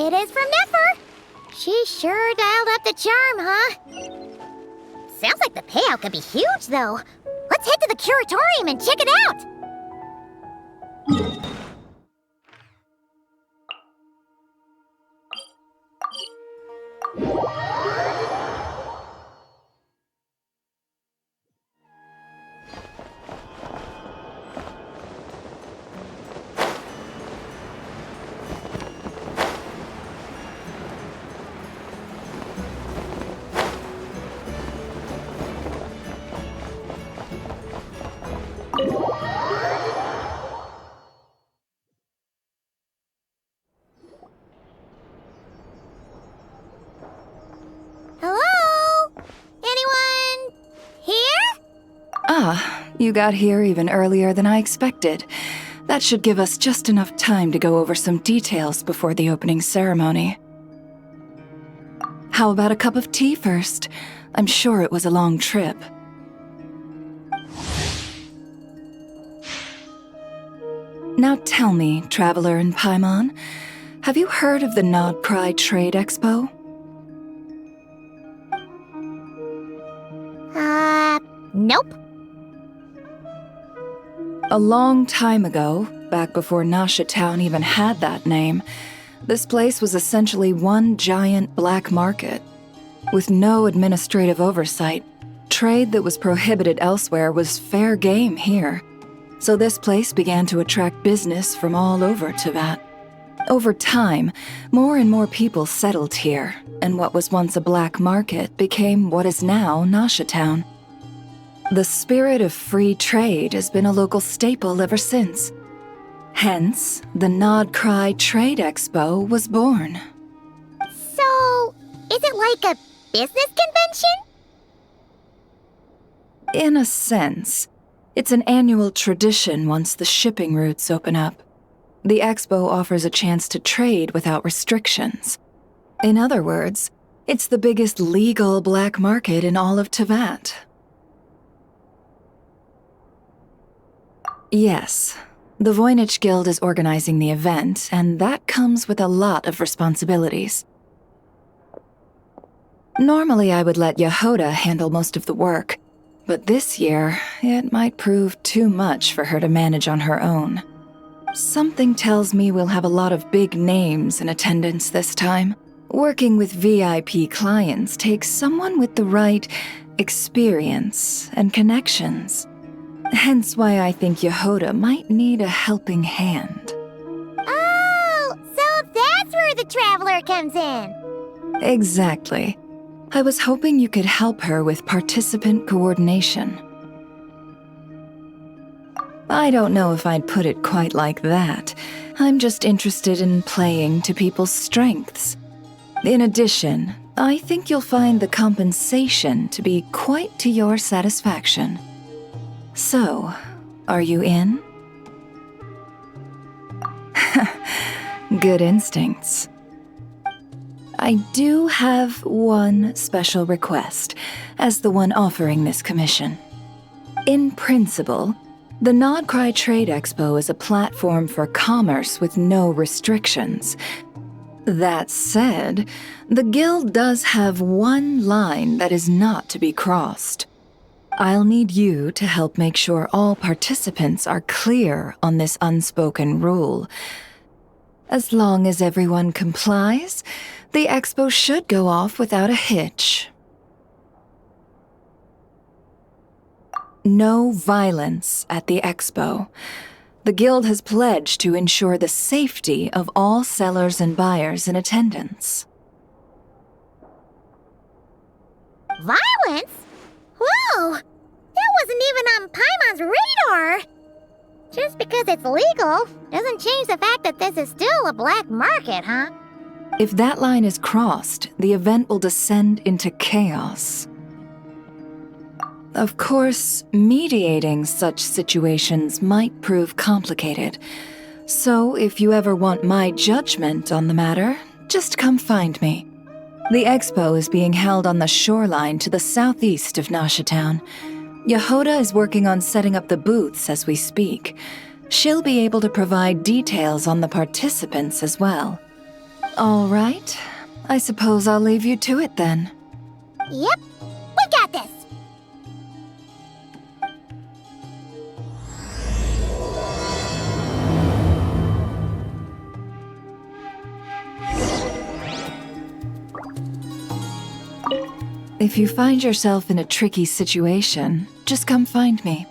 It is from Nefer. She sure dialed up the charm, huh? Sounds like the payout could be huge, though. Let's head to the Curatorium and check it out! You got here even earlier than I expected. That should give us just enough time to go over some details before the opening ceremony. How about a cup of tea first? I'm sure it was a long trip. Now tell me, Traveler in Paimon, have you heard of the Nodcry Trade Expo? Nope. A long time ago, back before Nasha Town even had that name, this place was essentially one giant black market. With no administrative oversight, trade that was prohibited elsewhere was fair game here. So this place began to attract business from all over Teyvat. Over time, more and more people settled here, and what was once a black market became what is now Nasha Town. The spirit of free trade has been a local staple ever since. Hence, the Nodcry Trade Expo was born. So, is it like a business convention? In a sense. It's an annual tradition once the shipping routes open up. The expo offers a chance to trade without restrictions. In other words, it's the biggest legal black market in all of Teyvat. Yes, the Voynich Guild is organizing the event, and that comes with a lot of responsibilities. Normally I would let Yehoda handle most of the work, but this year, it might prove too much for her to manage on her own. Something tells me we'll have a lot of big names in attendance this time. Working with VIP clients takes someone with the right experience and connections. Hence why I think Yehoda might need a helping hand. Oh, so that's where the Traveler comes in. Exactly. I was hoping you could help her with participant coordination. I don't know if I'd put it quite like that. I'm just interested in playing to people's strengths. In addition, I think you'll find the compensation to be quite to your satisfaction. So, are you in? Good instincts. I do have one special request, as the one offering this commission. In principle, the Nodcry Trade Expo is a platform for commerce with no restrictions. That said, the guild does have one line that is not to be crossed. I'll need you to help make sure all participants are clear on this unspoken rule. As long as everyone complies, the expo should go off without a hitch. No violence at the expo. The guild has pledged to ensure the safety of all sellers and buyers in attendance. Violence? Whoa! That wasn't even on Paimon's radar! Just because it's legal doesn't change the fact that this is still a black market, huh? If that line is crossed, the event will descend into chaos. Of course, mediating such situations might prove complicated. So if you ever want my judgment on the matter, just come find me. The expo is being held on the shoreline to the southeast of Nasha Town. Yehoda is working on setting up the booths as we speak. She'll be able to provide details on the participants as well. All right. I suppose I'll leave you to it then. Yep, we got this! If you find yourself in a tricky situation, just come find me.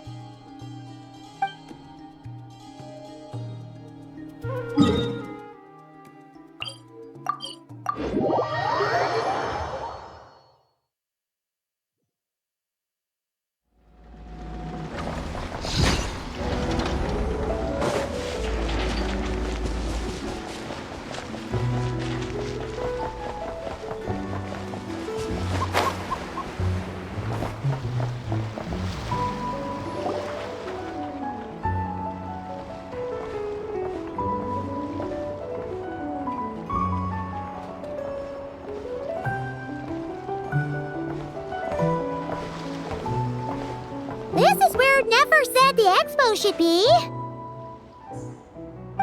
This is where Nefer said the expo should be.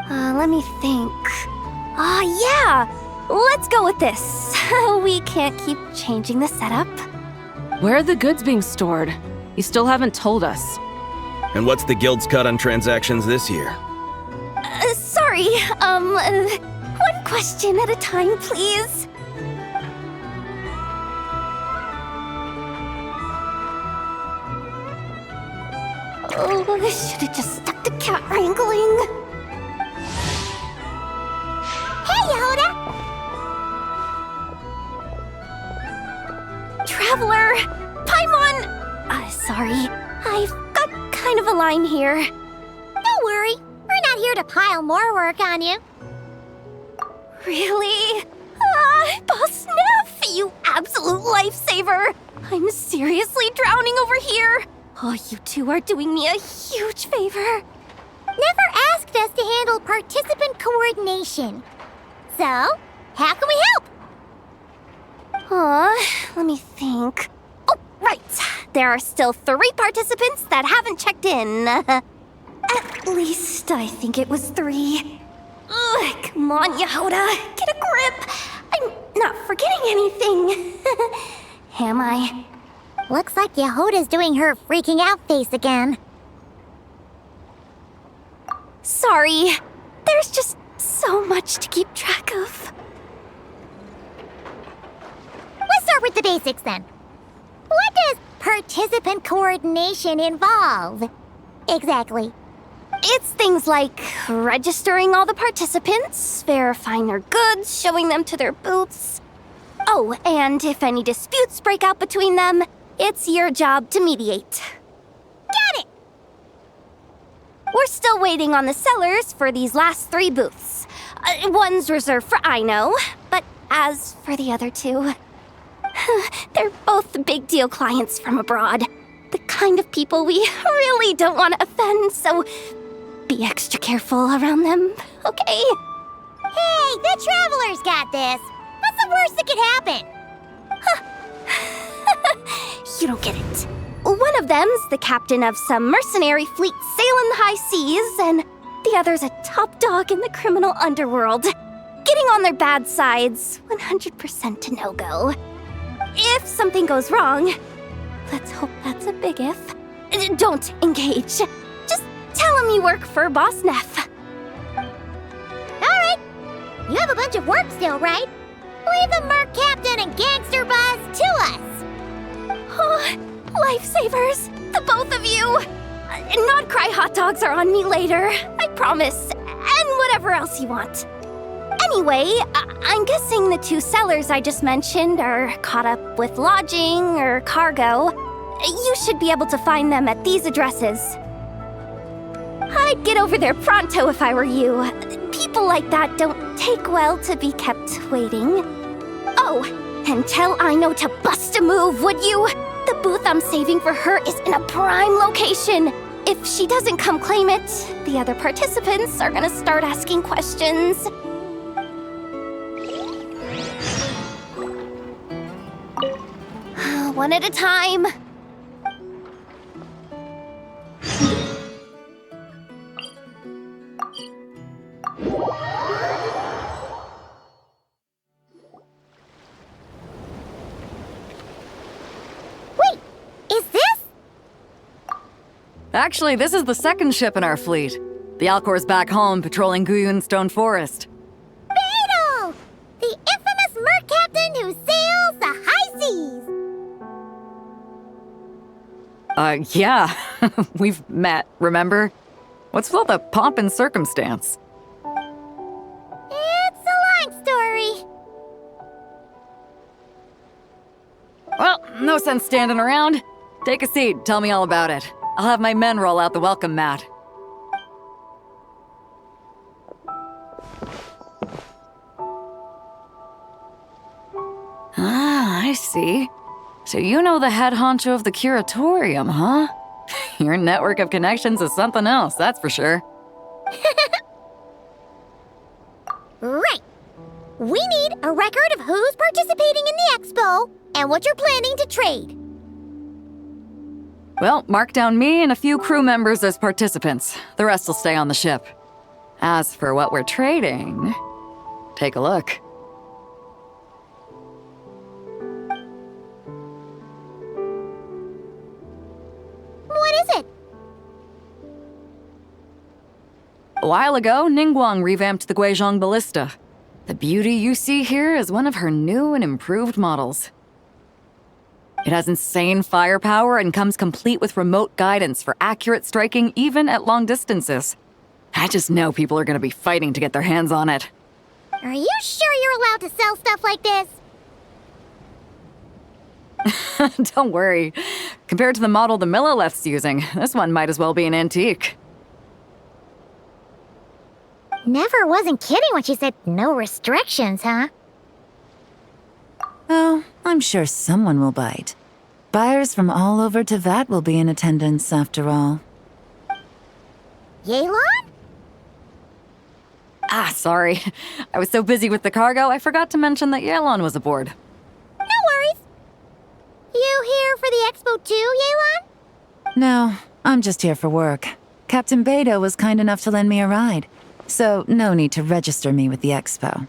Let me think. Yeah! Let's go with this. We can't keep changing the setup. Where are the goods being stored? You still haven't told us. And what's the guild's cut on transactions this year? Sorry, one question at a time, please. Oh, I should have just stuck to cat wrangling. Hey, Yehuda! Traveler! Paimon! Sorry. I've got kind of a line here. Don't worry, we're not here to pile more work on you. Really? Boss Neff, you absolute lifesaver! I'm seriously drowning over here. Oh, you two are doing me a huge favor. Never asked us to handle participant coordination. So, how can we help? Let me think. Oh, right. There are still 3 participants that haven't checked in. At least I think it was 3. Ugh, come on, Yehuda. Get a grip. I'm not forgetting anything. Am I? Looks like Yehuda's doing her freaking out face again. Sorry. There's just so much to keep track of. Let's start with the basics then. What does participant coordination involve? Exactly. It's things like registering all the participants, verifying their goods, showing them to their booths. Oh, and if any disputes break out between them, it's your job to mediate. Got it! We're still waiting on the sellers for these last 3 booths. One's reserved for Aino, but as for the other 2, they're both big deal clients from abroad. The kind of people we really don't want to offend, so be extra careful around them, okay? Hey, the Traveler's got this. What's the worst that could happen? You don't get it. One of them's the captain of some mercenary fleet sailing the high seas, and the other's a top dog in the criminal underworld. Getting on their bad sides, 100% a no-go. If something goes wrong, let's hope that's a big if, don't engage. Just tell him you work for Boss Neff. Alright. You have a bunch of work still, right? Leave the Merc Captain and Gangster Buzz to us. Oh, lifesavers, the both of you. Not cry hot dogs are on me later, I promise. And whatever else you want. Anyway, I'm guessing the 2 sellers I just mentioned are caught up with lodging or cargo. You should be able to find them at these addresses. I'd get over there pronto if I were you. People like that don't take well to be kept waiting. Oh, and tell Aino to bust a move, would you? The booth I'm saving for her is in a prime location. If she doesn't come claim it, the other participants are gonna start asking questions. One at a time. Actually, this is the second ship in our fleet. The Alcor's back home patrolling Guyun Stone Forest. Beidou! The infamous merc captain who sails the high seas! Yeah. We've met, remember? What's with all the pomp and circumstance? It's a long story. Well, no sense standing around. Take a seat, tell me all about it. I'll have my men roll out the welcome mat. Ah, I see. So you know the head honcho of the Curatorium, huh? Your network of connections is something else, that's for sure. Right. We need a record of who's participating in the expo and what you're planning to trade. Well, mark down me and a few crew members as participants. The rest will stay on the ship. As for what we're trading, take a look. What is it? A while ago, Ningguang revamped the Guizhong Ballista. The beauty you see here is one of her new and improved models. It has insane firepower and comes complete with remote guidance for accurate striking even at long distances. I just know people are going to be fighting to get their hands on it. Are you sure you're allowed to sell stuff like this? Don't worry. Compared to the model the Milleleft's using, this one might as well be an antique. Never wasn't kidding when she said no restrictions, huh? Oh, I'm sure someone will bite. Buyers from all over Teyvat will be in attendance, after all. Yelan? Ah, sorry. I was so busy with the cargo, I forgot to mention that Yelan was aboard. No worries. You here for the expo too, Yelan? No, I'm just here for work. Captain Beidou was kind enough to lend me a ride, so no need to register me with the expo.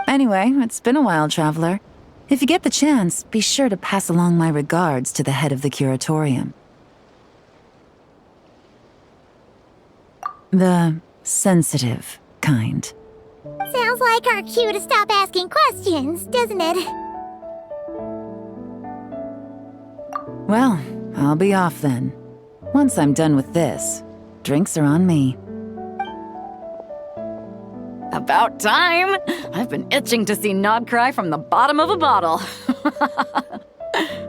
Anyway, it's been a while, traveler. If you get the chance, be sure to pass along my regards to the head of the Curatorium. The sensitive kind. Sounds like our cue to stop asking questions, doesn't it? Well, I'll be off then. Once I'm done with this, drinks are on me. About time! I've been itching to see Nod cry from the bottom of a bottle. Alright,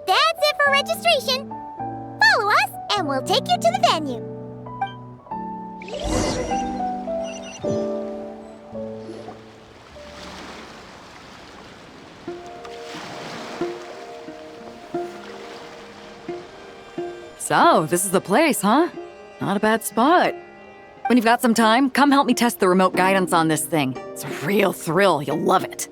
that's it for registration. Follow us, and we'll take you to the venue. So, this is the place, huh? Not a bad spot. When you've got some time, come help me test the remote guidance on this thing. It's a real thrill, you'll love it.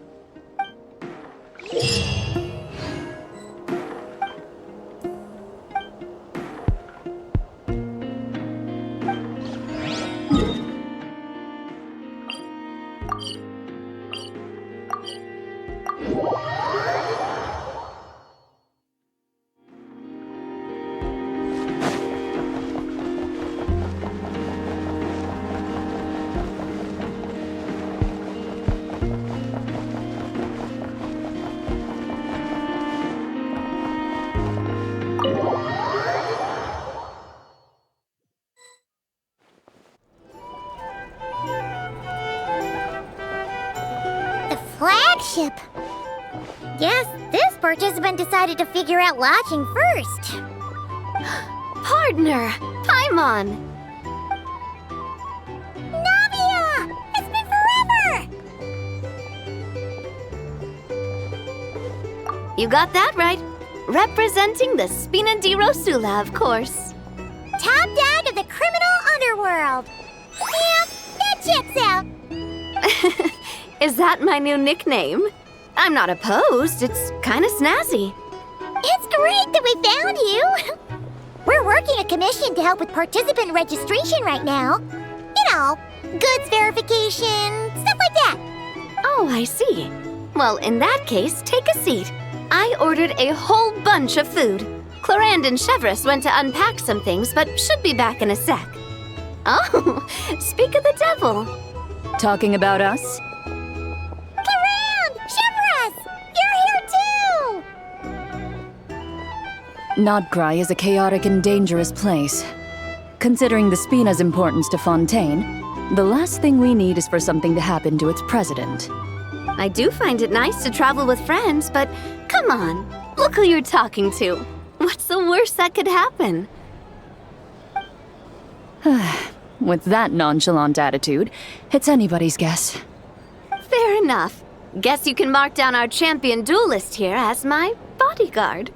Flagship. Guess this participant decided to figure out lodging first. Partner, Paimon. Navia! It's been forever! You got that right. Representing the Spina di Rosula, of course. Top dog of the criminal underworld. Yeah, that checks out. Is that my new nickname? I'm not opposed. It's kind of snazzy. It's great that we found you. We're working a commission to help with participant registration right now. You know, goods verification, stuff like that. Oh, I see. Well, in that case, take a seat. I ordered a whole bunch of food. Clarand and Chevreuse went to unpack some things, but should be back in a sec. Oh, speak of the devil. Talking about us? Clarand! Chevreuse! You're here too! Nodcry is a chaotic and dangerous place. Considering the Spina's importance to Fontaine, the last thing we need is for something to happen to its president. I do find it nice to travel with friends, but come on, look who you're talking to. What's the worst that could happen? With that nonchalant attitude, it's anybody's guess. Fair enough. Guess you can mark down our champion duelist here as my bodyguard.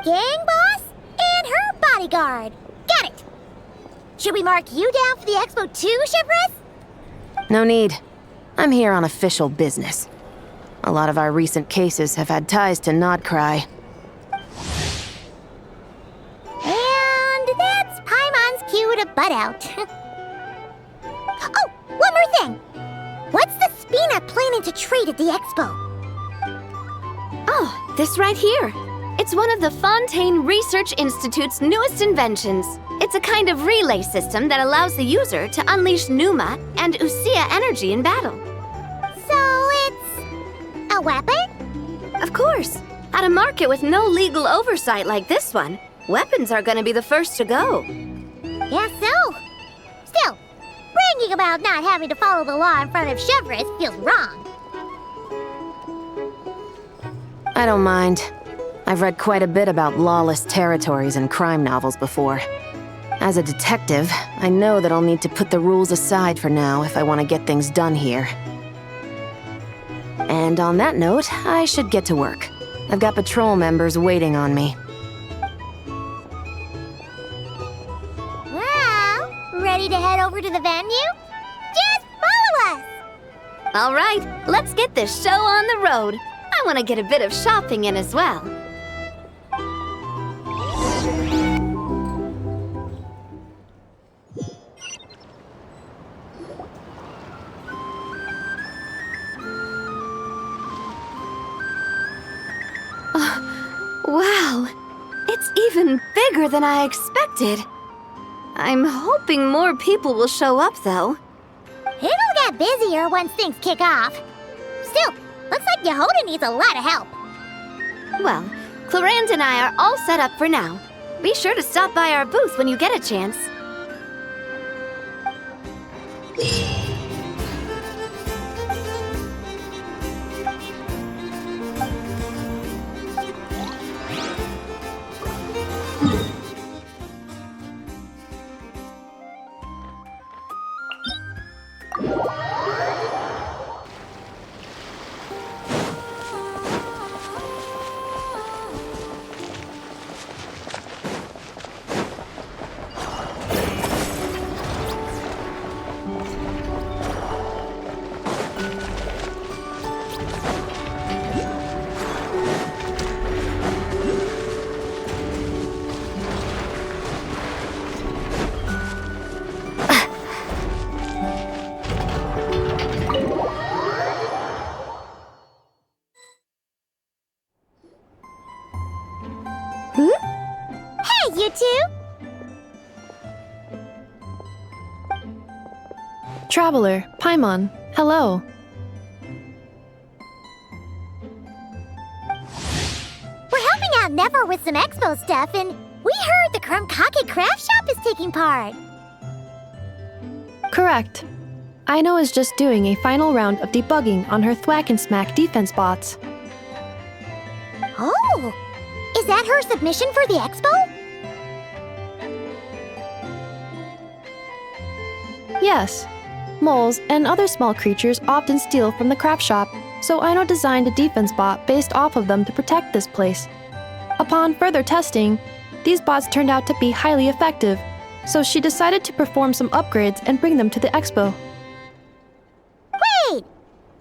Gang boss and her bodyguard. Got it! Should we mark you down for the expo too, Chevreuse? No need. I'm here on official business. A lot of our recent cases have had ties to Nodcry. And that's Paimon's cue to butt out. Oh, one more thing! What's the Spina planning to trade at the expo? Oh, this right here. It's one of the Fontaine Research Institute's newest inventions. It's a kind of relay system that allows the user to unleash Pneuma and Usia energy in battle. So it's a weapon? Of course. At a market with no legal oversight like this one, weapons are gonna be the first to go. Guess so. Still, bragging about not having to follow the law in front of Chevreuse feels wrong. I don't mind. I've read quite a bit about lawless territories and crime novels before. As a detective, I know that I'll need to put the rules aside for now if I want to get things done here. And on that note, I should get to work. I've got patrol members waiting on me. Well, ready to head over to the venue? Just follow us! All right, let's get this show on the road. I want to get a bit of shopping in as well. Wow, it's even bigger than I expected. I'm hoping more people will show up, though. It'll get busier once things kick off. Still, looks like Yehoda needs a lot of help. Well, Clarand and I are all set up for now. Be sure to stop by our booth when you get a chance. Hey, you two! Traveler, Paimon, hello. We're helping out Never with some expo stuff, and we heard the Krumkake craft shop is taking part. Correct. Aino is just doing a final round of debugging on her Thwack and Smack defense bots. Oh! Is that her submission for the expo? Yes. Moles and other small creatures often steal from the craft shop, so Aino designed a defense bot based off of them to protect this place. Upon further testing, these bots turned out to be highly effective, so she decided to perform some upgrades and bring them to the expo. Wait!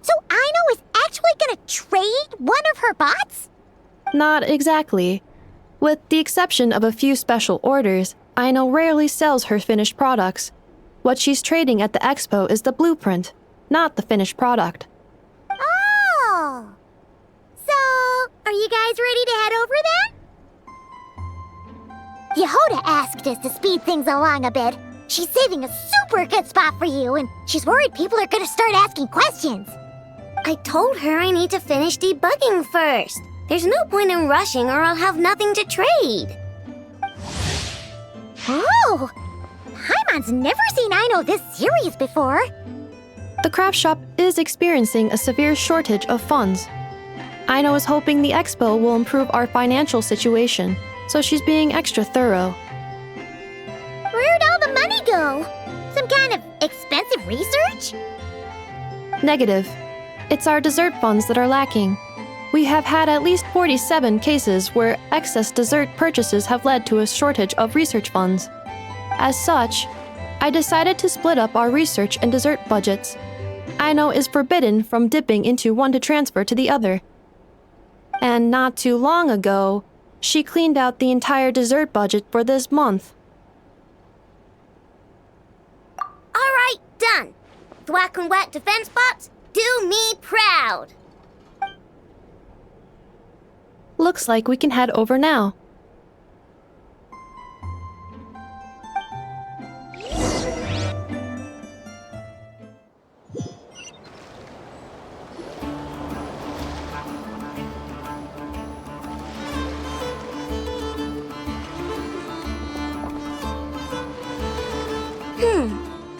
So Aino is actually gonna trade one of her bots? Not exactly. With the exception of a few special orders, Aino rarely sells her finished products. What she's trading at the expo is the blueprint, not the finished product. Oh! So, are you guys ready to head over then? Yehoda asked us to speed things along a bit. She's saving a super good spot for you, and she's worried people are gonna start asking questions. I told her I need to finish debugging first. There's no point in rushing or I'll have nothing to trade. Oh! Paimon's never seen Aino this serious before. The craft shop is experiencing a severe shortage of funds. Aino is hoping the expo will improve our financial situation, so she's being extra thorough. Where'd all the money go? Some kind of expensive research? Negative. It's our dessert funds that are lacking. We have had at least 47 cases where excess dessert purchases have led to a shortage of research funds. As such, I decided to split up our research and dessert budgets. Aino is forbidden from dipping into one to transfer to the other. And not too long ago, she cleaned out the entire dessert budget for this month. Alright, done. Thwack and whack defense bots, do me proud. Looks like we can head over now.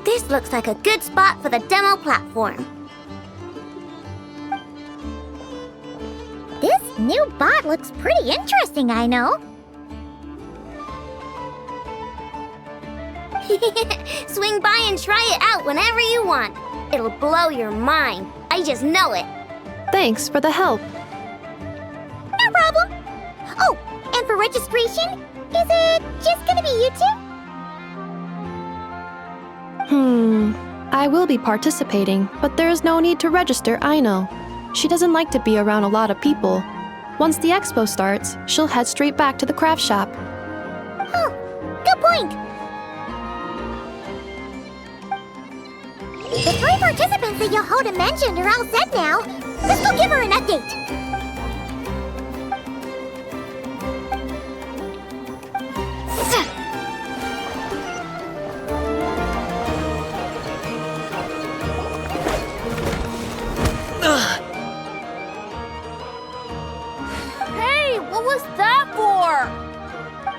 This looks like a good spot for the demo platform. This new bot looks pretty interesting, I know. Swing by and try it out whenever you want. It'll blow your mind. I just know it. Thanks for the help. No problem. Oh, and for registration, is it just gonna be you two? I will be participating, but there is no need to register, Aino. She doesn't like to be around a lot of people. Once the expo starts, she'll head straight back to the craft shop. Oh, good point. The 3 participants that Yehoda mentioned are all set now. Let's go give her an update.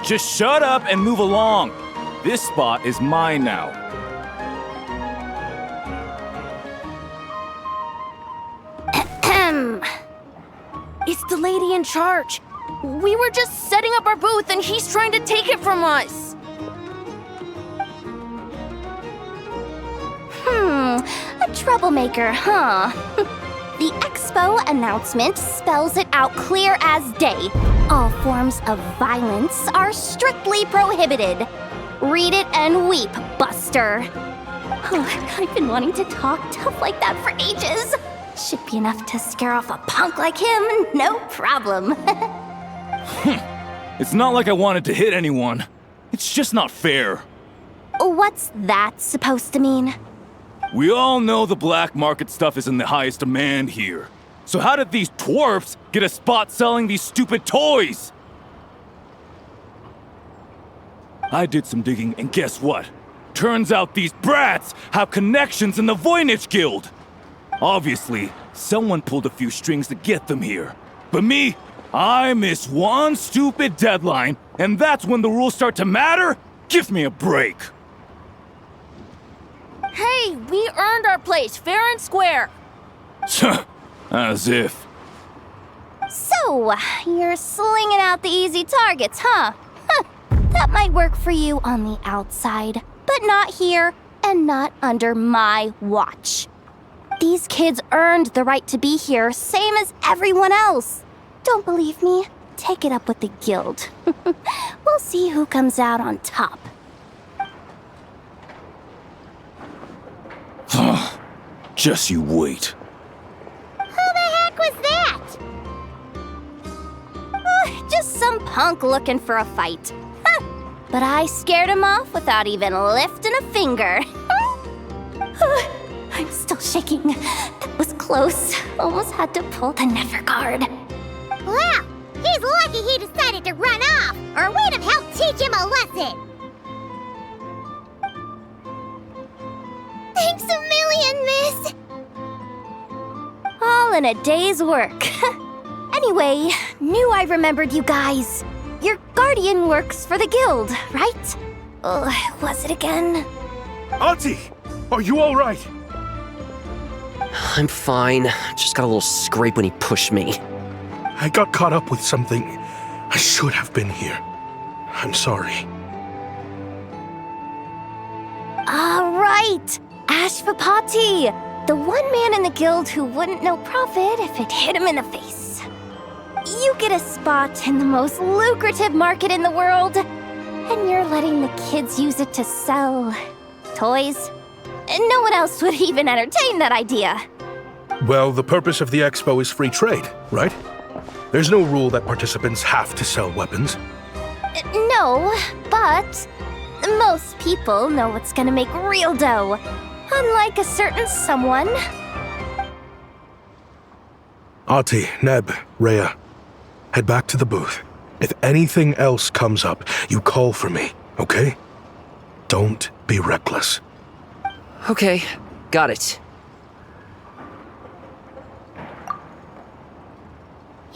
Just shut up and move along. This spot is mine now. It's the lady in charge. We were just setting up our booth and he's trying to take it from us. A troublemaker, huh? The expo announcement spells it out clear as day. All forms of violence are strictly prohibited. Read it and weep, Buster. I've been wanting to talk tough like that for ages. Should be enough to scare off a punk like him, no problem. It's not like I wanted to hit anyone. It's just not fair. What's that supposed to mean? We all know the black market stuff is in the highest demand here. So how did these twerps get a spot selling these stupid toys? I did some digging, and guess what? Turns out these brats have connections in the Voynich Guild. Obviously, someone pulled a few strings to get them here. But me, I miss one stupid deadline, and that's when the rules start to matter? Give me a break. Hey, we earned our place, fair and square. As if. So, you're slinging out the easy targets, huh? That might work for you on the outside, but not here and not under my watch. These kids earned the right to be here, same as everyone else. Don't believe me? Take it up with the guild. We'll see who comes out on top. Just you wait. Who the heck was that? Just some punk looking for a fight. But I scared him off without even lifting a finger. I'm still shaking. That was close. Almost had to pull the never guard. Well, he's He's lucky he decided to run off, or we'd have helped teach him a lesson. Thanks a million, miss. All in a day's work. Anyway, knew I remembered you guys. Your guardian works for the guild, right? Was it again? Auntie! Are you alright? I'm fine. Just got a little scrape when he pushed me. I got caught up with something. I should have been here. I'm sorry. Right! Ashvapati! The one man in the guild who wouldn't know profit if it hit him in the face. You get a spot in the most lucrative market in the world, and you're letting the kids use it to sell toys. And no one else would even entertain that idea. Well, the purpose of the expo is free trade, right? There's no rule that participants have to sell weapons. No, but most people know what's gonna make real dough. Unlike a certain someone. Ati, Neb, Rhea, head back to the booth. If anything else comes up, you call for me, okay? Don't be reckless. Okay, got it.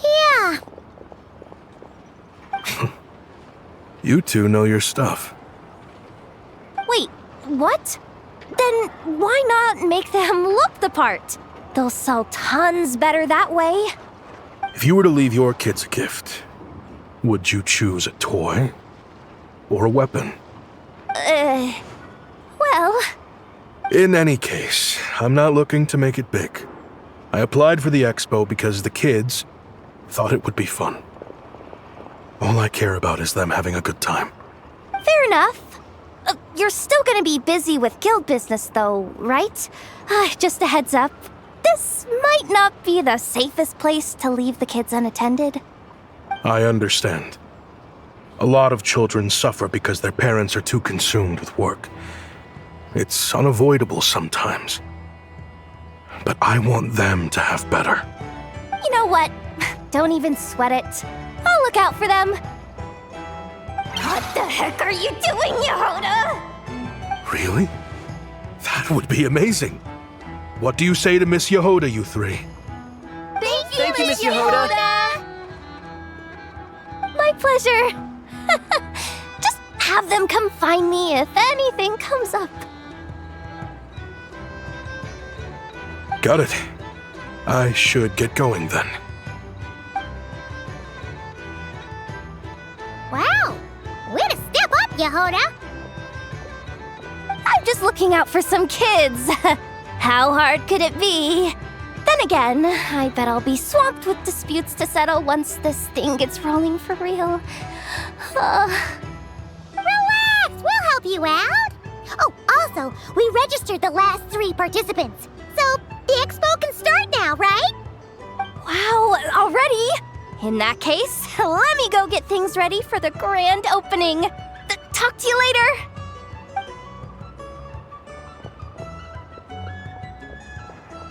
Yeah. You two know your stuff. Wait, what? Then why not make them look the part? They'll sell tons better that way. If you were to leave your kids a gift, would you choose a toy or a weapon? Well... In any case, I'm not looking to make it big. I applied for the expo because the kids thought it would be fun. All I care about is them having a good time. Fair enough. You're still gonna be busy with guild business though, right? Just a heads up. This might not be the safest place to leave the kids unattended. I understand. A lot of children suffer because their parents are too consumed with work. It's unavoidable sometimes. But I want them to have better. You know what? Don't even sweat it. I'll look out for them. What the heck are you doing, Yehoda? Really? That would be amazing. What do you say to Miss Yehoda, you three? Thank you, Miss Yehoda. My pleasure. Just have them come find me if anything comes up. Got it. I should get going then. Wow. Way to step up, Yehoda. I'm just looking out for some kids. How hard could it be? Then again, I bet I'll be swamped with disputes to settle once this thing gets rolling for real. Relax, we'll help you out. Oh, also, we registered the last 3 participants. So, the expo can start now, right? Wow, already? In that case, let me go get things ready for the grand opening. Talk to you later.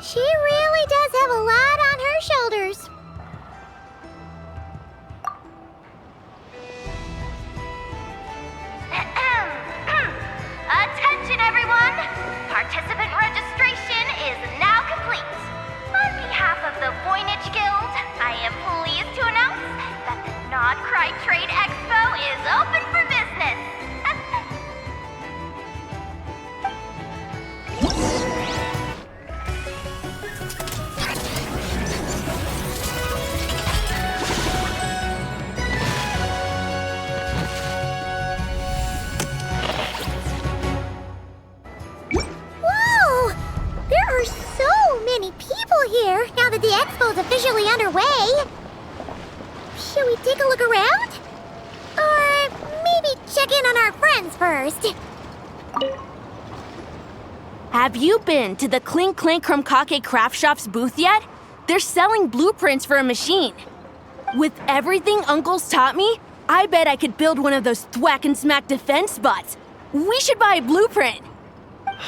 She really does have a lot on her shoulders. Attention, everyone! Participant registration is now complete. On behalf of the Voynich Guild, I am pleased to announce that the Nod-Cry Trade Expo is open for business. Whoa! There are so many people here now that the expo's officially underway. Should we take a look around? Or maybe check in on our friends first? Have you been to the Clink Clank Krumkake Craft Shop's booth yet? They're selling blueprints for a machine. With everything Uncle's taught me, I bet I could build one of those thwack and smack defense bots. We should buy a blueprint.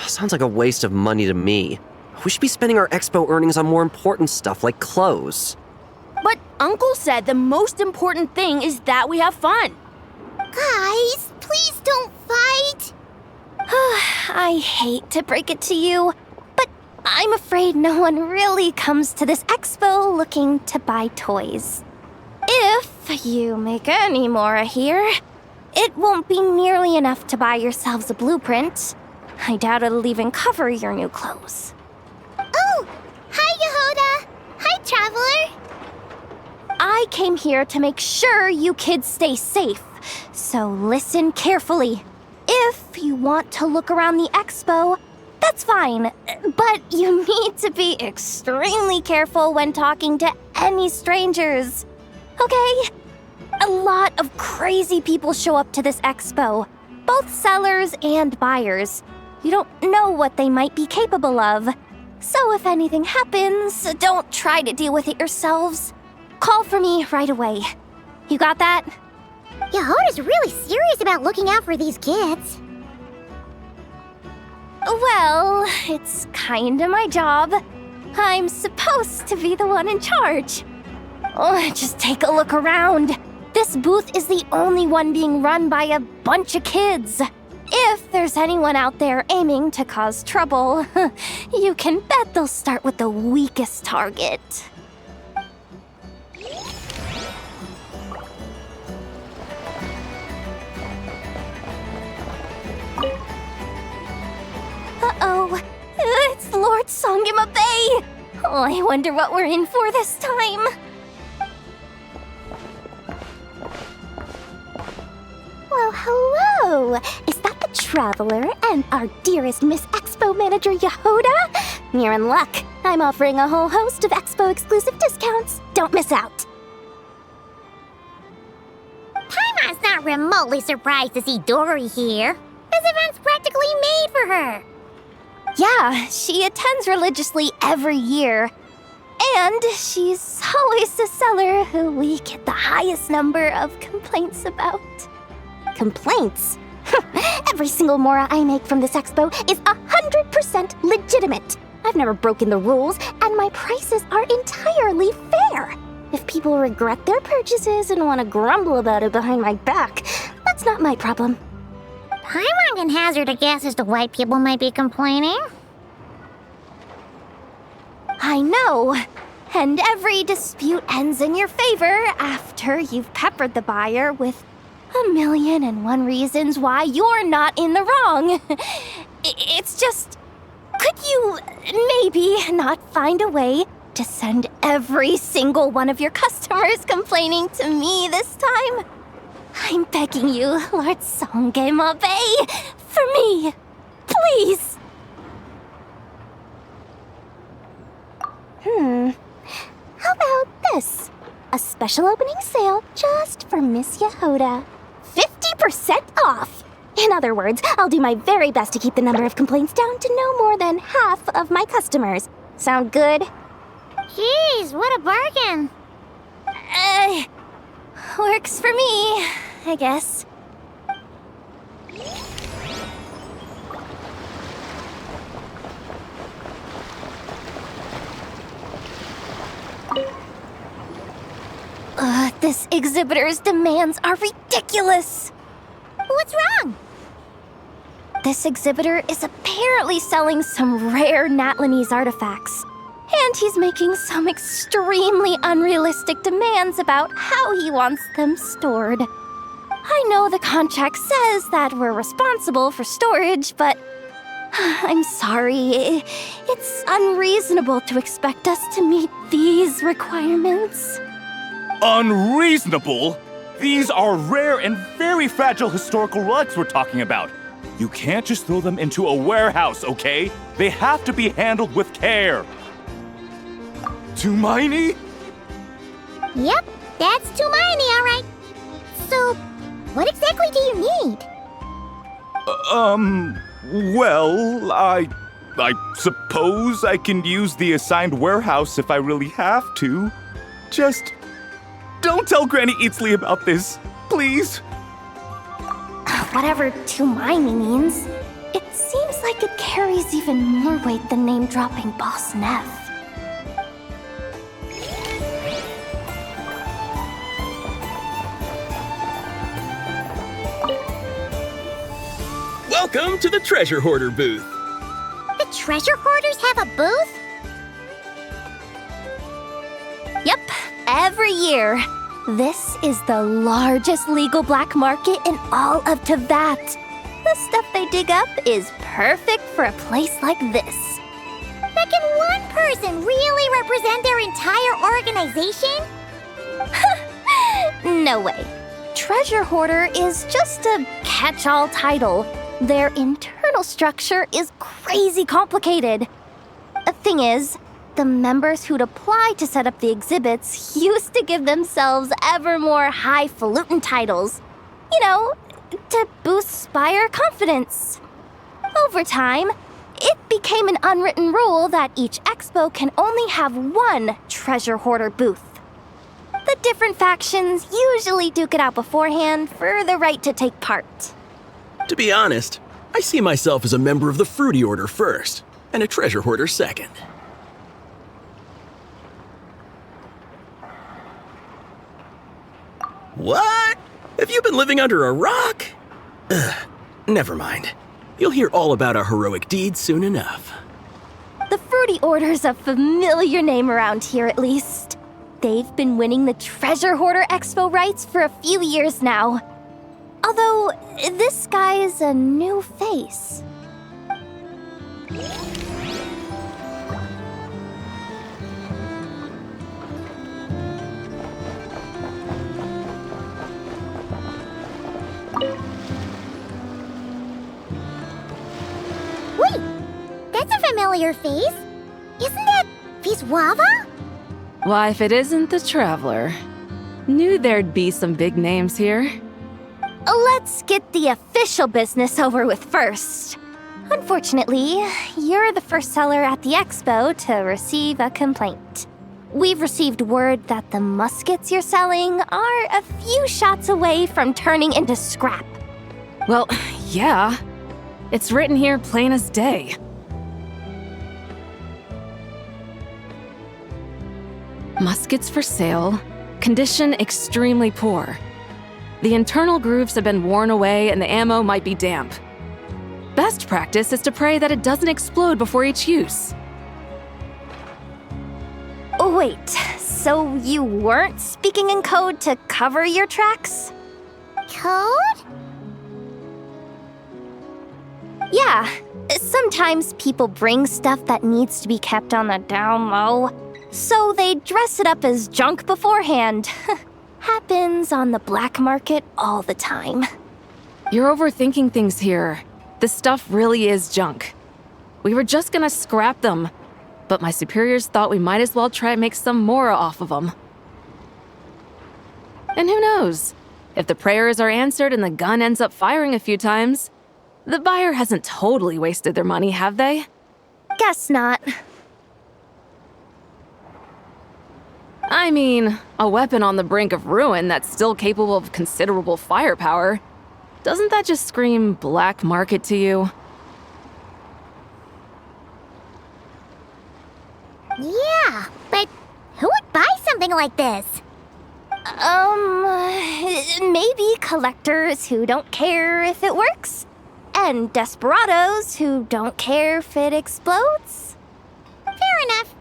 Sounds like a waste of money to me. We should be spending our expo earnings on more important stuff like clothes. But Uncle said the most important thing is that we have fun. Guys, please don't fight. I hate to break it to you, but I'm afraid no one really comes to this expo looking to buy toys. If you make any more here, it won't be nearly enough to buy yourselves a blueprint. I doubt it'll even cover your new clothes. Oh, hi, Yehuda. Hi, Traveler. I came here to make sure you kids stay safe, so listen carefully. If you want to look around the expo, that's fine, but you need to be extremely careful when talking to any strangers, okay? A lot of crazy people show up to this expo, both sellers and buyers. You don't know what they might be capable of. So if anything happens, don't try to deal with it yourselves. Call for me right away. You got that? Yehuda's really serious about looking out for these kids. Well, it's kinda my job. I'm supposed to be the one in charge. Oh, just take a look around. This booth is the only one being run by a bunch of kids. If there's anyone out there aiming to cause trouble, you can bet they'll start with the weakest target. Uh-oh, it's Lord Songima Bay! Oh, I wonder what we're in for this time. Well, hello! Is that the Traveler and our dearest Miss Expo Manager Yehuda? You're in luck. I'm offering a whole host of Expo-exclusive discounts. Don't miss out. Paimon's not remotely surprised to see Dory here. This event's practically made for her. Yeah, she attends religiously every year. And she's always the seller who we get the highest number of complaints about. Complaints? Every single mora I make from this expo is 100% legitimate. I've never broken the rules, and my prices are entirely fair. If people regret their purchases and want to grumble about it behind my back, that's not my problem. Paimon can hazard a guess as to why people might be complaining. I know. And every dispute ends in your favor after you've peppered the buyer with 1,000,001 reasons why you're not in the wrong. It's just, could you maybe not find a way to send every single one of your customers complaining to me this time? I'm begging you, Lord Songema Bay, for me, please. How about this? A special opening sale just for Miss Yehuda. 50% off! In other words, I'll do my very best to keep the number of complaints down to no more than half of my customers. Sound good? Jeez, what a bargain. Works for me, I guess. This exhibitor's demands are ridiculous. What's wrong? This exhibitor is apparently selling some rare Natlanese artifacts. And he's making some extremely unrealistic demands about how he wants them stored. I know the contract says that we're responsible for storage, but I'm sorry. It's unreasonable to expect us to meet these requirements. Unreasonable? These are rare and very fragile historical relics we're talking about. You can't just throw them into a warehouse, okay? They have to be handled with care. Tumaini? Yep, that's Tumaini, all right. So, what exactly do you need? Well, I suppose I can use the assigned warehouse if I really have to. Just don't tell Granny Eatsley about this, please. Whatever Tumaini means, it seems like it carries even more weight than name-dropping Boss Neff. Welcome to the Treasure Hoarder booth. The treasure hoarders have a booth? Yep, every year. This is the largest legal black market in all of Teyvat. The stuff they dig up is perfect for a place like this. But can one person really represent their entire organization? No way. Treasure Hoarder is just a catch-all title. Their internal structure is crazy complicated. The thing is, the members who'd apply to set up the exhibits used to give themselves ever more highfalutin titles. You know, to boost buyer confidence. Over time, it became an unwritten rule that each expo can only have one treasure hoarder booth. The different factions usually duke it out beforehand for the right to take part. To be honest, I see myself as a member of the Fruity Order first, and a treasure hoarder second. What? Have you been living under a rock? Never mind. You'll hear all about our heroic deeds soon enough. The Fruity Order's a familiar name around here, at least. They've been winning the Treasure Hoarder Expo rights for a few years now. Although, this guy's a new face. Wait, that's a familiar face. Isn't that Viswava? Why, if it isn't the Traveler. Knew there'd be some big names here. Let's get the official business over with first. Unfortunately, you're the first seller at the expo to receive a complaint. We've received word that the muskets you're selling are a few shots away from turning into scrap. Well, yeah. It's written here plain as day. Muskets for sale. Condition extremely poor. The internal grooves have been worn away and the ammo might be damp. Best practice is to pray that it doesn't explode before each use. Wait, so you weren't speaking in code to cover your tracks? Code? Yeah, sometimes people bring stuff that needs to be kept on the down low, so they dress it up as junk beforehand. Happens on the black market all the time. You're overthinking things here. This stuff really is junk. We were just gonna scrap them, but my superiors thought we might as well try and make some more off of them. And who knows? If the prayers are answered and the gun ends up firing a few times, the buyer hasn't totally wasted their money, have they? Guess not. I mean, a weapon on the brink of ruin that's still capable of considerable firepower. Doesn't that just scream black market to you? Yeah, but who would buy something like this? Maybe collectors who don't care if it works, and desperados who don't care if it explodes. Fair enough.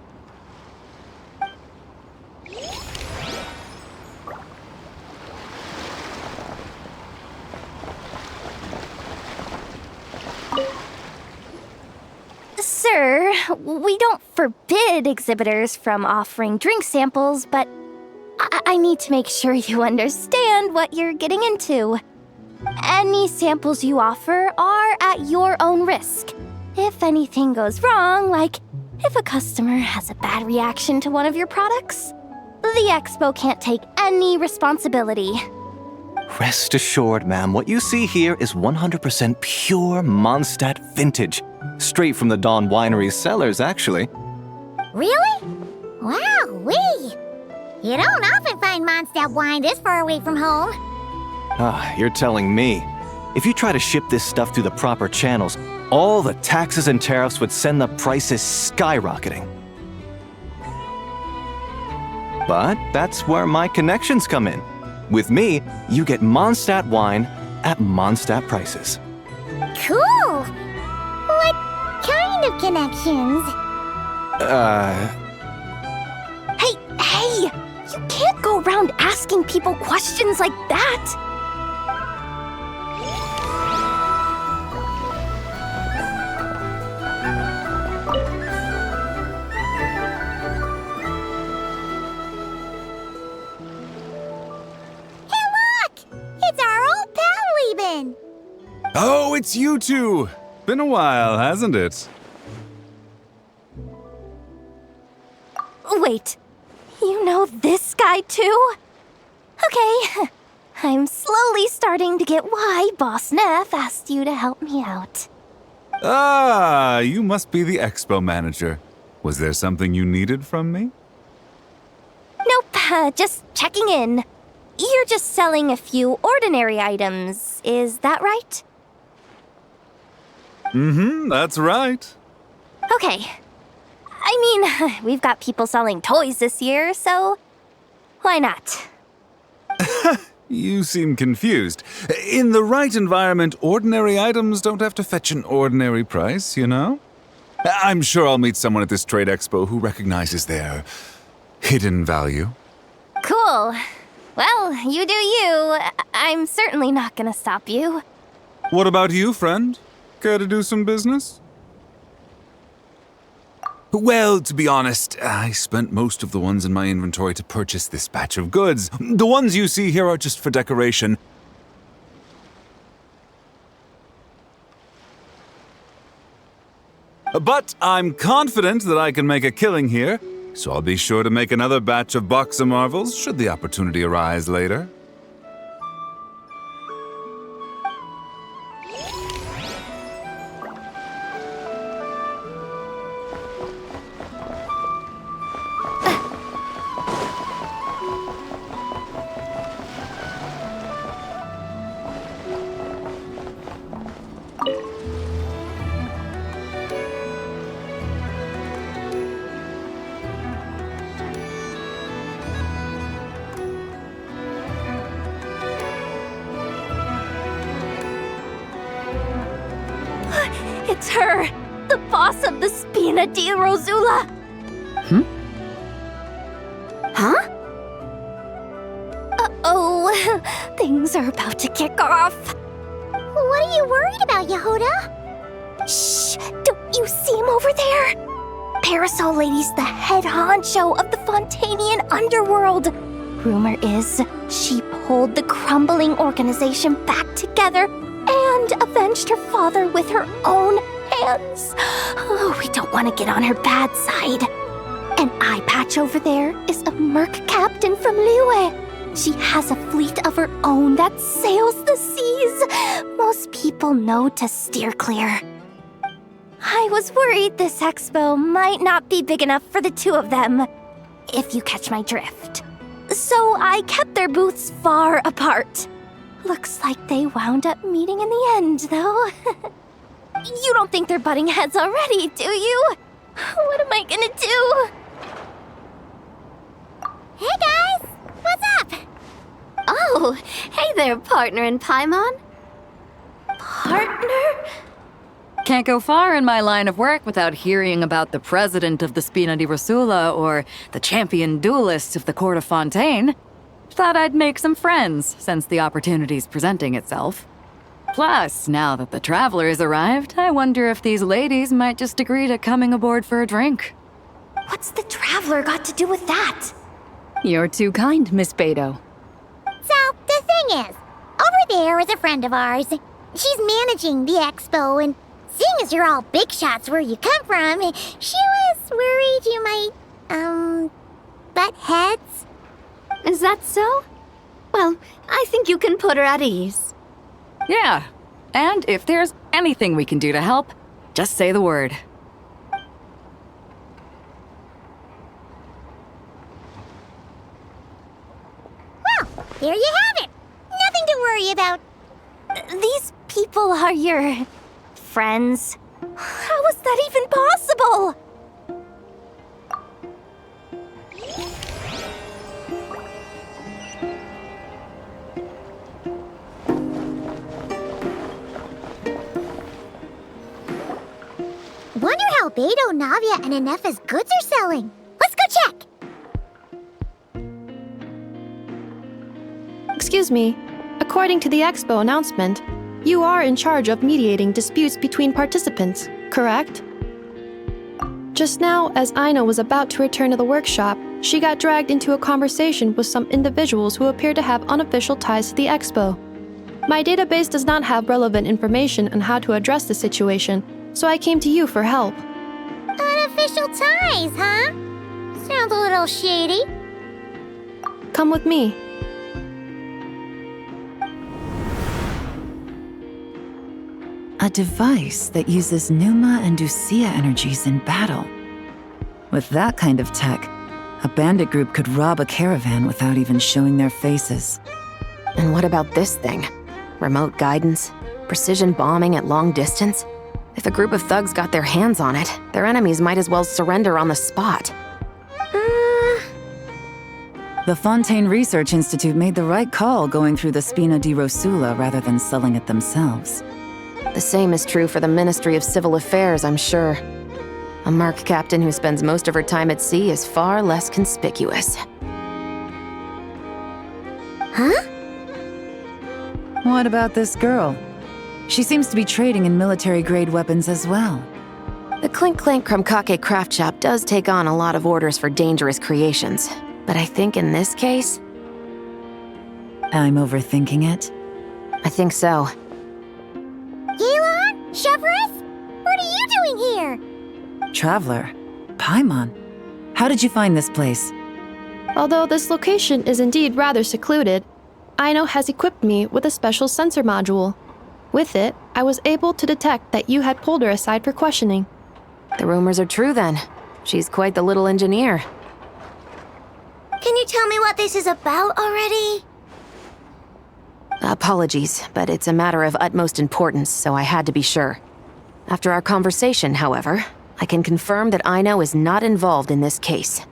Sir, we don't forbid exhibitors from offering drink samples, but I need to make sure you understand what you're getting into. Any samples you offer are at your own risk. If anything goes wrong, like if a customer has a bad reaction to one of your products, the expo can't take any responsibility. Rest assured, ma'am, what you see here is 100% pure Mondstadt vintage. Straight from the Dawn Winery's cellars, actually. Really? Wow-wee! You don't often find Mondstadt wine this far away from home. Ah, you're telling me. If you try to ship this stuff through the proper channels, all the taxes and tariffs would send the prices skyrocketing. But that's where my connections come in. With me, you get Mondstadt wine at Mondstadt prices. Cool! kind of connections. Hey! You can't go around asking people questions like that! Hey, look! It's our old pal Lieben. Oh, it's you two! Been a while, hasn't it? Wait, you know this guy too? Okay, I'm slowly starting to get why Boss Neff asked you to help me out. Ah, you must be the expo manager. Was there something you needed from me? Nope, just checking in. You're just selling a few ordinary items, is that right? Mm-hmm, that's right. Okay. I mean, we've got people selling toys this year, so why not? You seem confused. In the right environment, ordinary items don't have to fetch an ordinary price, you know? I'm sure I'll meet someone at this trade expo who recognizes their hidden value. Cool. Well, you do you. I'm certainly not gonna stop you. What about you, friend? Care to do some business? Well, to be honest, I spent most of the ones in my inventory to purchase this batch of goods. The ones you see here are just for decoration. But I'm confident that I can make a killing here, so I'll be sure to make another batch of Box of Marvels should the opportunity arise later. It's her! The boss of the Spina di Rosula! Huh? Uh-oh, things are about to kick off. What are you worried about, Yehuda? Shh! Don't you see him over there? Parasol Lady's the head honcho of the Fontanian underworld. Rumor is she pulled the crumbling organization back together and avenged her father with her own hands. Oh, we don't want to get on her bad side. An eye patch over there is a merc captain from Liyue. She has a fleet of her own that sails the seas. Most people know to steer clear. I was worried this expo might not be big enough for the two of them, if you catch my drift. So I kept their booths far apart. Looks like they wound up meeting in the end, though. You don't think they're butting heads already, do you? What am I gonna do? Hey guys, what's up? Oh, hey there, partner in Paimon. Partner? Can't go far in my line of work without hearing about the president of the Spina di Rosula or the champion duelist of the court of Fontaine. Thought I'd make some friends since the opportunity's presenting itself. Plus, now that the traveler's arrived, I wonder if these ladies might just agree to coming aboard for a drink. What's the traveler got to do with that? You're too kind, Miss Beto. So, the thing is, over there is a friend of ours. She's managing the expo, and seeing as you're all big shots where you come from, she was worried you might, butt heads. Is that so? Well, I think you can put her at ease. Yeah, and if there's anything we can do to help, just say the word. Well, there you have it. Nothing to worry about. These people are your friends. How is that even possible? Wonder Beto, Navia, and Inef's goods are selling. Let's go check! Excuse me. According to the expo announcement, you are in charge of mediating disputes between participants, correct? Just now, as Aino was about to return to the workshop, she got dragged into a conversation with some individuals who appear to have unofficial ties to the expo. My database does not have relevant information on how to address the situation, so I came to you for help. Unofficial ties, huh? Sounds a little shady. Come with me. A device that uses Numa and Ducia energies in battle. With that kind of tech, a bandit group could rob a caravan without even showing their faces. And what about this thing? Remote guidance? Precision bombing at long distance? If a group of thugs got their hands on it, their enemies might as well surrender on the spot. The Fontaine Research Institute made the right call going through the Spina di Rosula rather than selling it themselves. The same is true for the Ministry of Civil Affairs, I'm sure. A Merc captain who spends most of her time at sea is far less conspicuous. Huh? What about this girl? She seems to be trading in military-grade weapons as well. The Clink Clank Krumkake craft shop does take on a lot of orders for dangerous creations, but I think in this case... I'm overthinking it? I think so. Yelan? Chevrolet? What are you doing here? Traveler? Paimon? How did you find this place? Although this location is indeed rather secluded, Aino has equipped me with a special sensor module. With it, I was able to detect that you had pulled her aside for questioning. The rumors are true then. She's quite the little engineer. Can you tell me what this is about already? Apologies, but it's a matter of utmost importance, so I had to be sure. After our conversation, however, I can confirm that Aino is not involved in this case.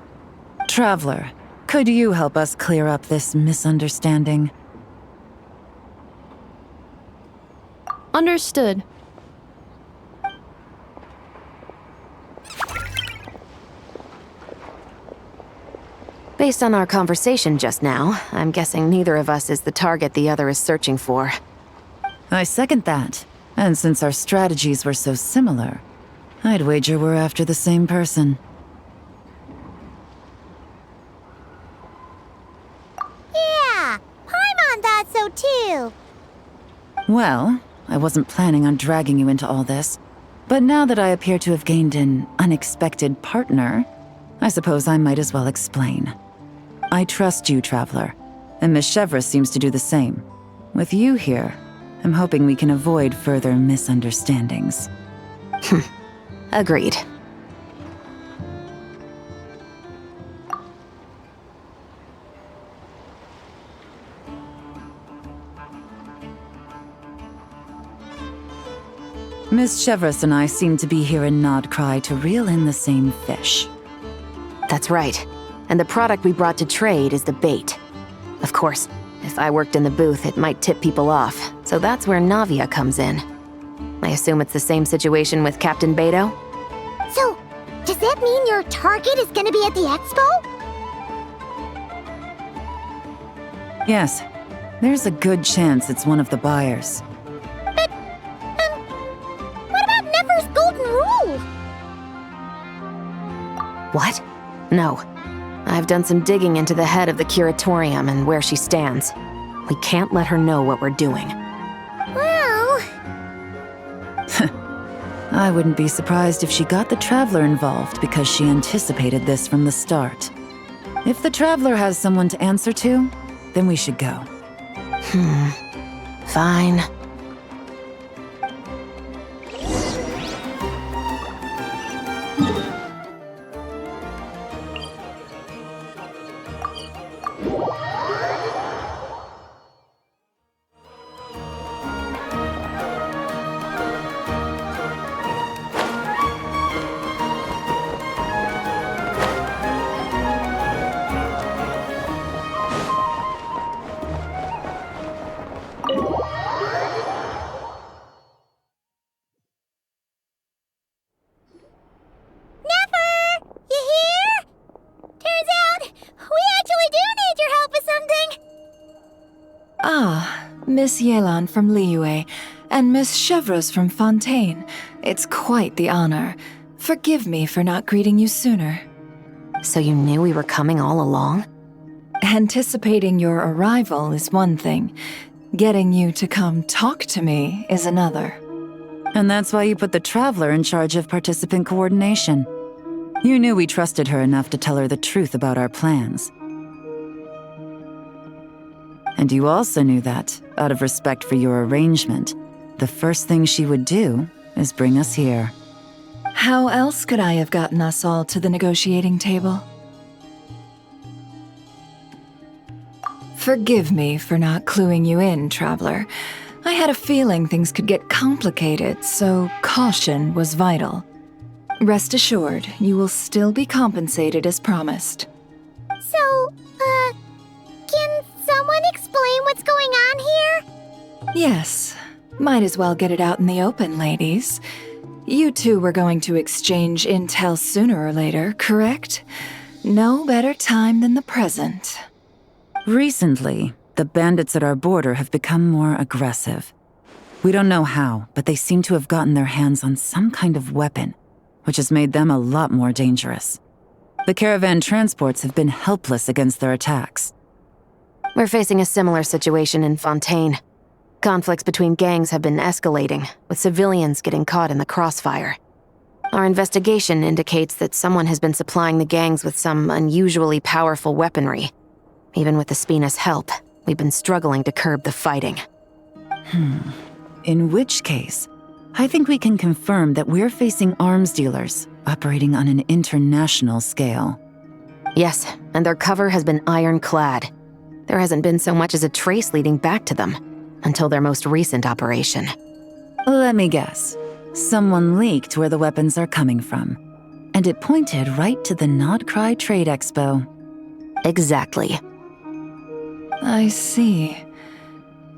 Traveler, could you help us clear up this misunderstanding? Understood. Based on our conversation just now, I'm guessing neither of us is the target the other is searching for. I second that. And since our strategies were so similar, I'd wager we're after the same person. Yeah, Paimon thought so too. Well, I wasn't planning on dragging you into all this, but now that I appear to have gained an unexpected partner, I suppose I might as well explain. I trust you, Traveler, and Miss Chevrolet seems to do the same. With you here, I'm hoping we can avoid further misunderstandings. Agreed. Miss Chevrolet and I seem to be here in Nodcry to reel in the same fish. That's right. And the product we brought to trade is the bait. Of course, if I worked in the booth, it might tip people off, so that's where Navia comes in. I assume it's the same situation with Captain Beto? So, does that mean your target is gonna be at the expo? Yes, there's a good chance it's one of the buyers. But, what about Nefer's golden rule? What? No. I've done some digging into the head of the Curatorium and where she stands. We can't let her know what we're doing. Well... I wouldn't be surprised if she got the Traveler involved because she anticipated this from the start. If the Traveler has someone to answer to, then we should go. Fine. Miss Yelan from Liyue, and Miss Chevreuse from Fontaine. It's quite the honor. Forgive me for not greeting you sooner. So you knew we were coming all along? Anticipating your arrival is one thing. Getting you to come talk to me is another. And that's why you put the Traveler in charge of participant coordination. You knew we trusted her enough to tell her the truth about our plans. And you also knew that, out of respect for your arrangement, the first thing she would do is bring us here. How else could I have gotten us all to the negotiating table? Forgive me for not cluing you in, Traveler. I had a feeling things could get complicated, so caution was vital. Rest assured, you will still be compensated as promised. So, can someone explain what's going on here? Yes. Might as well get it out in the open, ladies. You two were going to exchange intel sooner or later, correct? No better time than the present. Recently, the bandits at our border have become more aggressive. We don't know how, but they seem to have gotten their hands on some kind of weapon, which has made them a lot more dangerous. The caravan transports have been helpless against their attacks. We're facing a similar situation in Fontaine. Conflicts between gangs have been escalating, with civilians getting caught in the crossfire. Our investigation indicates that someone has been supplying the gangs with some unusually powerful weaponry. Even with the Spina's help, we've been struggling to curb the fighting. In which case, I think we can confirm that we're facing arms dealers operating on an international scale. Yes, and their cover has been ironclad. There hasn't been so much as a trace leading back to them, until their most recent operation. Let me guess. Someone leaked where the weapons are coming from, and it pointed right to the Nodcry Trade Expo. Exactly. I see.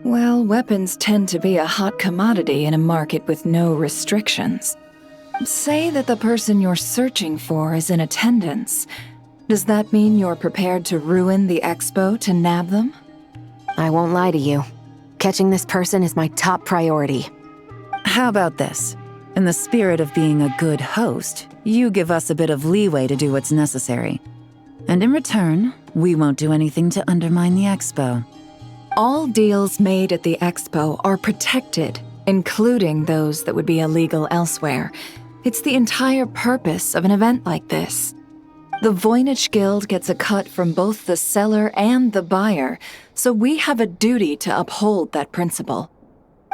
Well, weapons tend to be a hot commodity in a market with no restrictions. Say that the person you're searching for is in attendance. Does that mean you're prepared to ruin the expo to nab them? I won't lie to you. Catching this person is my top priority. How about this? In the spirit of being a good host, you give us a bit of leeway to do what's necessary. And in return, we won't do anything to undermine the expo. All deals made at the expo are protected, including those that would be illegal elsewhere. It's the entire purpose of an event like this. The Voynich Guild gets a cut from both the seller and the buyer, so we have a duty to uphold that principle.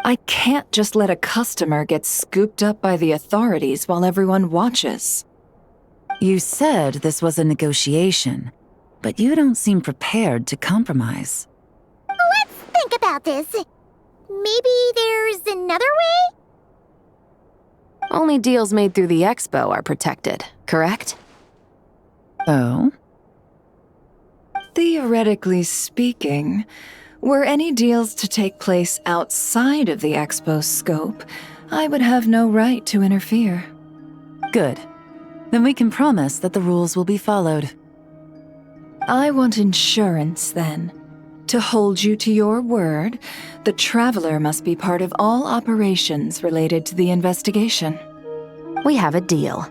I can't just let a customer get scooped up by the authorities while everyone watches. You said this was a negotiation, but you don't seem prepared to compromise. Let's think about this. Maybe there's another way? Only deals made through the expo are protected, correct? Oh? Theoretically speaking, were any deals to take place outside of the expo's scope, I would have no right to interfere. Good. Then we can promise that the rules will be followed. I want insurance, then. To hold you to your word, the Traveler must be part of all operations related to the investigation. We have a deal.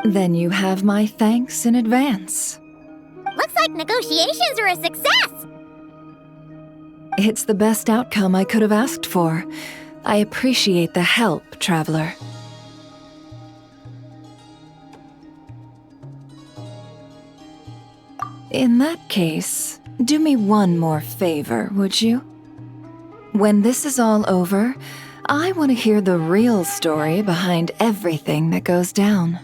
Then you have my thanks in advance. Looks like negotiations are a success! It's the best outcome I could have asked for. I appreciate the help, Traveler. In that case, do me one more favor, would you? When this is all over, I want to hear the real story behind everything that goes down.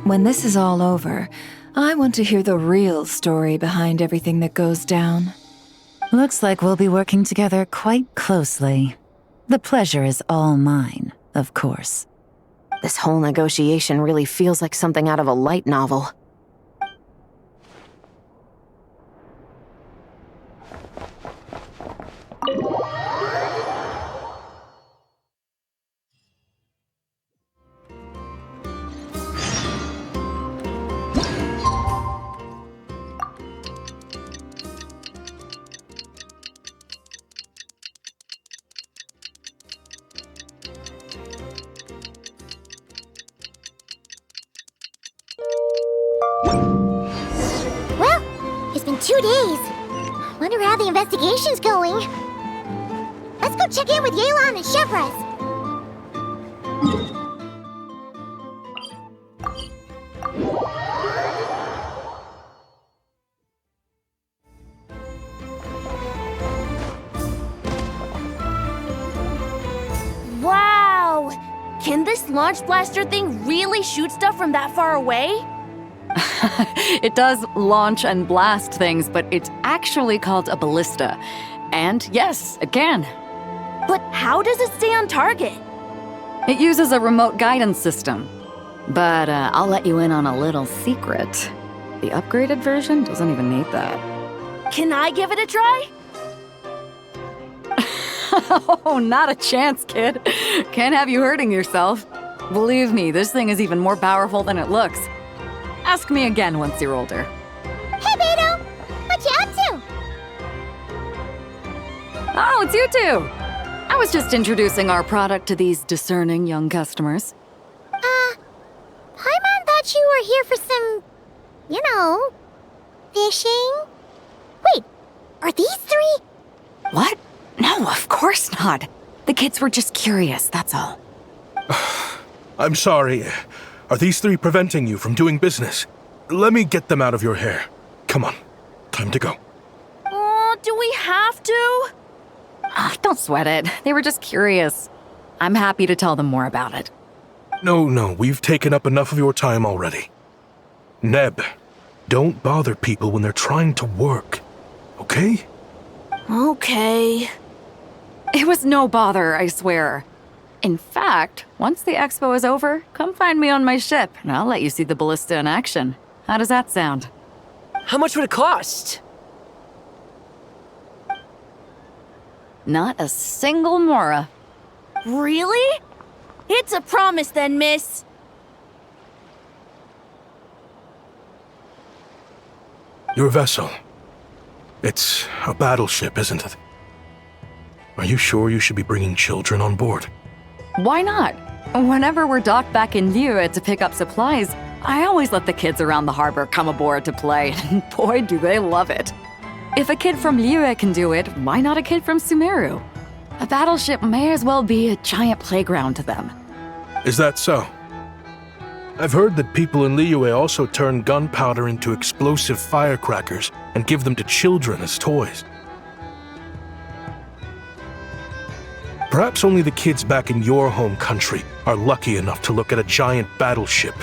When this is all over, I want to hear the real story behind everything that goes down. Looks like we'll be working together quite closely. The pleasure is all mine, of course. This whole negotiation really feels like something out of a light novel. been 2 days. Wonder how the investigation's going. Let's go check in with Yelan and Chevres. Wow! Can this launch blaster thing really shoot stuff from that far away? It does launch and blast things, but it's actually called a ballista. And yes, it can. But how does it stay on target? It uses a remote guidance system. But I'll let you in on a little secret. The upgraded version doesn't even need that. Can I give it a try? Oh, not a chance, kid. Can't have you hurting yourself. Believe me, this thing is even more powerful than it looks. Ask me again once you're older. Hey, Beto! What you up to? Oh, it's you two! I was just introducing our product to these discerning young customers. Paimon thought you were here for some, fishing? Wait, are these 3? What? No, of course not. The kids were just curious, that's all. I'm sorry. Are these 3 preventing you from doing business? Let me get them out of your hair. Come on, time to go. Oh, do we have to? Don't sweat it. They were just curious. I'm happy to tell them more about it. No, we've taken up enough of your time already. Neb, don't bother people when they're trying to work, okay? Okay. It was no bother, I swear. In fact, once the expo is over, come find me on my ship, and I'll let you see the ballista in action. How does that sound? How much would it cost? Not a single mora. Really? It's a promise then, miss. Your vessel. It's a battleship, isn't it? Are you sure you should be bringing children on board? Why not? Whenever we're docked back in Liyue to pick up supplies, I always let the kids around the harbor come aboard to play, and boy, do they love it. If a kid from Liyue can do it, why not a kid from Sumeru? A battleship may as well be a giant playground to them. Is that so? I've heard that people in Liyue also turn gunpowder into explosive firecrackers and give them to children as toys. Perhaps only the kids back in your home country are lucky enough to look at a giant battleship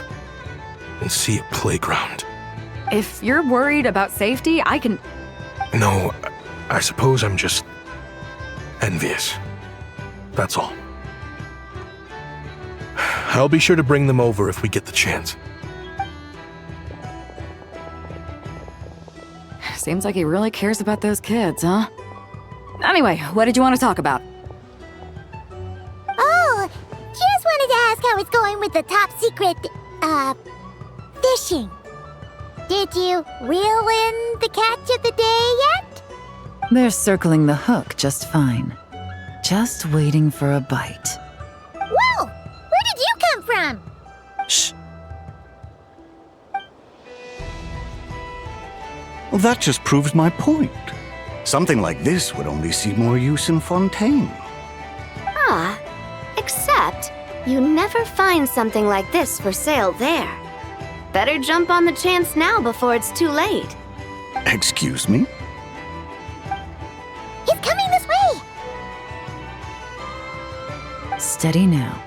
and see a playground. If you're worried about safety, I can... No, I suppose I'm just envious. That's all. I'll be sure to bring them over if we get the chance. Seems like he really cares about those kids, huh? Anyway, what did you want to talk about? Oh, just wanted to ask how it's going with the top secret, fishing. Did you reel in the catch of the day yet? They're circling the hook just fine. Just waiting for a bite. Whoa! Where did you come from? Shh. Well, that just proves my point. Something like this would only see more use in Fontaine. Except you never find something like this for sale there. Better jump on the chance now before it's too late. Excuse me? He's coming this way! Steady now.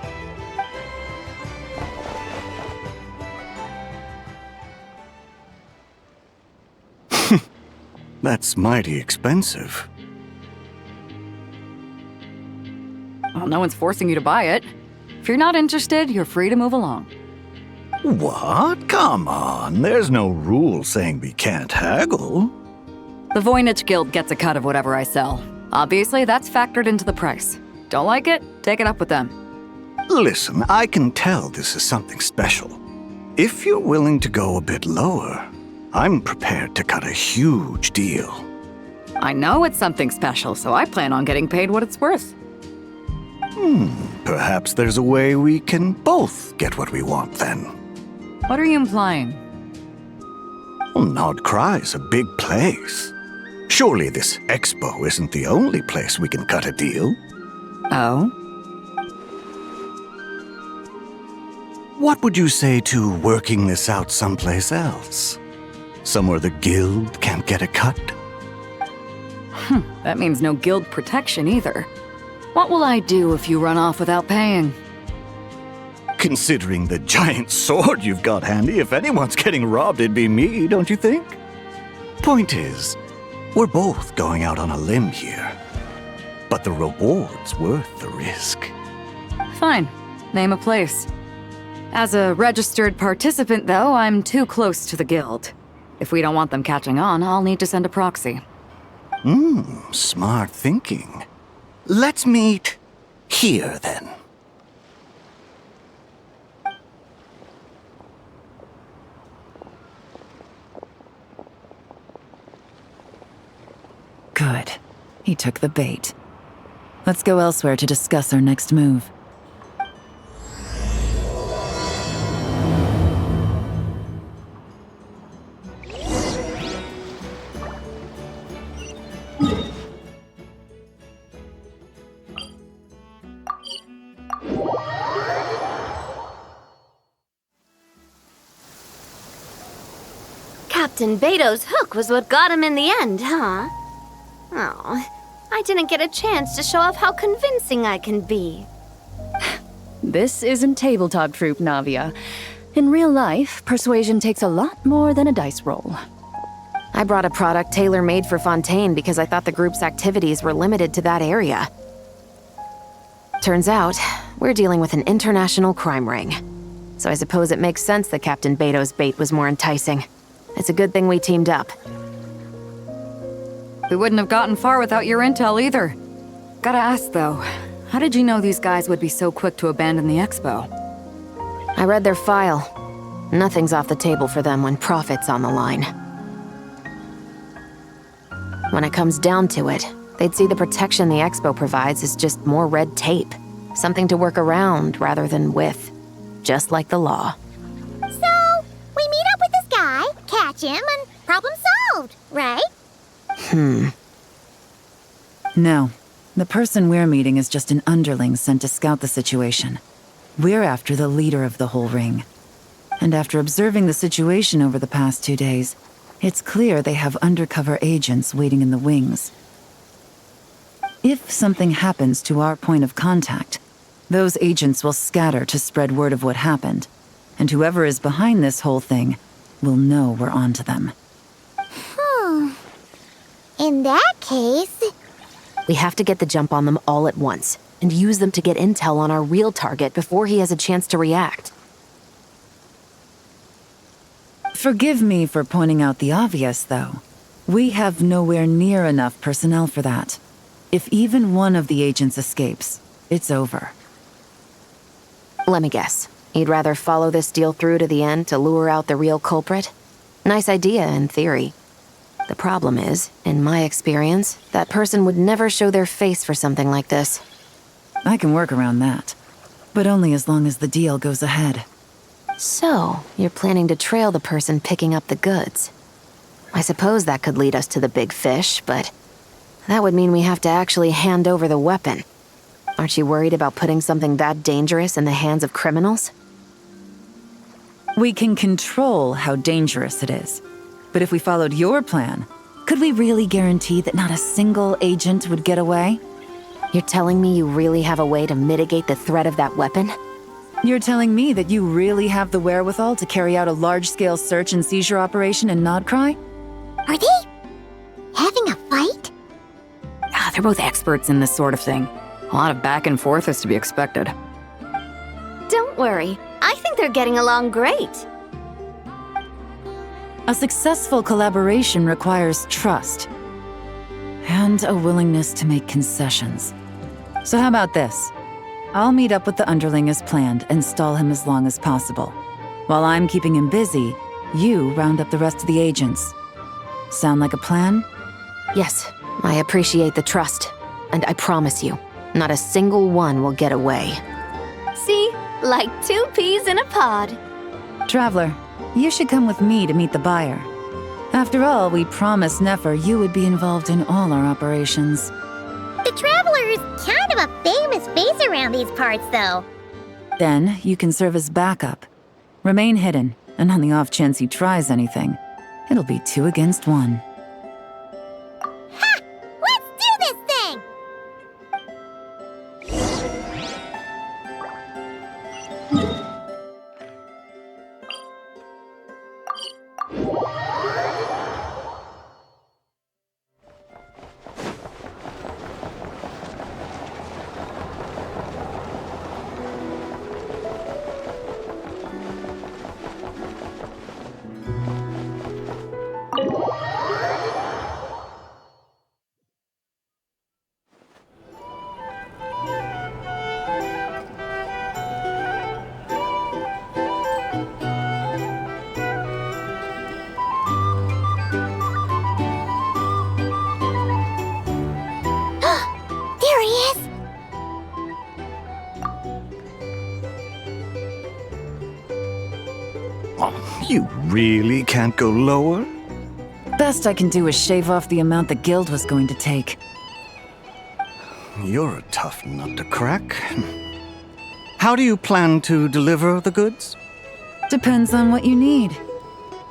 That's mighty expensive. Well, no one's forcing you to buy it. If you're not interested, you're free to move along. What? Come on, there's no rule saying we can't haggle. The Voynich Guild gets a cut of whatever I sell. Obviously, that's factored into the price. Don't like it? Take it up with them. Listen, I can tell this is something special. If you're willing to go a bit lower, I'm prepared to cut a huge deal. I know it's something special, so I plan on getting paid what it's worth. Perhaps there's a way we can both get what we want then. What are you implying? Well, Nod Cry's a big place. Surely this expo isn't the only place we can cut a deal. Oh? What would you say to working this out someplace else? Somewhere the guild can't get a cut? That means no guild protection either. What will I do if you run off without paying? Considering the giant sword you've got handy, if anyone's getting robbed, it'd be me, don't you think? Point is, we're both going out on a limb here. But the reward's worth the risk. Fine. Name a place. As a registered participant, though, I'm too close to the guild. If we don't want them catching on, I'll need to send a proxy. Smart thinking. Let's meet here, then. Good. He took the bait. Let's go elsewhere to discuss our next move. Captain Beto's hook was what got him in the end, huh? Oh, I didn't get a chance to show off how convincing I can be. This isn't tabletop troop, Navia. In real life, persuasion takes a lot more than a dice roll. I brought a product tailor-made for Fontaine because I thought the group's activities were limited to that area. Turns out, we're dealing with an international crime ring. So I suppose it makes sense that Captain Beto's bait was more enticing. It's a good thing we teamed up. We wouldn't have gotten far without your intel either. Gotta ask though, how did you know these guys would be so quick to abandon the expo? I read their file. Nothing's off the table for them when profit's on the line. When it comes down to it, they'd see the protection the expo provides as just more red tape. Something to work around rather than with. Just like the law. So, we meet up with this guy, catch him, and problem solved, right? No. The person we're meeting is just an underling sent to scout the situation. We're after the leader of the whole ring. And after observing the situation over the past 2 days, it's clear they have undercover agents waiting in the wings. If something happens to our point of contact, those agents will scatter to spread word of what happened, and whoever is behind this whole thing will know we're onto them. In that case... We have to get the jump on them all at once, and use them to get intel on our real target before he has a chance to react. Forgive me for pointing out the obvious, though. We have nowhere near enough personnel for that. If even one of the agents escapes, it's over. Let me guess. You'd rather follow this deal through to the end to lure out the real culprit? Nice idea, in theory. The problem is, in my experience, that person would never show their face for something like this. I can work around that. But only as long as the deal goes ahead. So, you're planning to trail the person picking up the goods. I suppose that could lead us to the big fish, but that would mean we have to actually hand over the weapon. Aren't you worried about putting something that dangerous in the hands of criminals? We can control how dangerous it is. But if we followed your plan, could we really guarantee that not a single agent would get away? You're telling me you really have a way to mitigate the threat of that weapon? You're telling me that you really have the wherewithal to carry out a large-scale search and seizure operation in Nodcry? Are they having a fight? They're both experts in this sort of thing. A lot of back and forth is to be expected. Don't worry, I think they're getting along great. A successful collaboration requires trust. And a willingness to make concessions. So how about this? I'll meet up with the underling as planned and stall him as long as possible. While I'm keeping him busy, you round up the rest of the agents. Sound like a plan? Yes, I appreciate the trust. And I promise you, not a single one will get away. See? Like 2 peas in a pod. Traveler, you should come with me to meet the buyer. After all, we promised Nefer you would be involved in all our operations. The Traveler is kind of a famous face around these parts, though. Then, you can serve as backup. Remain hidden, and on the off chance he tries anything, it'll be 2 against 1. Ha! Let's do this thing! There he is! Oh, you really can't go lower? Best I can do is shave off the amount the guild was going to take. You're a tough nut to crack. How do you plan to deliver the goods? Depends on what you need.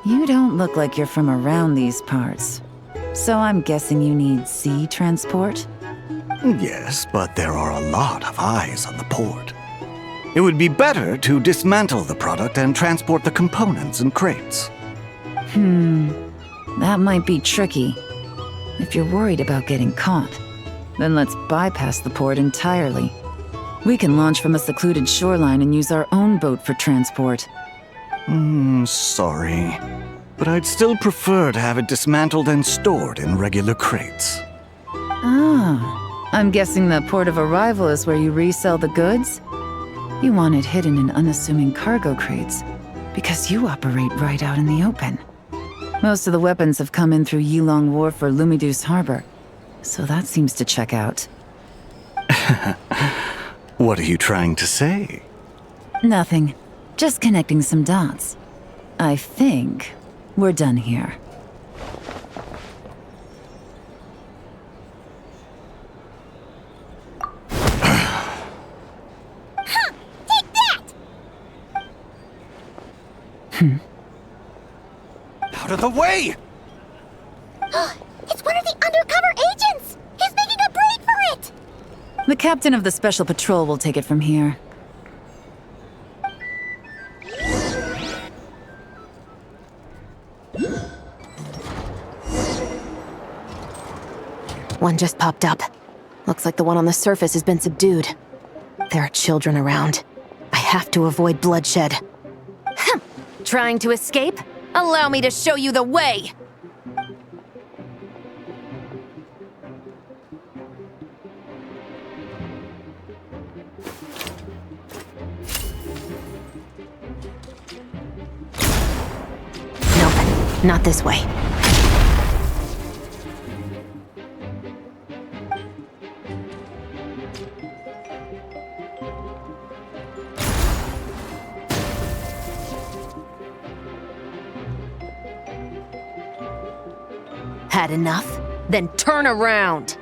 You don't look like you're from around these parts. So I'm guessing you need sea transport? Yes, but there are a lot of eyes on the port. It would be better to dismantle the product and transport the components in crates. That might be tricky. If you're worried about getting caught, then let's bypass the port entirely. We can launch from a secluded shoreline and use our own boat for transport. Sorry. But I'd still prefer to have it dismantled and stored in regular crates. Ah, I'm guessing the port of arrival is where you resell the goods? You want it hidden in unassuming cargo crates, because you operate right out in the open. Most of the weapons have come in through Yilong Wharf or Lumiduce Harbor, so that seems to check out. What are you trying to say? Nothing. Just connecting some dots. I think we're done here. Take that! Out of the way! It's one of the undercover agents! He's making a break for it! The captain of the Special Patrol will take it from here. One just popped up. Looks like the one on the surface has been subdued. There are children around. I have to avoid bloodshed. Trying to escape? Allow me to show you the way! Nope, not this way. Had enough? Then turn around!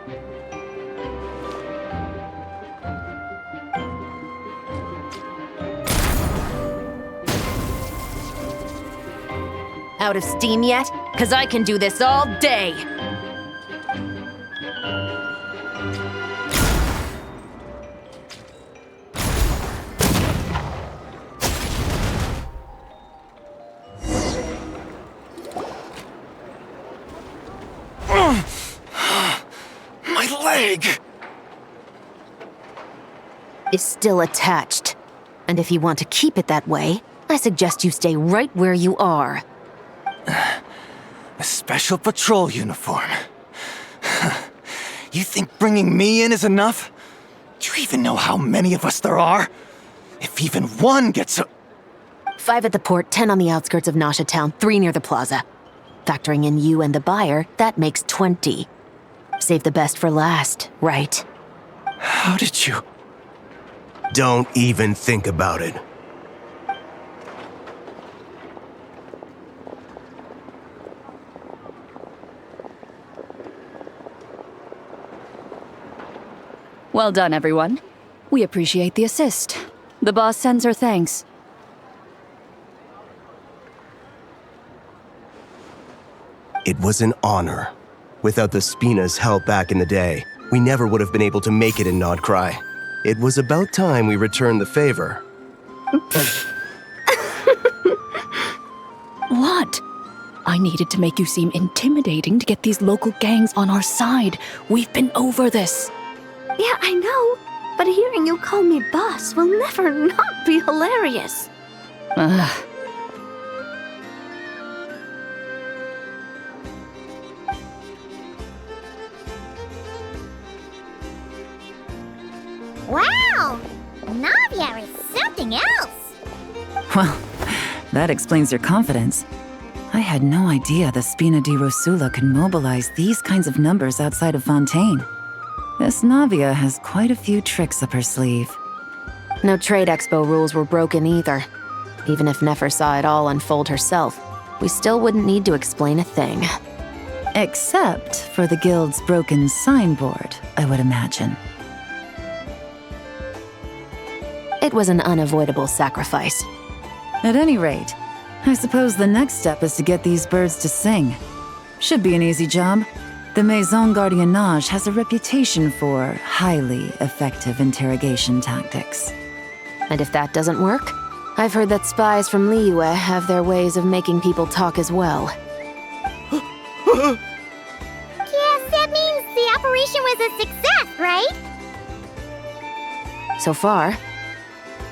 Out of steam yet? 'Cause I can do this all day! My leg! Is still attached. And if you want to keep it that way, I suggest you stay right where you are. A special patrol uniform. You think bringing me in is enough? Do you even know how many of us there are? If even one gets a... 5 at the port, 10 on the outskirts of Nasha Town, 3 near the plaza. Factoring in you and the buyer, that makes 20. Save the best for last, right? How did you... Don't even think about it. Well done, everyone. We appreciate the assist. The boss sends her thanks. It was an honor. Without the Spina's help back in the day, we never would have been able to make it in Nodcry. It was about time we returned the favor. What? I needed to make you seem intimidating to get these local gangs on our side. We've been over this. Yeah, I know. But hearing you call me boss will never not be hilarious. Ugh. Wow! Navia is something else! Well, that explains your confidence. I had no idea the Spina di Rosula could mobilize these kinds of numbers outside of Fontaine. This Navia has quite a few tricks up her sleeve. No trade expo rules were broken either. Even if Nefer saw it all unfold herself, we still wouldn't need to explain a thing. Except for the guild's broken signboard, I would imagine. It was an unavoidable sacrifice. At any rate, I suppose the next step is to get these birds to sing. Should be an easy job. The Maison Gardiennage has a reputation for highly effective interrogation tactics. And if that doesn't work, I've heard that spies from Liyue have their ways of making people talk as well. Yes, that means the operation was a success, right? So far.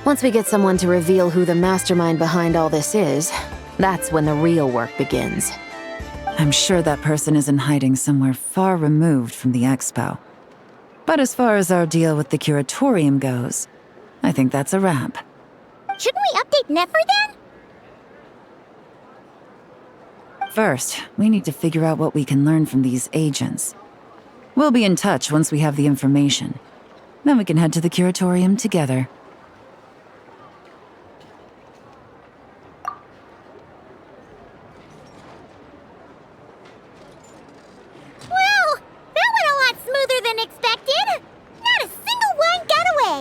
Once we get someone to reveal who the mastermind behind all this is, that's when the real work begins. I'm sure that person is in hiding somewhere far removed from the expo. But as far as our deal with the Curatorium goes, I think that's a wrap. Shouldn't we update Nefer then? First, we need to figure out what we can learn from these agents. We'll be in touch once we have the information. Then we can head to the Curatorium together. Well, that went a lot smoother than expected. Not a single one got away.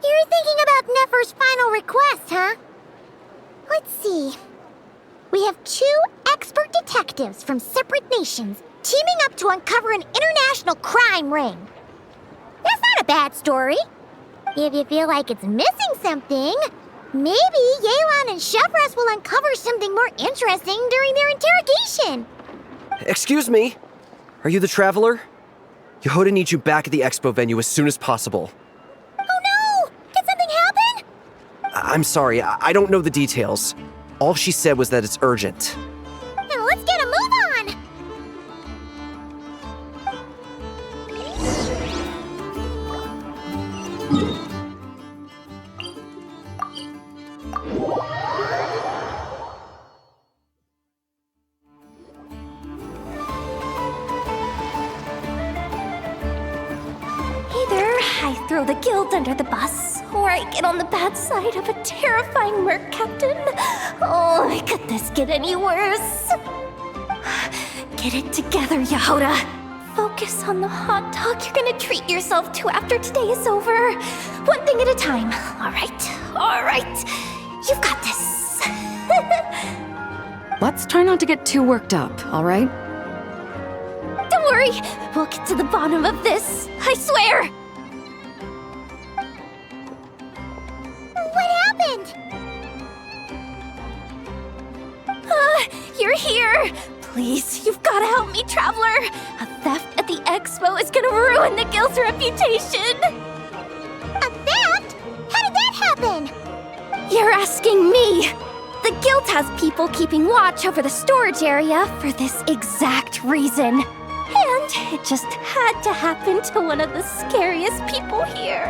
You're thinking about Nefer's final request, huh? Let's see. We have 2 expert detectives from separate nations teaming up to uncover an international crime ring. That's not a bad story. If you feel like it's missing something, maybe Yelan and Chevras will uncover something more interesting during their interrogation. Excuse me? Are you the Traveler? Yehoda needs you back at the expo venue as soon as possible. Oh no! Did something happen? I'm sorry, I don't know the details. All she said was that it's urgent. Then let's get a move on! Either I throw the guild under the bus, or I get on the bad side of a terrifying merc captain. Oh, could this get any worse? Get it together, Yehoda. Focus on the hot dog you're gonna treat yourself to after today is over. One thing at a time. All right. You've got this. Let's try not to get too worked up, all right? Don't worry, we'll get to the bottom of this. I swear. What happened? You're here. Please, you've got to help me, Traveler. A theft at the expo is gonna ruin the guild's reputation. A theft? How did that happen? You're asking me. The guild has people keeping watch over the storage area for this exact reason. And it just had to happen to one of the scariest people here.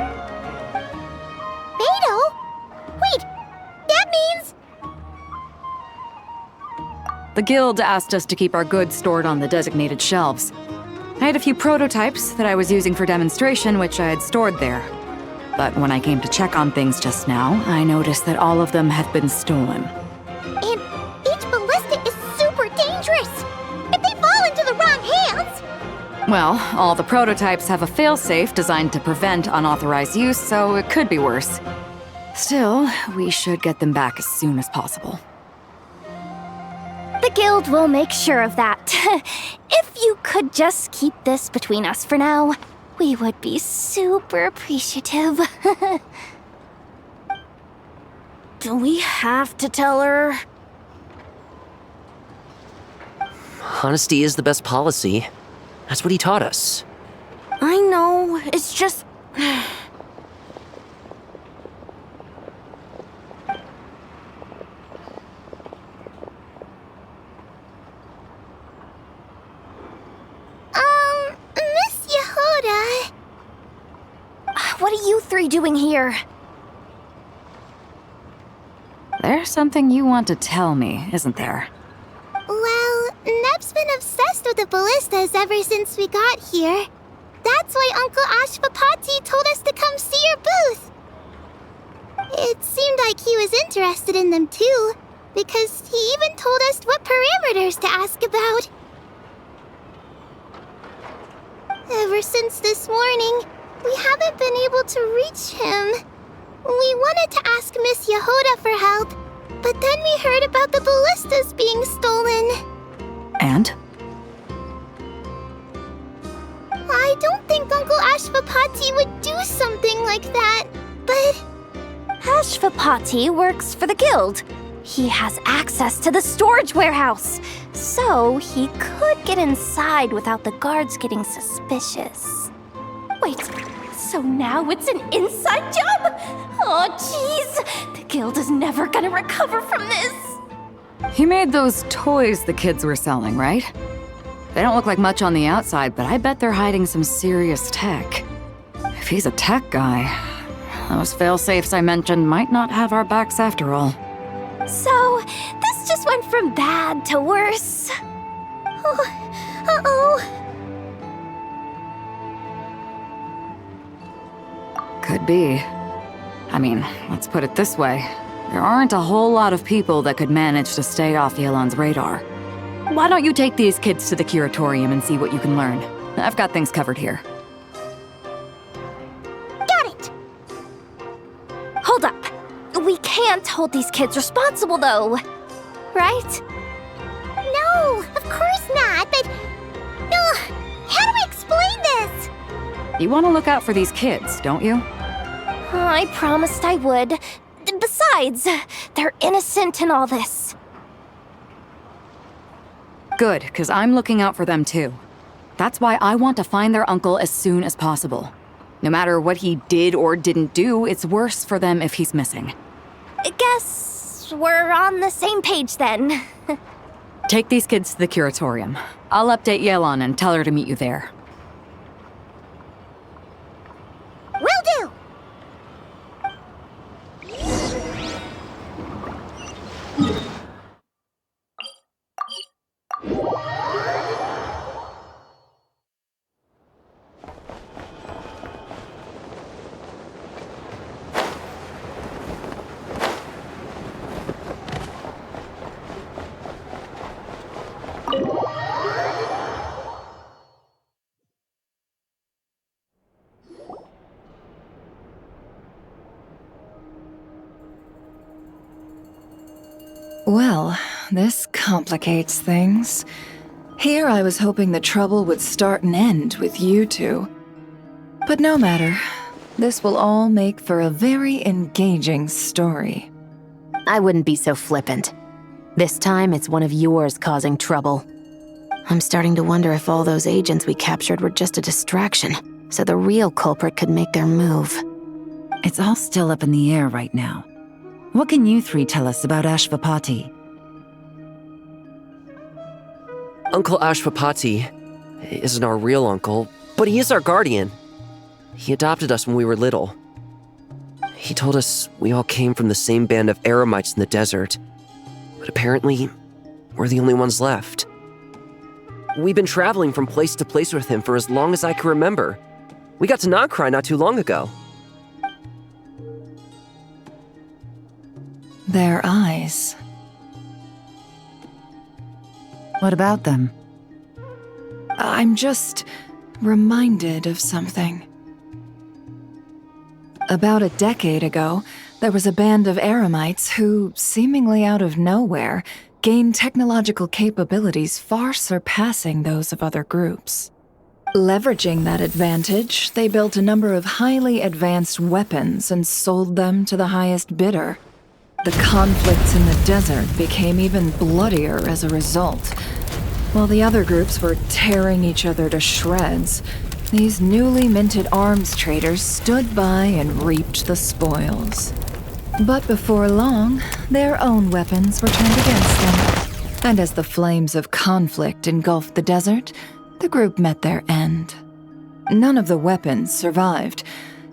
Beto? Wait, that means... The guild asked us to keep our goods stored on the designated shelves. I had a few prototypes that I was using for demonstration, which I had stored there. But when I came to check on things just now, I noticed that all of them had been stolen. And each ballista is super dangerous. If they fall into the wrong hands... Well, all the prototypes have a failsafe designed to prevent unauthorized use, so it could be worse. Still, we should get them back as soon as possible. The guild will make sure of that. If you could just keep this between us for now, we would be super appreciative. Do we have to tell her? Honesty is the best policy. That's what he taught us. I know, it's just... Miss Yehuda. What are you three doing here? There's something you want to tell me, isn't there? Well, Neb's been obsessed with the ballistas ever since we got here. That's why Uncle Ashvapati told us to come see your booth. It seemed like he was interested in them too, because he even told us what parameters to ask about. Ever since this morning, we haven't been able to reach him. We wanted to ask Miss Yehuda for help, but then we heard about the ballistas being stolen. And? I don't think Uncle Ashvapati would do something like that, but... Ashvapati works for the guild. He has access to the storage warehouse, so he could get inside without the guards getting suspicious. Wait, so now it's an inside job? Oh, jeez! The guild is never gonna recover from this! He made those toys the kids were selling, right? They don't look like much on the outside, but I bet they're hiding some serious tech. If he's a tech guy, those fail-safes I mentioned might not have our backs after all. So, this just went from bad to worse. Uh-oh. Could be. I mean, let's put it this way. There aren't a whole lot of people that could manage to stay off Yelan's radar. Why don't you take these kids to the Curatorium and see what you can learn? I've got things covered here. Got it! Hold up. We can't hold these kids responsible, though. Right? No, of course not, but... how do we explain this? You want to look out for these kids, don't you? I promised I would. Besides, they're innocent in all this. Good, because I'm looking out for them too. That's why I want to find their uncle as soon as possible. No matter what he did or didn't do, it's worse for them if he's missing. I guess we're on the same page then. Take these kids to the Curatorium. I'll update Yelan and tell her to meet you there. Will do! Well, this complicates things. Here I was hoping the trouble would start and end with you two. But no matter. This will all make for a very engaging story. I wouldn't be so flippant. This time, it's one of yours causing trouble. I'm starting to wonder if all those agents we captured were just a distraction, so the real culprit could make their move. It's all still up in the air right now. What can you three tell us about Ashvapati? Uncle Ashvapati isn't our real uncle, but he is our guardian. He adopted us when we were little. He told us we all came from the same band of eremites in the desert, but apparently, we're the only ones left. We've been traveling from place to place with him for as long as I can remember. We got to Nagcry not too long ago. Their eyes. What about them? I'm just reminded of something. About a decade ago, there was a band of eremites who, seemingly out of nowhere, gained technological capabilities far surpassing those of other groups. Leveraging that advantage, they built a number of highly advanced weapons and sold them to the highest bidder. The conflicts in the desert became even bloodier as a result. While the other groups were tearing each other to shreds, these newly minted arms traders stood by and reaped the spoils. But before long, their own weapons were turned against them. And as the flames of conflict engulfed the desert, the group met their end. None of the weapons survived,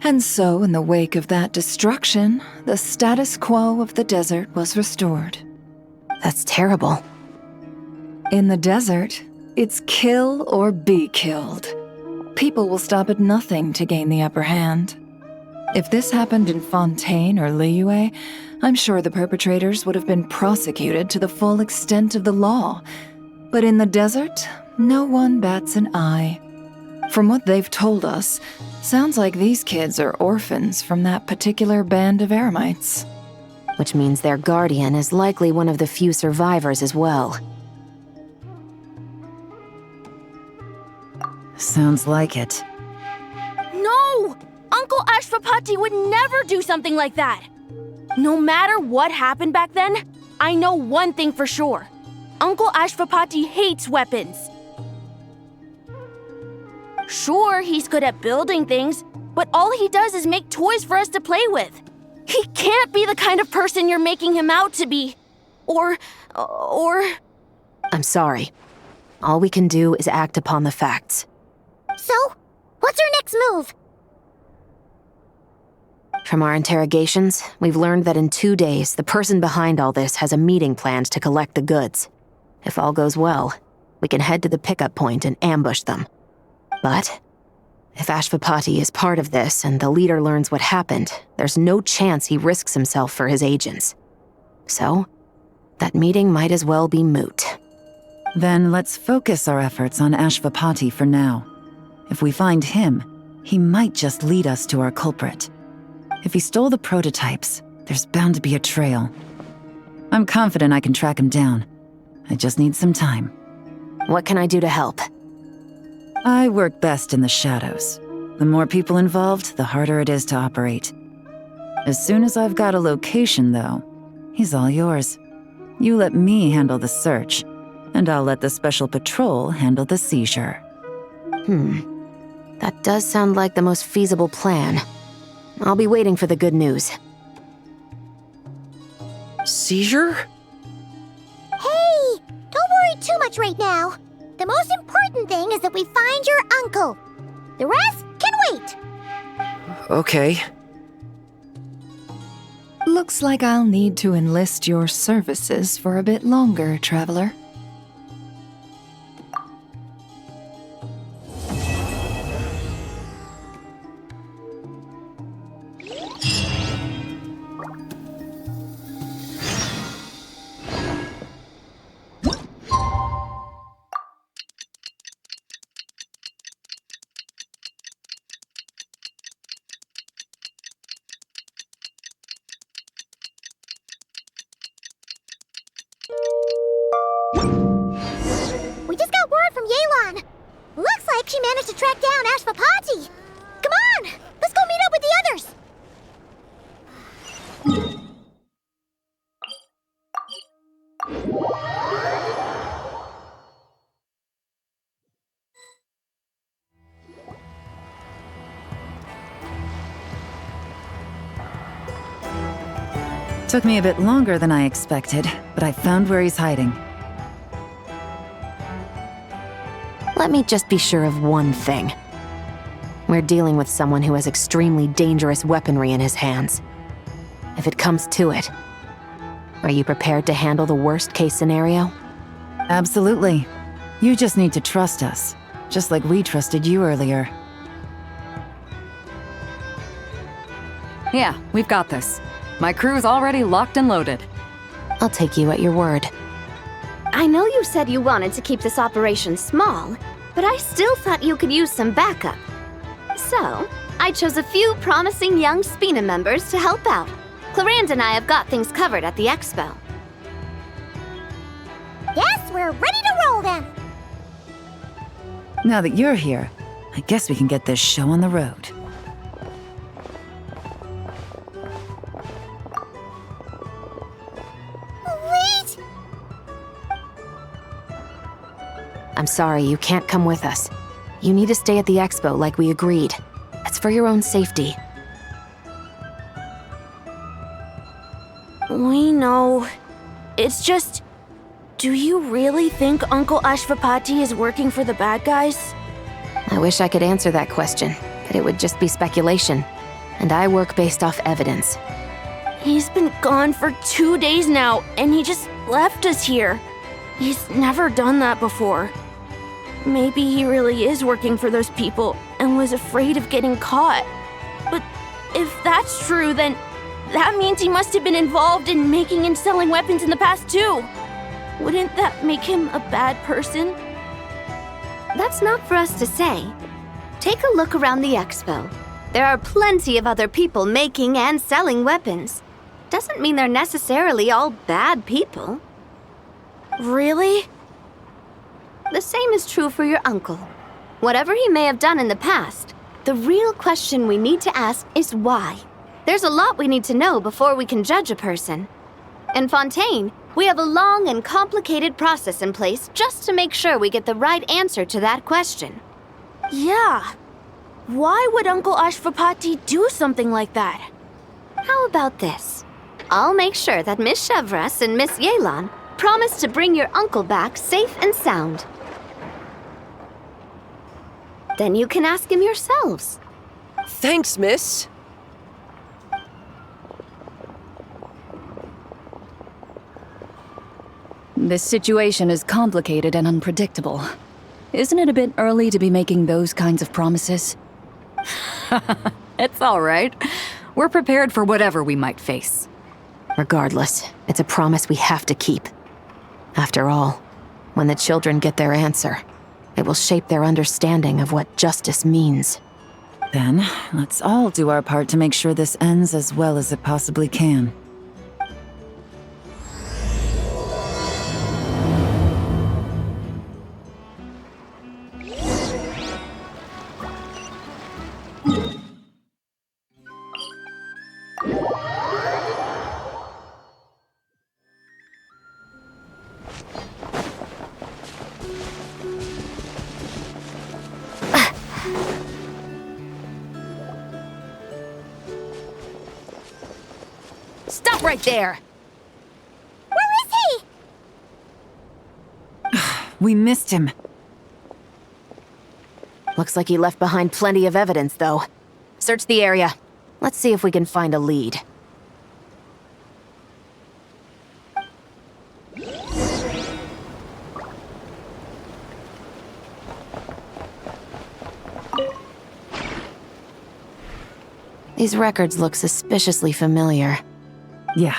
and so in the wake of that destruction, the status quo of the desert was restored. That's terrible. In the desert, it's kill or be killed. People will stop at nothing to gain the upper hand. If this happened in Fontaine or Liyue, I'm sure the perpetrators would have been prosecuted to the full extent of the law. But in the desert, no one bats an eye. From what they've told us, sounds like these kids are orphans from that particular band of eremites. Which means their guardian is likely one of the few survivors as well. Sounds like it. No! Uncle Ashwapati would never do something like that! No matter what happened back then, I know one thing for sure. Uncle Ashwapati hates weapons. Sure, he's good at building things, but all he does is make toys for us to play with. He can't be the kind of person you're making him out to be. Or... I'm sorry. All we can do is act upon the facts. So, what's our next move? From our interrogations, we've learned that in 2 days, the person behind all this has a meeting planned to collect the goods. If all goes well, we can head to the pickup point and ambush them. But if Ashwapati is part of this and the leader learns what happened, there's no chance he risks himself for his agents. So, that meeting might as well be moot. Then let's focus our efforts on Ashwapati for now. If we find him, he might just lead us to our culprit. If he stole the prototypes, there's bound to be a trail. I'm confident I can track him down. I just need some time. What can I do to help? I work best in the shadows. The more people involved, the harder it is to operate. As soon as I've got a location, though, he's all yours. You let me handle the search, and I'll let the special patrol handle the seizure. That does sound like the most feasible plan. I'll be waiting for the good news. Seizure? Hey! Don't worry too much right now. The most important thing is that we find your uncle. The rest can wait. Okay. Looks like I'll need to enlist your services for a bit longer, traveler. We just got word from Yelan. Looks like she managed to track down Ashwapati. Come on, let's go meet up with the others. Took me a bit longer than I expected, but I found where he's hiding. Let me just be sure of one thing. We're dealing with someone who has extremely dangerous weaponry in his hands. If it comes to it, are you prepared to handle the worst-case scenario? Absolutely. You just need to trust us, just like we trusted you earlier. Yeah, we've got this. My crew's already locked and loaded. I'll take you at your word. I know you said you wanted to keep this operation small, but I still thought you could use some backup. So, I chose a few promising young Spina members to help out. Clarande and I have got things covered at the expo. Yes, we're ready to roll then. Now that you're here, I guess we can get this show on the road. Wait! I'm sorry, you can't come with us. You need to stay at the expo like we agreed. It's for your own safety. We know. It's just... Do you really think Uncle Ashvapati is working for the bad guys? I wish I could answer that question, but it would just be speculation. And I work based off evidence. He's been gone for 2 days now, and he just left us here. He's never done that before. Maybe he really is working for those people and was afraid of getting caught. But if that's true, then that means he must have been involved in making and selling weapons in the past too. Wouldn't that make him a bad person? That's not for us to say. Take a look around the expo. There are plenty of other people making and selling weapons. Doesn't mean they're necessarily all bad people. Really? The same is true for your uncle. Whatever he may have done in the past, the real question we need to ask is why. There's a lot we need to know before we can judge a person. In Fontaine, we have a long and complicated process in place just to make sure we get the right answer to that question. Yeah. Why would Uncle Ashvapati do something like that? How about this? I'll make sure that Miss Chevras and Miss Yelan promise to bring your uncle back safe and sound. Then you can ask him yourselves. Thanks, miss. This situation is complicated and unpredictable. Isn't it a bit early to be making those kinds of promises? It's all right. We're prepared for whatever we might face. Regardless, it's a promise we have to keep. After all, when the children get their answer, it will shape their understanding of what justice means. Then, let's all do our part to make sure this ends as well as it possibly can. Stop right there! Where is he? We missed him. Looks like he left behind plenty of evidence, though. Search the area. Let's see if we can find a lead. These records look suspiciously familiar. Yeah.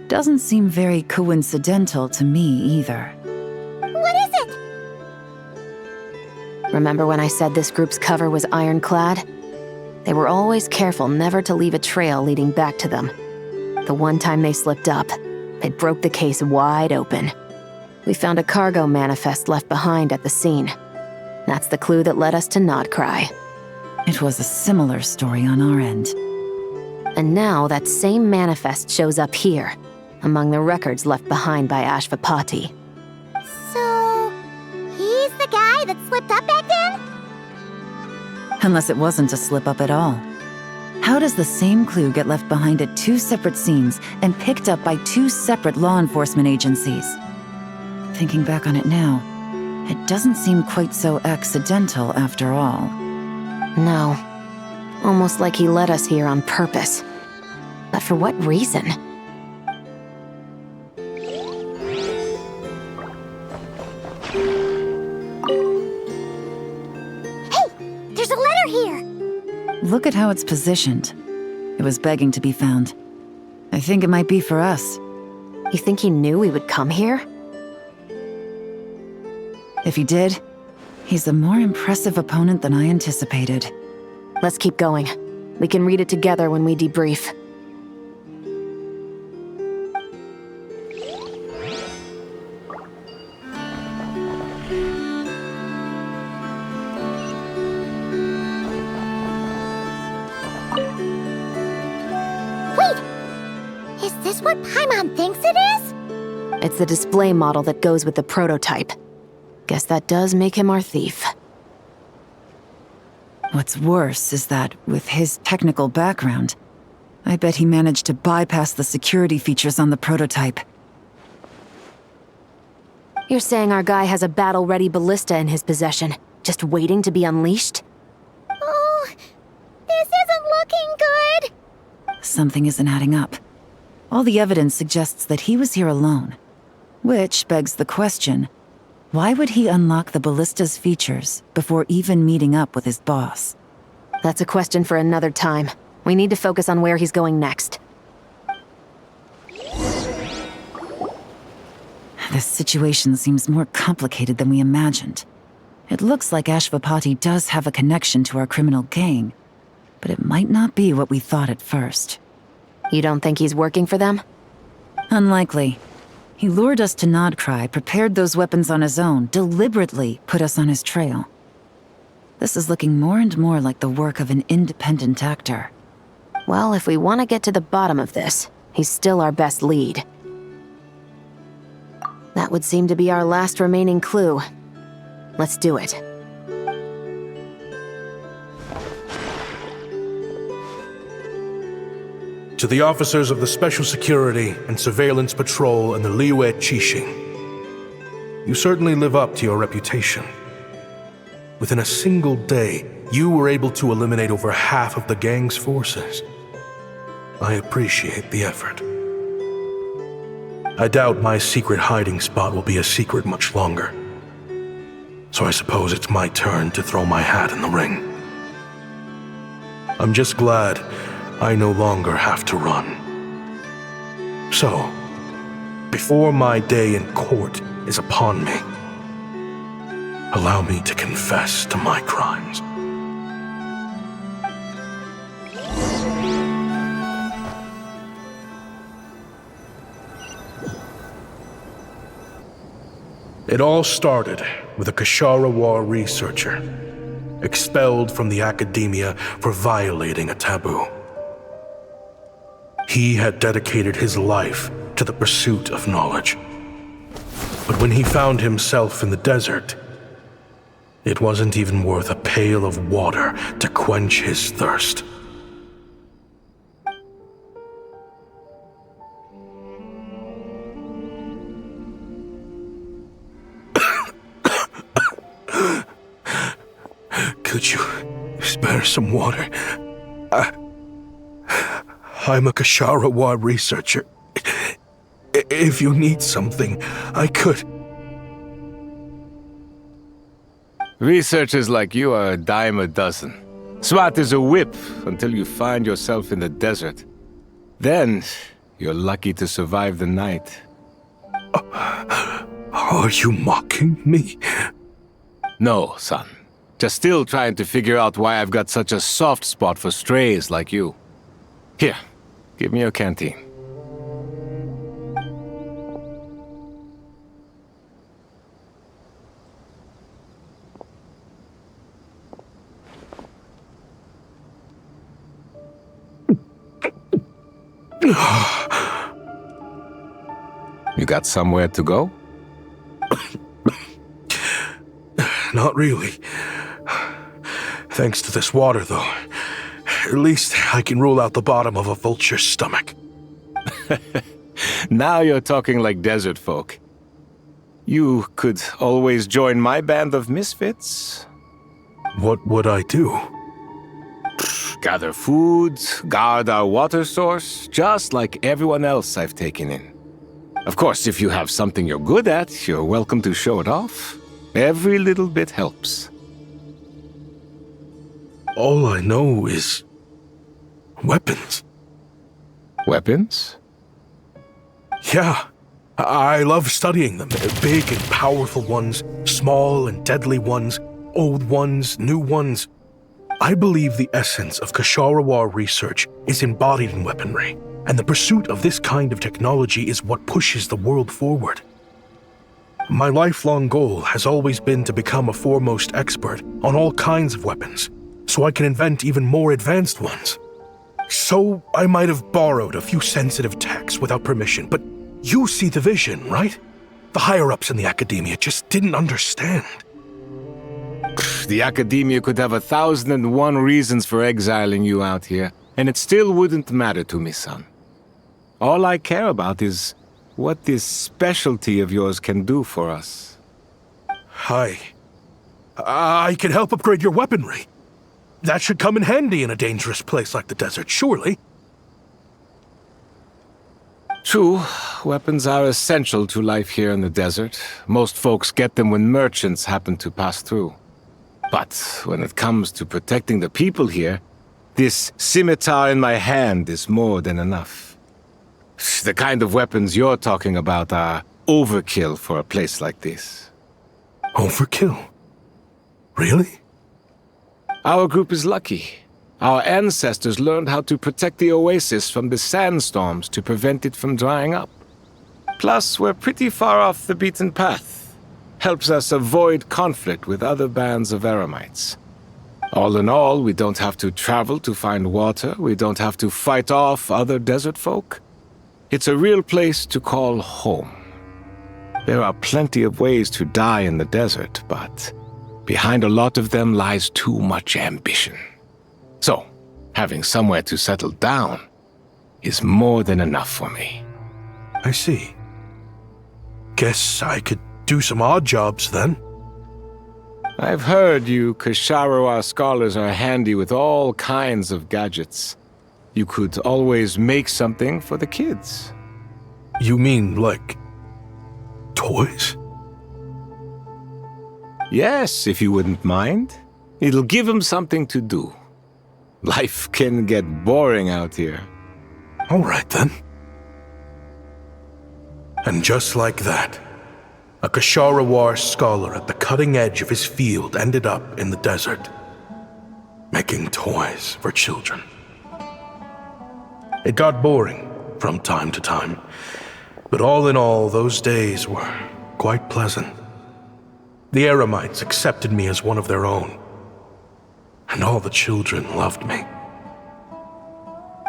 Doesn't seem very coincidental to me either. What is it? Remember when I said this group's cover was ironclad? They were always careful never to leave a trail leading back to them. The one time they slipped up, it broke the case wide open. We found a cargo manifest left behind at the scene. That's the clue that led us to Nodcry. It was a similar story on our end. And now that same manifest shows up here, among the records left behind by Ashvapati. So, he's the guy that slipped up back then? Unless it wasn't a slip-up at all. How does the same clue get left behind at two separate scenes and picked up by two separate law enforcement agencies? Thinking back on it now, it doesn't seem quite so accidental after all. No. Almost like he led us here on purpose. But for what reason? Hey, there's a letter here! Look at how it's positioned. It was begging to be found. I think it might be for us. You think he knew we would come here? If he did, He's a more impressive opponent than I anticipated. Let's keep going. We can read it together when we debrief. Wait! Is this what Paimon thinks it is? It's the display model that goes with the prototype. Guess that does make him our thief. What's worse is that, with his technical background, I bet he managed to bypass the security features on the prototype. You're saying our guy has a battle-ready ballista in his possession, just waiting to be unleashed? Oh, this isn't looking good. Something isn't adding up. All the evidence suggests that he was here alone. Which begs the question, why would he unlock the ballista's features before even meeting up with his boss? That's a question for another time. We need to focus on where he's going next. This situation seems more complicated than we imagined. It looks like Ashvapati does have a connection to our criminal gang, but it might not be what we thought at first. You don't think he's working for them? Unlikely. He lured us to Nodcry, prepared those weapons on his own, deliberately put us on his trail. This is looking more and more like the work of an independent actor. Well, if we want to get to the bottom of this, he's still our best lead. That would seem to be our last remaining clue. Let's do it. To the officers of the Special Security and Surveillance Patrol and the Liyue Qixing, you certainly live up to your reputation. Within a single day, you were able to eliminate over half of the gang's forces. I appreciate the effort. I doubt my secret hiding spot will be a secret much longer. So I suppose it's my turn to throw my hat in the ring. I'm just glad I no longer have to run. So, before my day in court is upon me, allow me to confess to my crimes. It all started with a Kashara War researcher, expelled from the academia for violating a taboo. He had dedicated his life to the pursuit of knowledge. But when he found himself in the desert, it wasn't even worth a pail of water to quench his thirst. Could you spare some water? I'm a Kashara War researcher. If you need something, I could. Researchers like you are a dime a dozen. Smart as a whip until you find yourself in the desert. Then, you're lucky to survive the night. Are you mocking me? No, son. Just still trying to figure out why I've got such a soft spot for strays like you. Here, give me your canteen. You got somewhere to go? Not really. Thanks to this water, though. At least I can rule out the bottom of a vulture's stomach. Now you're talking like desert folk. You could always join my band of misfits. What would I do? Gather food, guard our water source, just like everyone else I've taken in. Of course, if you have something you're good at, you're welcome to show it off. Every little bit helps. All I know is weapons. Weapons? Yeah. I love studying them. Big and powerful ones, small and deadly ones. old ones, new ones. I believe the essence of Kshatriya research is embodied in weaponry, and the pursuit of this kind of technology is what pushes the world forward. My lifelong goal has always been to become a foremost expert on all kinds of weapons, so I can invent even more advanced ones. So I might have borrowed a few sensitive techs without permission, but you see the vision, right? The higher-ups in the academia just didn't understand. The academia could have 1,001 reasons for exiling you out here, and it still wouldn't matter to me, son. All I care about is what this specialty of yours can do for us. I can help upgrade your weaponry. That should come in handy in a dangerous place like the desert, surely. True, weapons are essential to life here in the desert. Most folks get them when merchants happen to pass through. But when it comes to protecting the people here, this scimitar in my hand is more than enough. The kind of weapons you're talking about are overkill for a place like this. Overkill? Really? Our group is lucky. Our ancestors learned how to protect the oasis from the sandstorms to prevent it from drying up. Plus, we're pretty far off the beaten path. Helps us avoid conflict with other bands of Eremites. All in all, we don't have to travel to find water, we don't have to fight off other desert folk. It's a real place to call home. There are plenty of ways to die in the desert, but behind a lot of them lies too much ambition. So, having somewhere to settle down is more than enough for me. I see. Guess I could do some odd jobs then. I've heard you Kshatriya scholars are handy with all kinds of gadgets. You could always make something for the kids. You mean, like, toys? Yes, if you wouldn't mind. It'll give them something to do. Life can get boring out here. All right, then. And just like that, a Kshatriya scholar at the cutting edge of his field ended up in the desert, making toys for children. It got boring from time to time, but all in all, those days were quite pleasant. The Eremites accepted me as one of their own, and all the children loved me.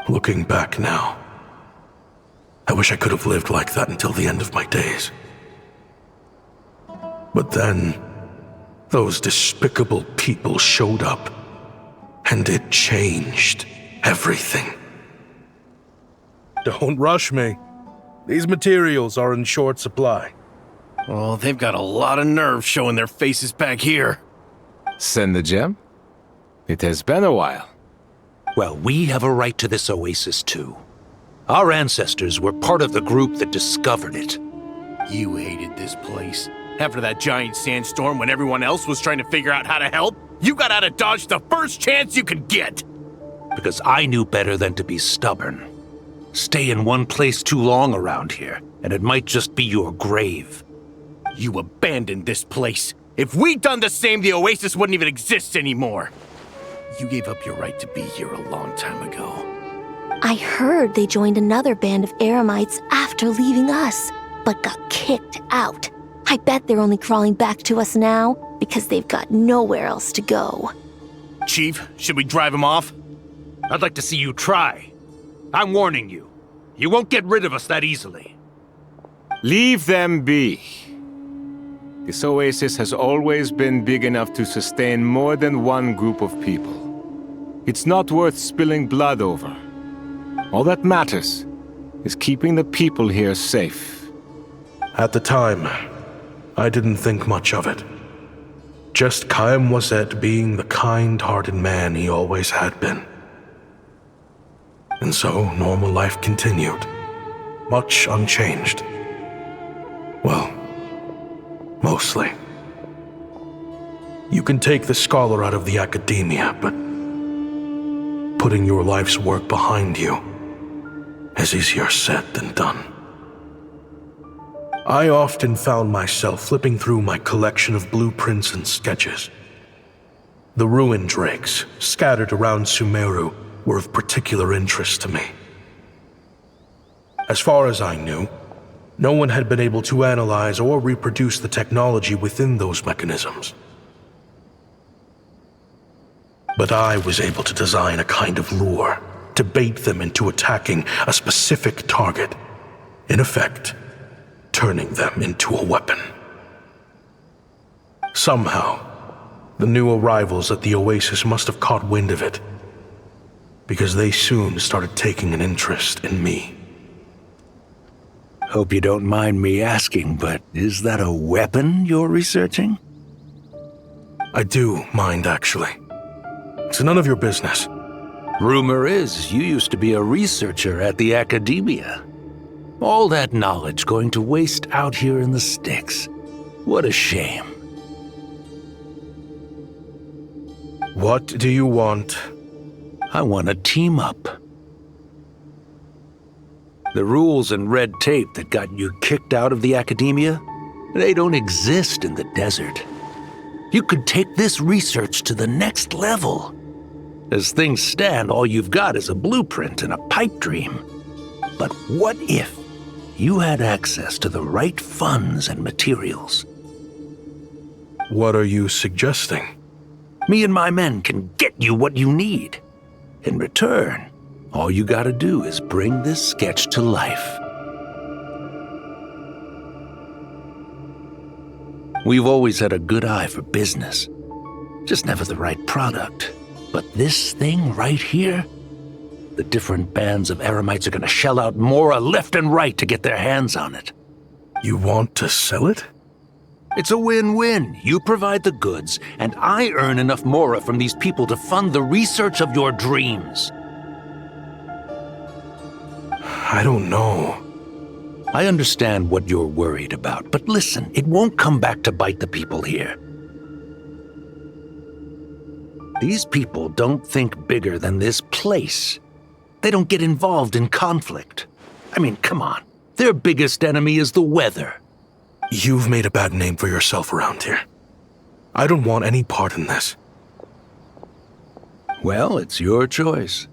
Looking back now, I wish I could have lived like that until the end of my days. But then, those despicable people showed up, and it changed everything. Don't rush me. These materials are in short supply. Oh, they've got a lot of nerve showing their faces back here. Send the gem? It has been a while. Well, we have a right to this oasis too. Our ancestors were part of the group that discovered it. You hated this place. After that giant sandstorm when everyone else was trying to figure out how to help, you got out of Dodge the first chance you could get. Because I knew better than to be stubborn. Stay in one place too long around here, and it might just be your grave. You abandoned this place. If we'd done the same, the oasis wouldn't even exist anymore. You gave up your right to be here a long time ago. I heard they joined another band of Eremites after leaving us, but got kicked out. I bet they're only crawling back to us now because they've got nowhere else to go. Chief, should we drive him off? I'd like to see you try. I'm warning you. You won't get rid of us that easily. Leave them be. This oasis has always been big enough to sustain more than one group of people. It's not worth spilling blood over. All that matters is keeping the people here safe. At the time, I didn't think much of it. Just Chaim Wazet being the kind-hearted man he always had been. And so, normal life continued, much unchanged. Well, mostly. You can take the scholar out of the academia, but putting your life's work behind you is easier said than done. I often found myself flipping through my collection of blueprints and sketches, The ruin drakes scattered around Sumeru were of particular interest to me. As far as I knew, no one had been able to analyze or reproduce the technology within those mechanisms. But I was able to design a kind of lure to bait them into attacking a specific target, in effect, turning them into a weapon. Somehow, the new arrivals at the Oasis must have caught wind of it, because they soon started taking an interest in me. Hope you don't mind me asking, but is that a weapon you're researching? I do mind, actually. It's none of your business. Rumor is you used to be a researcher at the Academia. All that knowledge going to waste out here in the sticks. What a shame. What do you want? I want to team up. The rules and red tape that got you kicked out of the Academia, they don't exist in the desert. You could take this research to the next level. As things stand, all you've got is a blueprint and a pipe dream. But what if you had access to the right funds and materials? What are you suggesting? Me and my men can get you what you need. In return, all you gotta do is bring this sketch to life. We've always had a good eye for business, just never the right product. But this thing right here, the different bands of Eremites are gonna shell out Mora left and right to get their hands on it. You want to sell it? It's a win-win. You provide the goods, and I earn enough Mora from these people to fund the research of your dreams. I don't know. I understand what you're worried about, but listen, it won't come back to bite the people here. These people don't think bigger than this place. They don't get involved in conflict. I mean, come on. Their biggest enemy is the weather. You've made a bad name for yourself around here. I don't want any part in this. Well, it's your choice.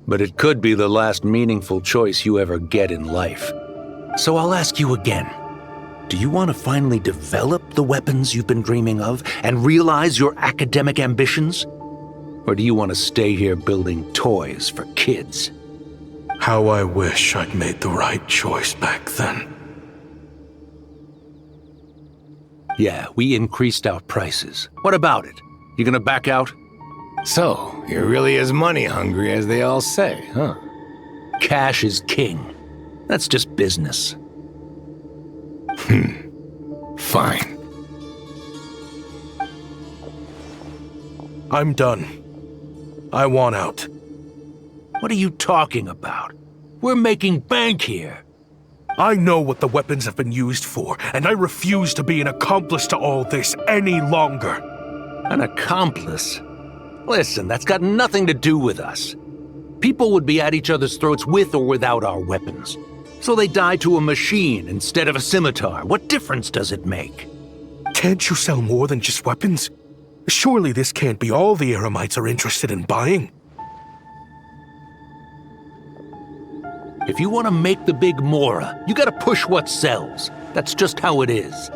But it could be the last meaningful choice you ever get in life. So I'll ask you again. Do you want to finally develop the weapons you've been dreaming of and realize your academic ambitions? Or do you want to stay here building toys for kids? How I wish I'd made the right choice back then. Yeah, we increased our prices. What about it? You gonna back out? So, you're really as money hungry as they all say, huh? Cash is king. That's just business. Fine. I'm done. I want out. What are you talking about? We're making bank here. I know what the weapons have been used for, and I refuse to be an accomplice to all this any longer. An accomplice? Listen, that's got nothing to do with us. People would be at each other's throats with or without our weapons. So they die to a machine instead of a scimitar. What difference does it make? Can't you sell more than just weapons? Surely this can't be all the Eremites are interested in buying. If you want to make the big Mora, you gotta push what sells. That's just how it is.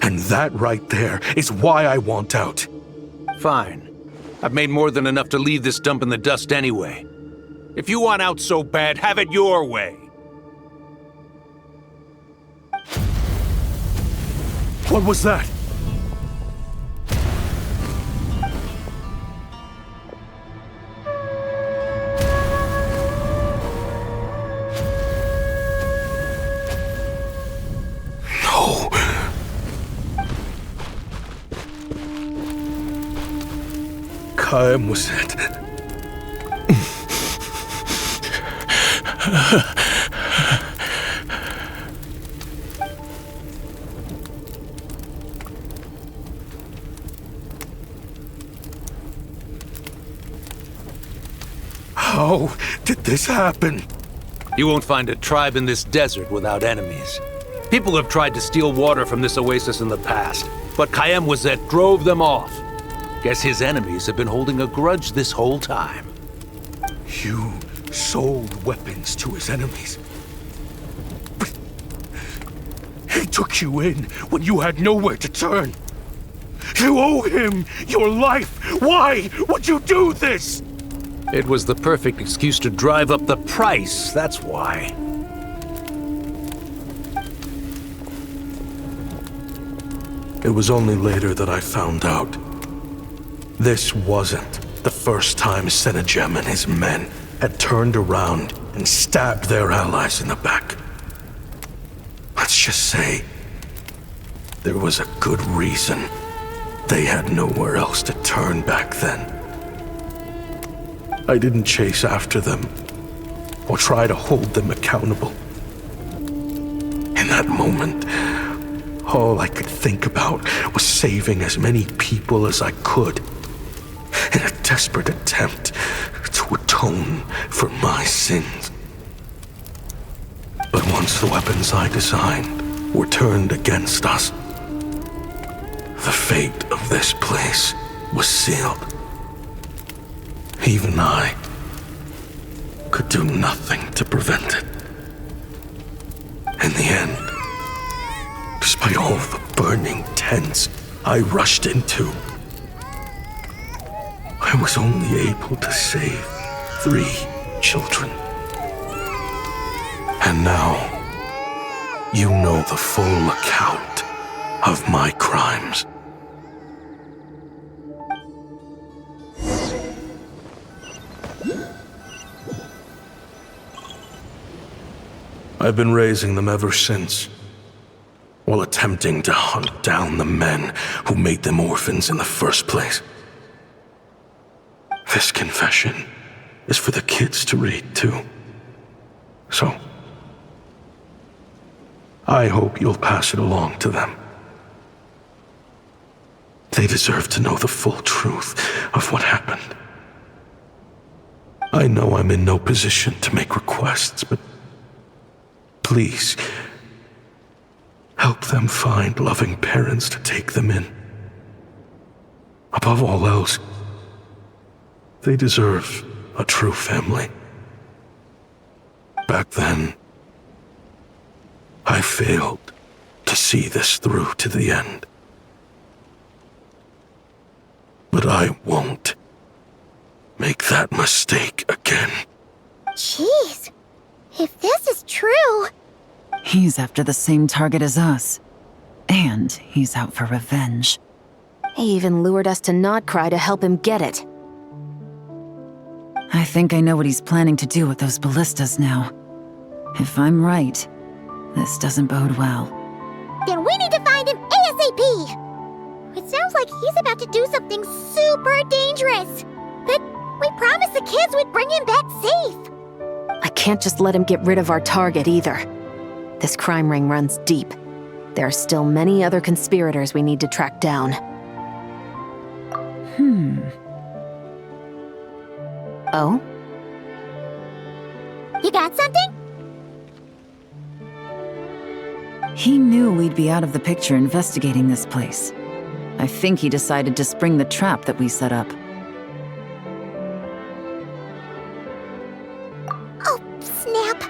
And that right there is why I want out. Fine. I've made more than enough to leave this dump in the dust anyway. If you want out so bad, have it your way. What was that? No. Kaem was it. How did this happen? You won't find a tribe in this desert without enemies. People have tried to steal water from this oasis in the past, but Kayem Wazet drove them off. Guess his enemies have been holding a grudge this whole time. You sold weapons to his enemies. But he took you in when you had nowhere to turn. You owe him your life. Why would you do this? It was the perfect excuse to drive up the price, that's why. It was only later that I found out. This wasn't the first time Senegem and his men had turned around and stabbed their allies in the back. Let's just say there was a good reason they had nowhere else to turn back then. I didn't chase after them or try to hold them accountable. In that moment, all I could think about was saving as many people as I could in a desperate attempt to atone for my sins. But once the weapons I designed were turned against us, the fate of this place was sealed. Even I could do nothing to prevent it. In the end, despite all the burning tents I rushed into, I was only able to save 3 children. And now, you know the full account of my crimes. I've been raising them ever since, while attempting to hunt down the men who made them orphans in the first place. This confession is for the kids to read too. So, I hope you'll pass it along to them. They deserve to know the full truth of what happened. I know I'm in no position to make requests, but please, help them find loving parents to take them in. Above all else, they deserve a true family. Back then, I failed to see this through to the end. But I won't make that mistake again. Jeez, if this is true... He's after the same target as us. And he's out for revenge. He even lured us to Nodcry to help him get it. I think I know what he's planning to do with those ballistas now. If I'm right, this doesn't bode well. Then we need to find him ASAP! It sounds like he's about to do something super dangerous. But we promised the kids we'd bring him back safe. I can't just let him get rid of our target either. This crime ring runs deep. There are still many other conspirators we need to track down. Oh? You got something? He knew we'd be out of the picture investigating this place. I think he decided to spring the trap that we set up. Oh, snap.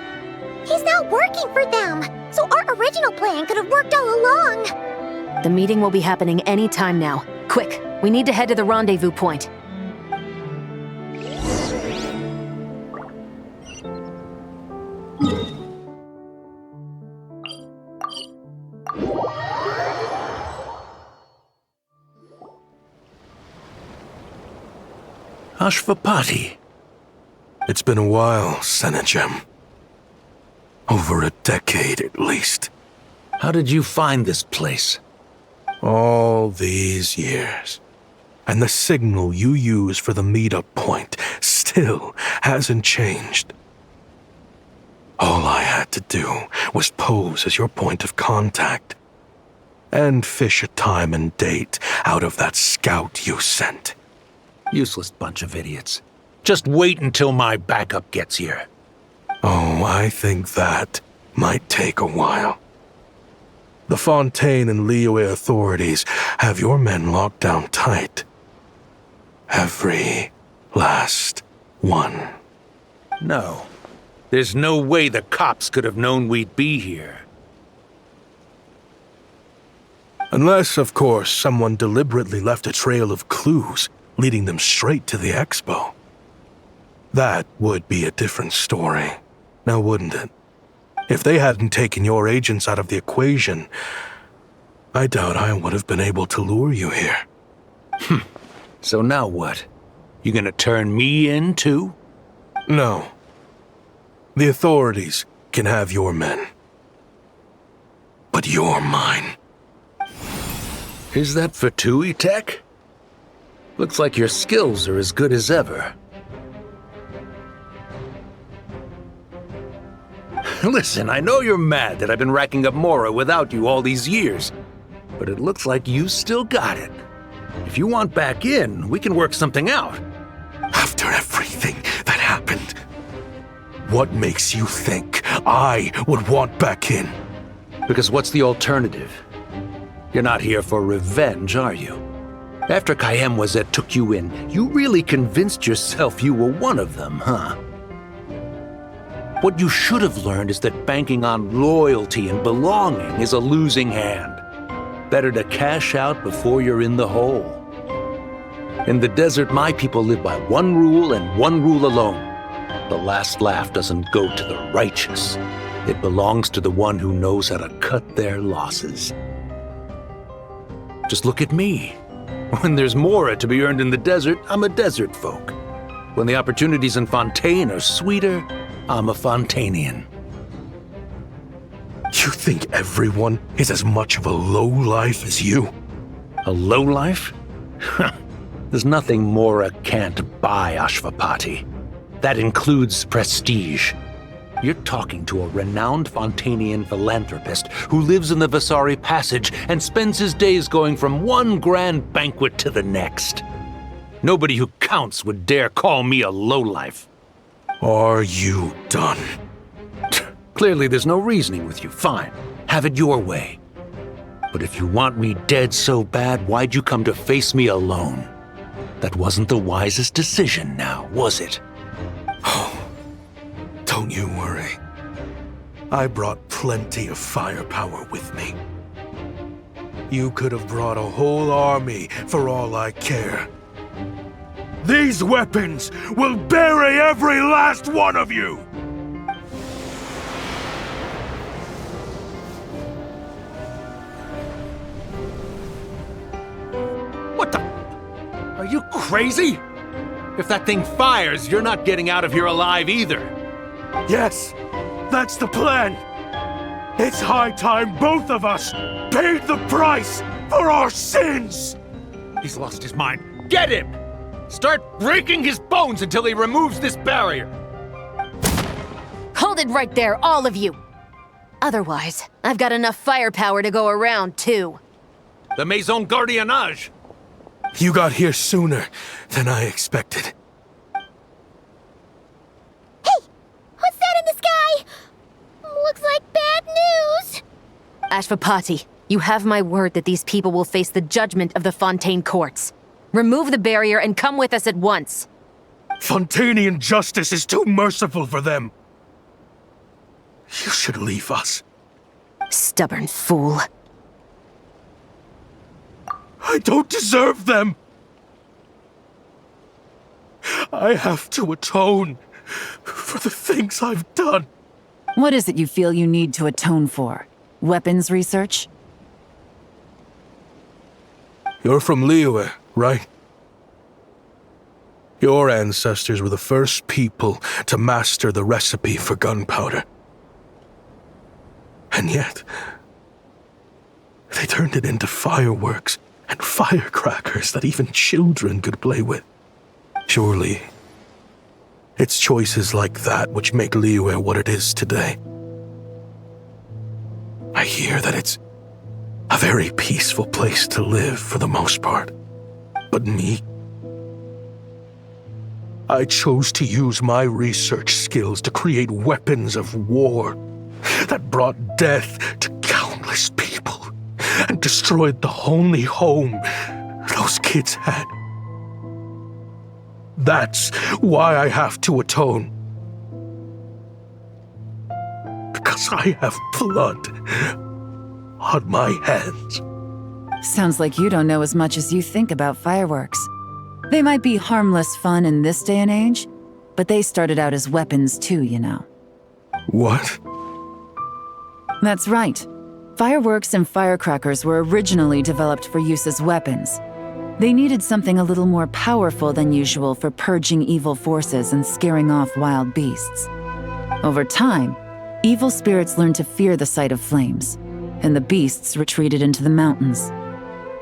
He's not working for them, so our original plan could have worked all along. The meeting will be happening any time now. Quick, we need to head to the rendezvous point. Ashvapati. It's been a while, Senegem. Over a decade at least. How did you find this place? All these years. And the signal you use for the meetup point still hasn't changed. All I had to do was pose as your point of contact and fish a time and date out of that scout you sent. Useless bunch of idiots. Just wait until my backup gets here. Oh, I think that might take a while. The Fontaine and Liyue authorities have your men locked down tight. Every last one. No. There's no way the cops could have known we'd be here. Unless, of course, someone deliberately left a trail of clues leading them straight to the expo. That would be a different story, now wouldn't it? If they hadn't taken your agents out of the equation, I doubt I would have been able to lure you here. So now what? You gonna turn me in, too? No. The authorities can have your men. But you're mine. Is that Fatui tech? Looks like your skills are as good as ever. Listen, I know you're mad that I've been racking up Mora without you all these years, but it looks like you still got it. If you want back in, we can work something out. After everything that happened, what makes you think I would want back in? Because what's the alternative? You're not here for revenge, are you? After Kayemwazet took you in, you really convinced yourself you were one of them, huh? What you should have learned is that banking on loyalty and belonging is a losing hand. Better to cash out before you're in the hole. In the desert, my people live by one rule and one rule alone. The last laugh doesn't go to the righteous. It belongs to the one who knows how to cut their losses. Just look at me. When there's Mora to be earned in the desert, I'm a desert folk. When the opportunities in Fontaine are sweeter, I'm a Fontanian. You think everyone is as much of a lowlife as you? A lowlife? There's nothing Mora can't buy, Ashvapati. That includes prestige. You're talking to a renowned Fontanian philanthropist who lives in the Vasari Passage and spends his days going from one grand banquet to the next. Nobody who counts would dare call me a lowlife. Are you done? Clearly there's no reasoning with you. Fine. Have it your way. But if you want me dead so bad, why'd you come to face me alone? That wasn't the wisest decision now, was it? Oh, don't you worry. I brought plenty of firepower with me. You could have brought a whole army for all I care. These weapons will bury every last one of you! What the? Are you crazy? If that thing fires, you're not getting out of here alive either. Yes, that's the plan. It's high time both of us paid the price for our sins! He's lost his mind. Get him! Start breaking his bones until he removes this barrier! Hold it right there, all of you! Otherwise, I've got enough firepower to go around, too. The Maison Gardiennage! You got here sooner than I expected. Hey! What's that in the sky? Looks like bad news! Ashvapati, you have my word that these people will face the judgment of the Fontaine courts. Remove the barrier and come with us at once. Fontanian justice is too merciful for them. You should leave us. Stubborn fool. I don't deserve them. I have to atone for the things I've done. What is it you feel you need to atone for? Weapons research? You're from Liyue, right? Your ancestors were the first people to master the recipe for gunpowder. And yet, they turned it into fireworks and firecrackers that even children could play with. Surely, it's choices like that which make Liyue what it is today. I hear that it's a very peaceful place to live for the most part. But me? I chose to use my research skills to create weapons of war that brought death to countless people and destroyed the only home those kids had. That's why I have to atone. Because I have blood on my hands. Sounds like you don't know as much as you think about fireworks. They might be harmless fun in this day and age, but they started out as weapons too, you know. What? That's right. Fireworks and firecrackers were originally developed for use as weapons. They needed something a little more powerful than usual for purging evil forces and scaring off wild beasts. Over time, evil spirits learned to fear the sight of flames, and the beasts retreated into the mountains.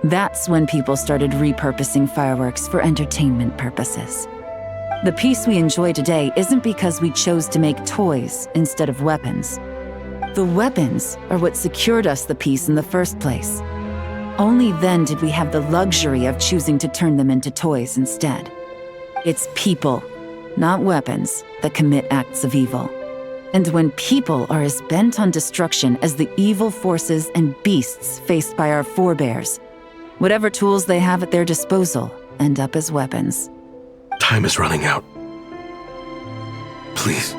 That's when people started repurposing fireworks for entertainment purposes. The peace we enjoy today isn't because we chose to make toys instead of weapons. The weapons are what secured us the peace in the first place. Only then did we have the luxury of choosing to turn them into toys instead. It's people, not weapons, that commit acts of evil. And when people are as bent on destruction as the evil forces and beasts faced by our forebears, whatever tools they have at their disposal end up as weapons. Time is running out. Please.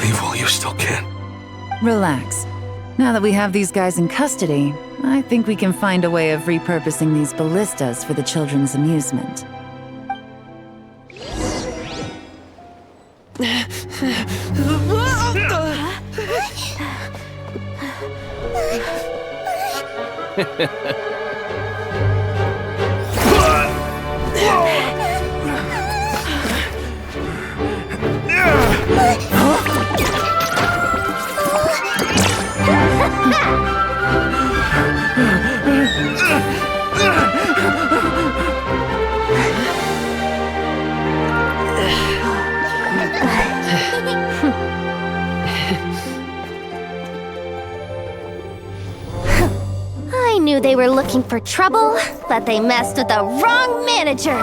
Leave while you still can. Relax. Now that we have these guys in custody, I think we can find a way of repurposing these ballistas for the children's amusement. I knew they were looking for trouble, but they messed with the wrong manager.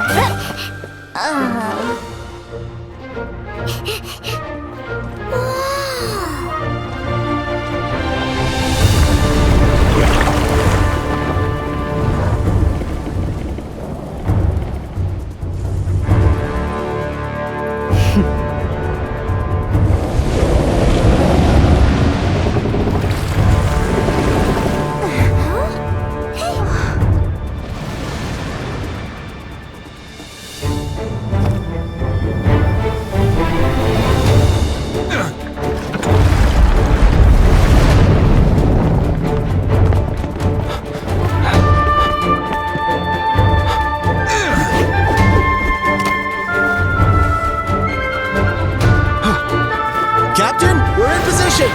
Captain, we're in position!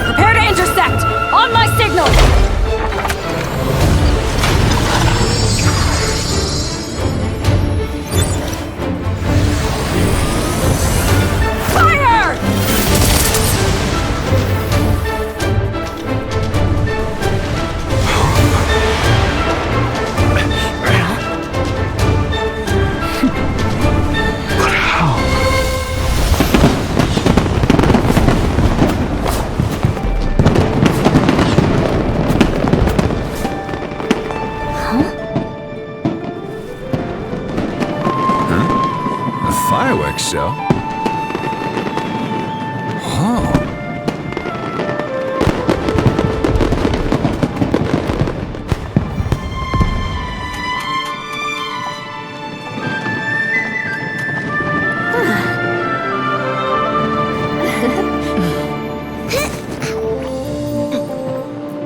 Prepare to intersect! On my signal! Fire! But how? Fireworks show? Huh.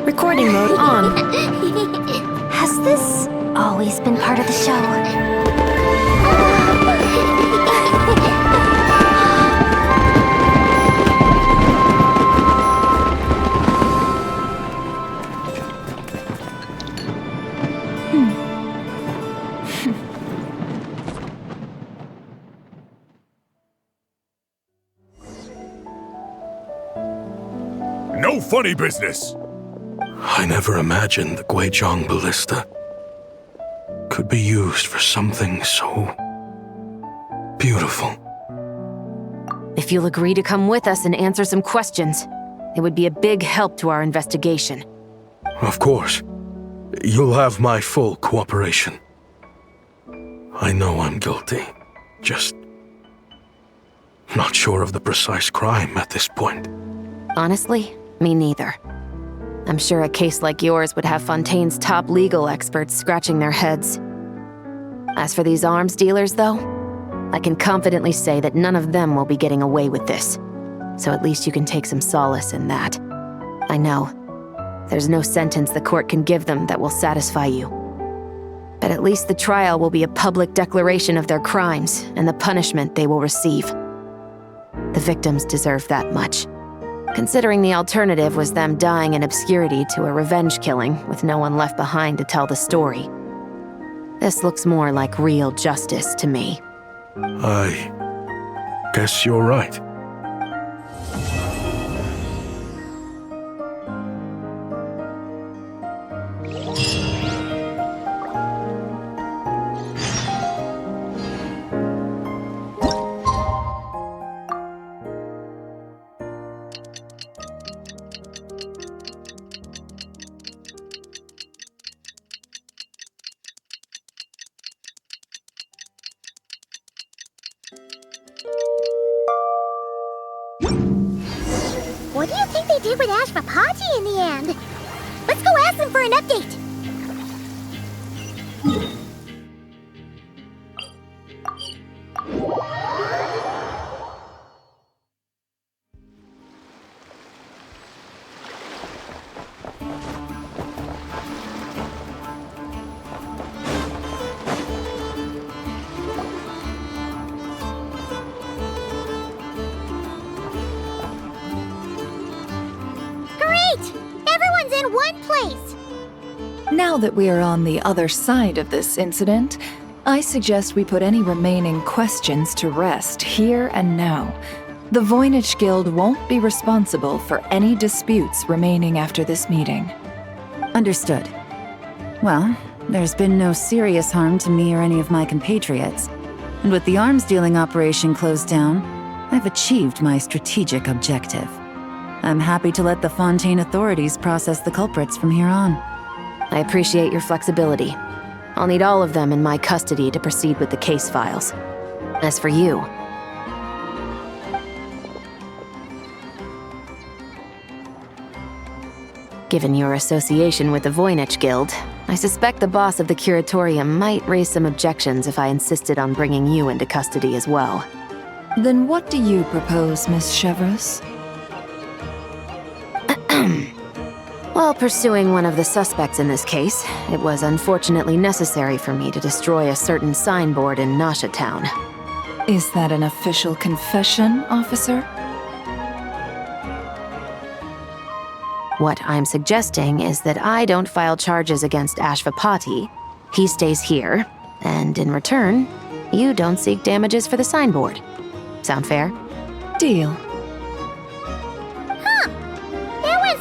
Recording mode on. Has this always been part of the show? No funny business! I never imagined the Guizhong ballista could be used for something so beautiful. If you'll agree to come with us and answer some questions, it would be a big help to our investigation. Of course. You'll have my full cooperation. I know I'm guilty. Just not sure of the precise crime at this point. Honestly, me neither. I'm sure a case like yours would have Fontaine's top legal experts scratching their heads. As for these arms dealers, though, I can confidently say that none of them will be getting away with this. So at least you can take some solace in that. I know. There's no sentence the court can give them that will satisfy you. But at least the trial will be a public declaration of their crimes and the punishment they will receive. The victims deserve that much. Considering the alternative was them dying in obscurity to a revenge killing with no one left behind to tell the story. This looks more like real justice to me. I guess you're right. What do you think they did with Ashvapati in the end? Let's go ask them for an update. Now that we are on the other side of this incident, I suggest we put any remaining questions to rest here and now. The Voynich Guild won't be responsible for any disputes remaining after this meeting. Understood. Well, there's been no serious harm to me or any of my compatriots. And with the arms dealing operation closed down, I've achieved my strategic objective. I'm happy to let the Fontaine authorities process the culprits from here on. I appreciate your flexibility. I'll need all of them in my custody to proceed with the case files. As for you... Given your association with the Voynich Guild, I suspect the boss of the Curatorium might raise some objections if I insisted on bringing you into custody as well. Then what do you propose, Miss Chevreuse? While pursuing one of the suspects in this case, it was unfortunately necessary for me to destroy a certain signboard in Nasha Town. Is that an official confession, officer? What I'm suggesting is that I don't file charges against Ashvapati, he stays here, and in return, you don't seek damages for the signboard. Sound fair? Deal.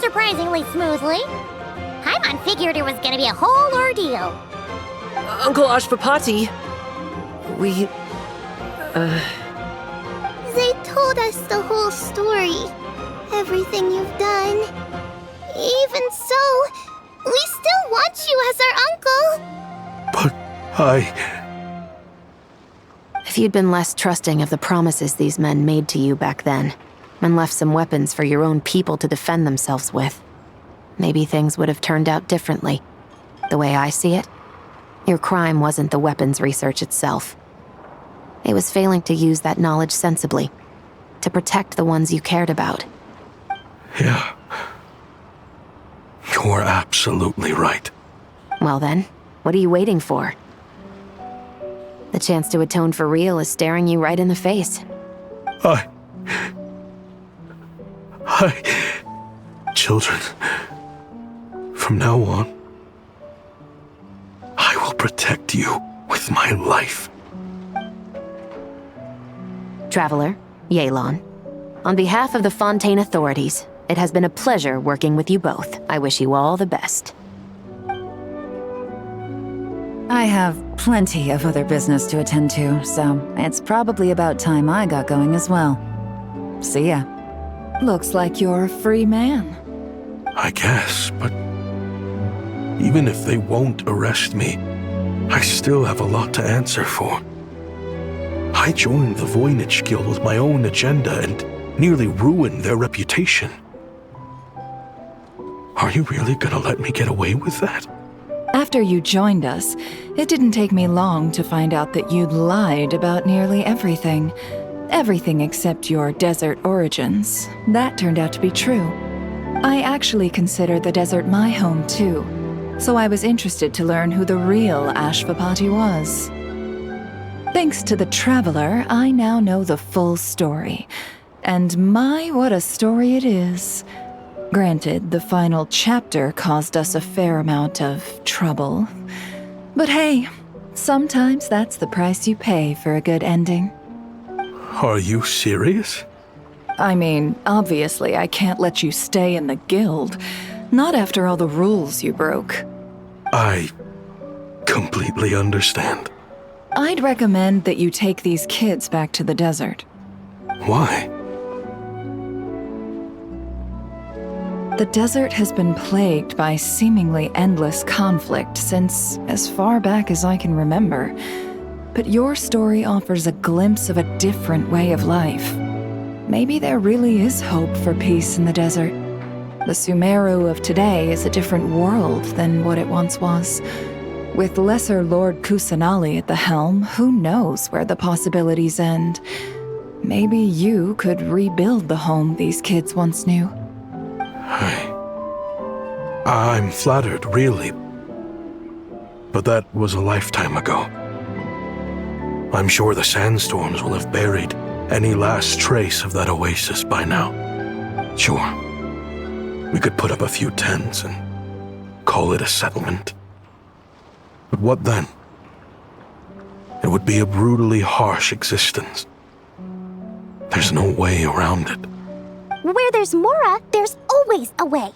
Surprisingly smoothly. Paimon figured it was gonna be a whole ordeal. Uncle Ashvapati, They told us the whole story. Everything you've done. Even so, we still want you as our uncle. But If you'd been less trusting of the promises these men made to you back then, and left some weapons for your own people to defend themselves with, maybe things would have turned out differently. The way I see it, your crime wasn't the weapons research itself. It was failing to use that knowledge sensibly, to protect the ones you cared about. Yeah. You're absolutely right. Well then, what are you waiting for? The chance to atone for real is staring you right in the face. Children, from now on, I will protect you with my life. Traveler, Yelan, on behalf of the Fontaine authorities, it has been a pleasure working with you both. I wish you all the best. I have plenty of other business to attend to, so it's probably about time I got going as well. See ya. Looks like you're a free man. I guess, but even if they won't arrest me, I still have a lot to answer for. I joined the Voynich Guild with my own agenda and nearly ruined their reputation. Are you really gonna let me get away with that? After you joined us, it didn't take me long to find out that you'd lied about nearly everything. Everything except your desert origins. That turned out to be true. I actually consider the desert my home too, so I was interested to learn who the real Ashvapati was. Thanks to the Traveler, I now know the full story. And my, what a story it is. Granted, the final chapter caused us a fair amount of trouble. But hey, sometimes that's the price you pay for a good ending. Are you serious? I mean, obviously I can't let you stay in the guild. Not after all the rules you broke. I completely understand. I'd recommend that you take these kids back to the desert. Why? The desert has been plagued by seemingly endless conflict since as far back as I can remember. But your story offers a glimpse of a different way of life. Maybe there really is hope for peace in the desert. The Sumeru of today is a different world than what it once was. With Lesser Lord Kusanali at the helm, who knows where the possibilities end? Maybe you could rebuild the home these kids once knew. I'm flattered, really. But that was a lifetime ago. I'm sure the sandstorms will have buried any last trace of that oasis by now. Sure, we could put up a few tents and call it a settlement. But what then? It would be a brutally harsh existence. There's no way around it. Where there's Mora, there's always a way.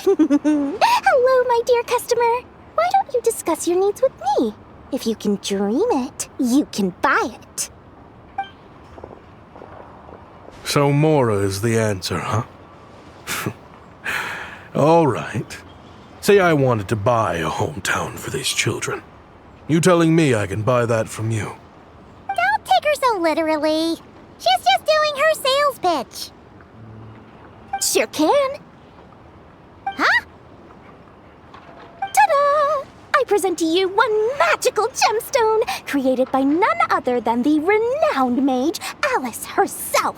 Hello, my dear customer. Why don't you discuss your needs with me? If you can dream it, you can buy it. So Mora is the answer, huh? All right. Say I wanted to buy a hometown for these children. You telling me I can buy that from you? Don't take her so literally. She's just doing her sales pitch. Sure can. Huh? Ta-da! I present to you one magical gemstone created by none other than the renowned mage Alice herself.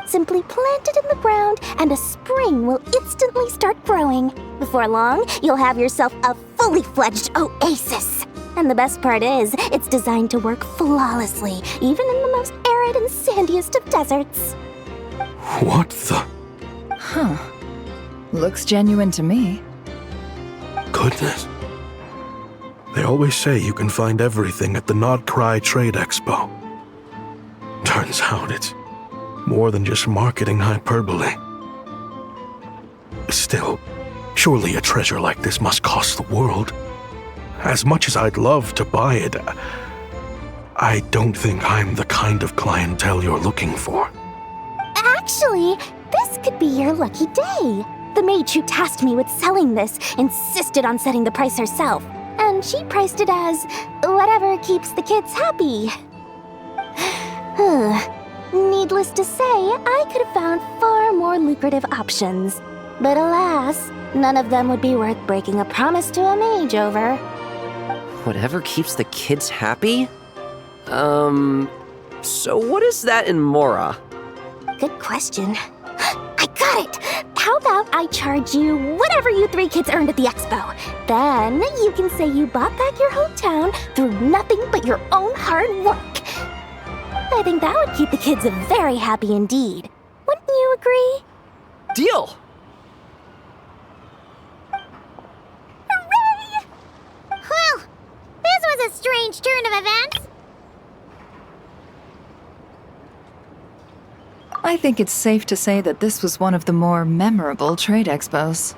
Simply plant it in the ground and a spring will instantly start growing. Before long, you'll have yourself a fully fledged oasis. And the best part is, it's designed to work flawlessly, even in the most arid and sandiest of deserts. What the? Huh. Looks genuine to me. Goodness. They always say you can find everything at the Nodcry Trade Expo. Turns out it's more than just marketing hyperbole. Still, surely a treasure like this must cost the world. As much as I'd love to buy it, I don't think I'm the kind of clientele you're looking for. Actually, this could be your lucky day. The mage who tasked me with selling this insisted on setting the price herself, and she priced it as whatever keeps the kids happy. Needless to say, I could have found far more lucrative options. But alas, none of them would be worth breaking a promise to a mage over. Whatever keeps the kids happy? So what is that in Mora? Good question. I got it! How about I charge you whatever you three kids earned at the expo? Then you can say you bought back your hometown through nothing but your own hard work. I think that would keep the kids very happy indeed. Wouldn't you agree? Deal! Hooray! Well, this was a strange turn of events. I think it's safe to say that this was one of the more memorable trade expos.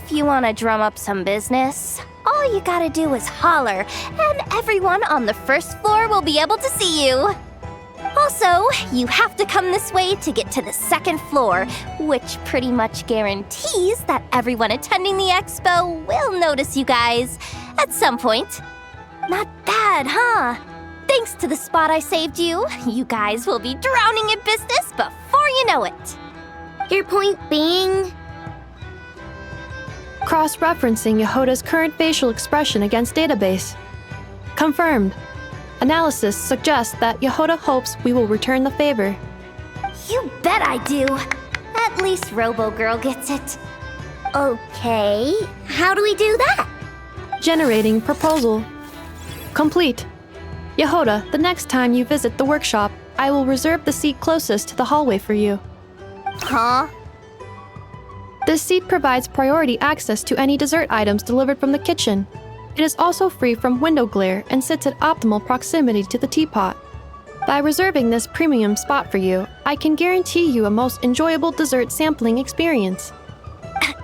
if you want to drum up some business, all you gotta do is holler, and everyone on the first floor will be able to see you. Also, you have to come this way to get to the second floor, which pretty much guarantees that everyone attending the expo will notice you guys at some point. Not bad, huh? Thanks to the spot I saved you, you guys will be drowning in business before you know it. Your point being? Cross-referencing Yehoda's current facial expression against database. Confirmed. Analysis suggests that Yehoda hopes we will return the favor. You bet I do. At least Robo-Girl gets it. Okay, how do we do that? Generating proposal. Complete. Yehoda, the next time you visit the workshop, I will reserve the seat closest to the hallway for you. Huh? This seat provides priority access to any dessert items delivered from the kitchen. It is also free from window glare and sits at optimal proximity to the teapot. By reserving this premium spot for you, I can guarantee you a most enjoyable dessert sampling experience.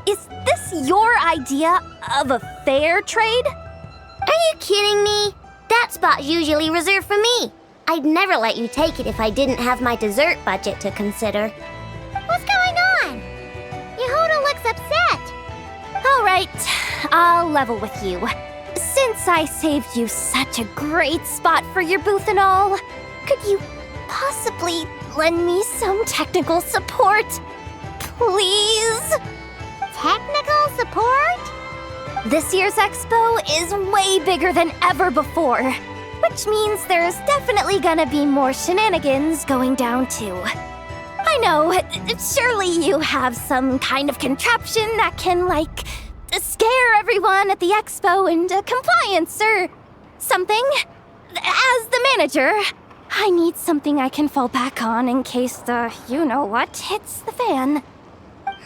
Is this your idea of a fair trade? Are you kidding me? That spot's usually reserved for me. I'd never let you take it if I didn't have my dessert budget to consider. What's going on? Yehoda looks upset. All right, I'll level with you. Since I saved you such a great spot for your booth and all, could you possibly lend me some technical support? Please? Technical support? This year's expo is way bigger than ever before, which means there's definitely gonna be more shenanigans going down too. I know, surely you have some kind of contraption that can, like, scare everyone at the expo into compliance or something. As the manager, I need something I can fall back on in case the you-know-what hits the fan.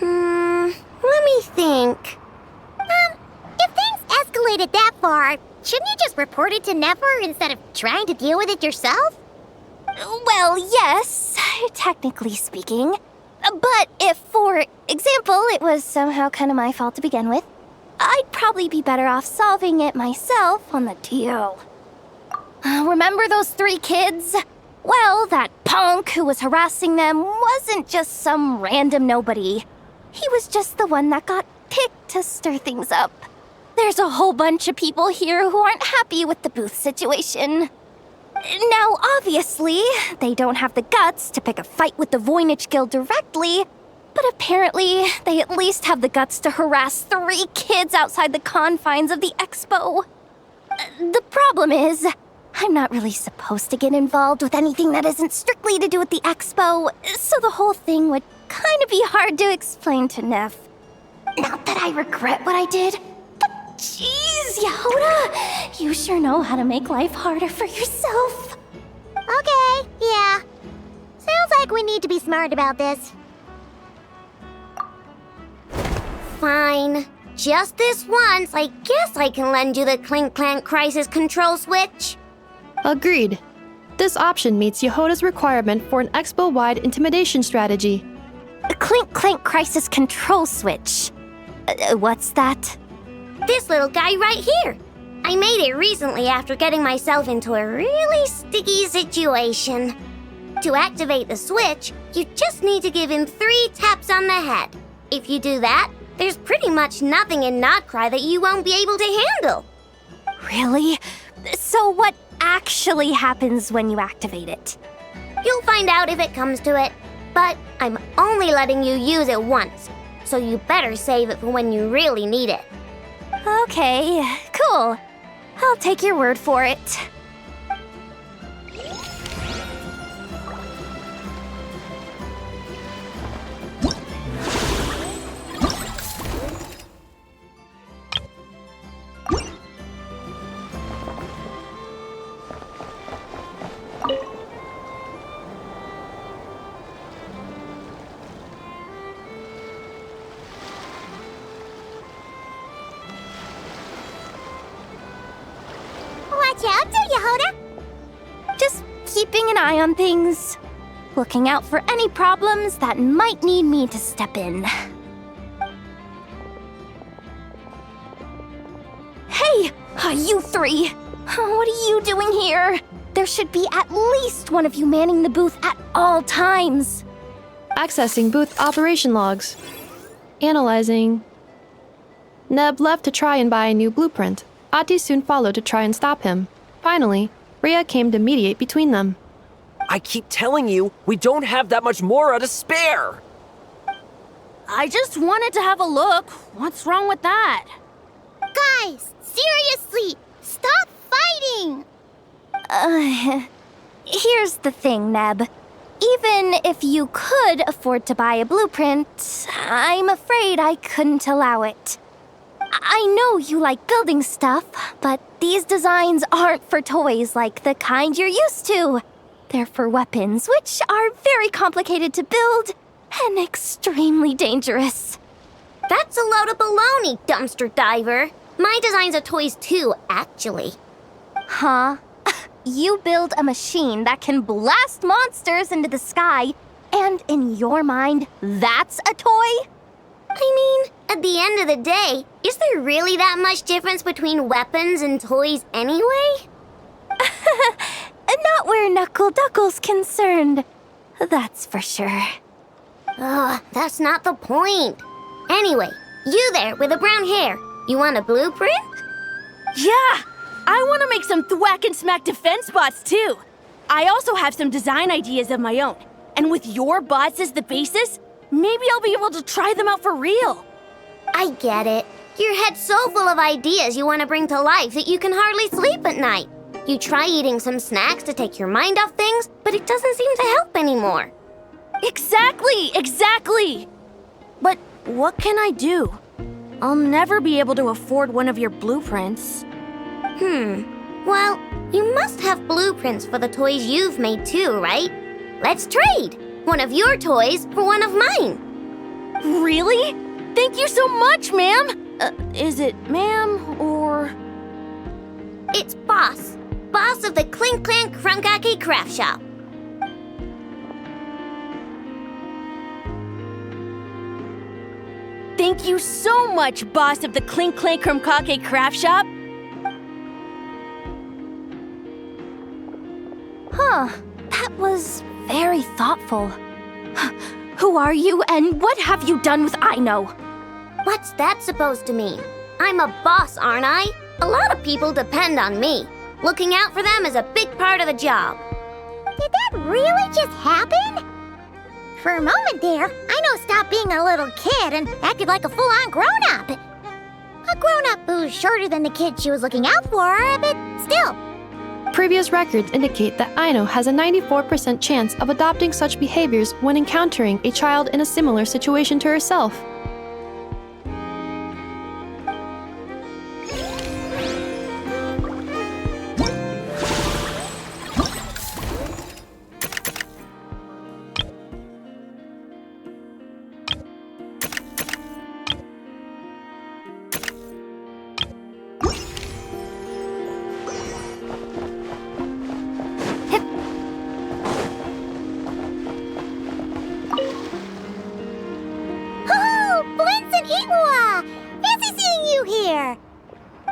Let me think. If things escalated that far, shouldn't you just report it to Nefer instead of trying to deal with it yourself? Well, yes, technically speaking. But if, for example, it was somehow kind of my fault to begin with, I'd probably be better off solving it myself on the DO. Remember those 3 kids? Well, that punk who was harassing them wasn't just some random nobody. He was just the one that got picked to stir things up. There's a whole bunch of people here who aren't happy with the booth situation. Now, obviously, they don't have the guts to pick a fight with the Voynich Guild directly, but apparently they at least have the guts to harass 3 kids outside the confines of the expo. The problem is, I'm not really supposed to get involved with anything that isn't strictly to do with the expo, so the whole thing would kind of be hard to explain to Neff. Not that I regret what I did, but jeez, Yehoda, you sure know how to make life harder for yourself. Okay, yeah. Sounds like we need to be smart about this. Fine. Just this once, I guess I can lend you the Clink Clank Crisis Control Switch. Agreed. This option meets Yehoda's requirement for an expo-wide intimidation strategy. A Clink Clank Crisis Control Switch. What's that? This little guy right here. I made it recently after getting myself into a really sticky situation. To activate the switch, you just need to give him 3 taps on the head. If you do that, there's pretty much nothing in Nodcry that you won't be able to handle. Really? So what actually happens when you activate it? You'll find out if it comes to it, but I'm only letting you use it once, so you better save it for when you really need it. Okay, cool. I'll take your word for it. Watch out, Yehoda! Just keeping an eye on things. Looking out for any problems that might need me to step in. You three! What are you doing here? There should be at least one of you manning the booth at all times. Accessing booth operation logs. Analyzing. Neb left to try and buy a new blueprint. Ati soon followed to try and stop him. Finally, Rhea came to mediate between them. I keep telling you, we don't have that much Mora to spare! I just wanted to have a look. What's wrong with that? Guys, seriously, stop fighting! Here's the thing, Neb. Even if you could afford to buy a blueprint, I'm afraid I couldn't allow it. I know you like building stuff, but these designs aren't for toys like the kind you're used to. They're for weapons, which are very complicated to build and extremely dangerous. That's a load of baloney, dumpster diver. My designs are toys too, actually. Huh? You build a machine that can blast monsters into the sky, and in your mind, that's a toy? I mean, at the end of the day, is there really that much difference between weapons and toys anyway? Not where Knuckle Duckle's concerned. That's for sure. Ugh, that's not the point. Anyway, you there with the brown hair, you want a blueprint? Yeah! I want to make some thwack and smack defense bots too. I also have some design ideas of my own. And with your bots as the basis, maybe I'll be able to try them out for real. I get it. Your head's so full of ideas you want to bring to life that you can hardly sleep at night. You try eating some snacks to take your mind off things, but it doesn't seem to help anymore. Exactly! But what can I do? I'll never be able to afford one of your blueprints. Well, you must have blueprints for the toys you've made too, right? Let's trade! One of your toys for one of mine. Really? Thank you so much, ma'am! Is it ma'am or... It's Boss. Boss of the Clink Clank Krumkake Craft Shop. Thank you so much, boss of the Clink Clank Krumkake Craft Shop. Huh, that was very thoughtful. Who are you, and what have you done with Aino? What's that supposed to mean? I'm a boss, aren't I? A lot of people depend on me. Looking out for them is a big part of the job. Did that really just happen? For a moment there, Aino stopped being a little kid and acted like a full-on grown-up. A grown-up who's shorter than the kid she was looking out for, but still. Previous records indicate that Aino has a 94% chance of adopting such behaviors when encountering a child in a similar situation to herself.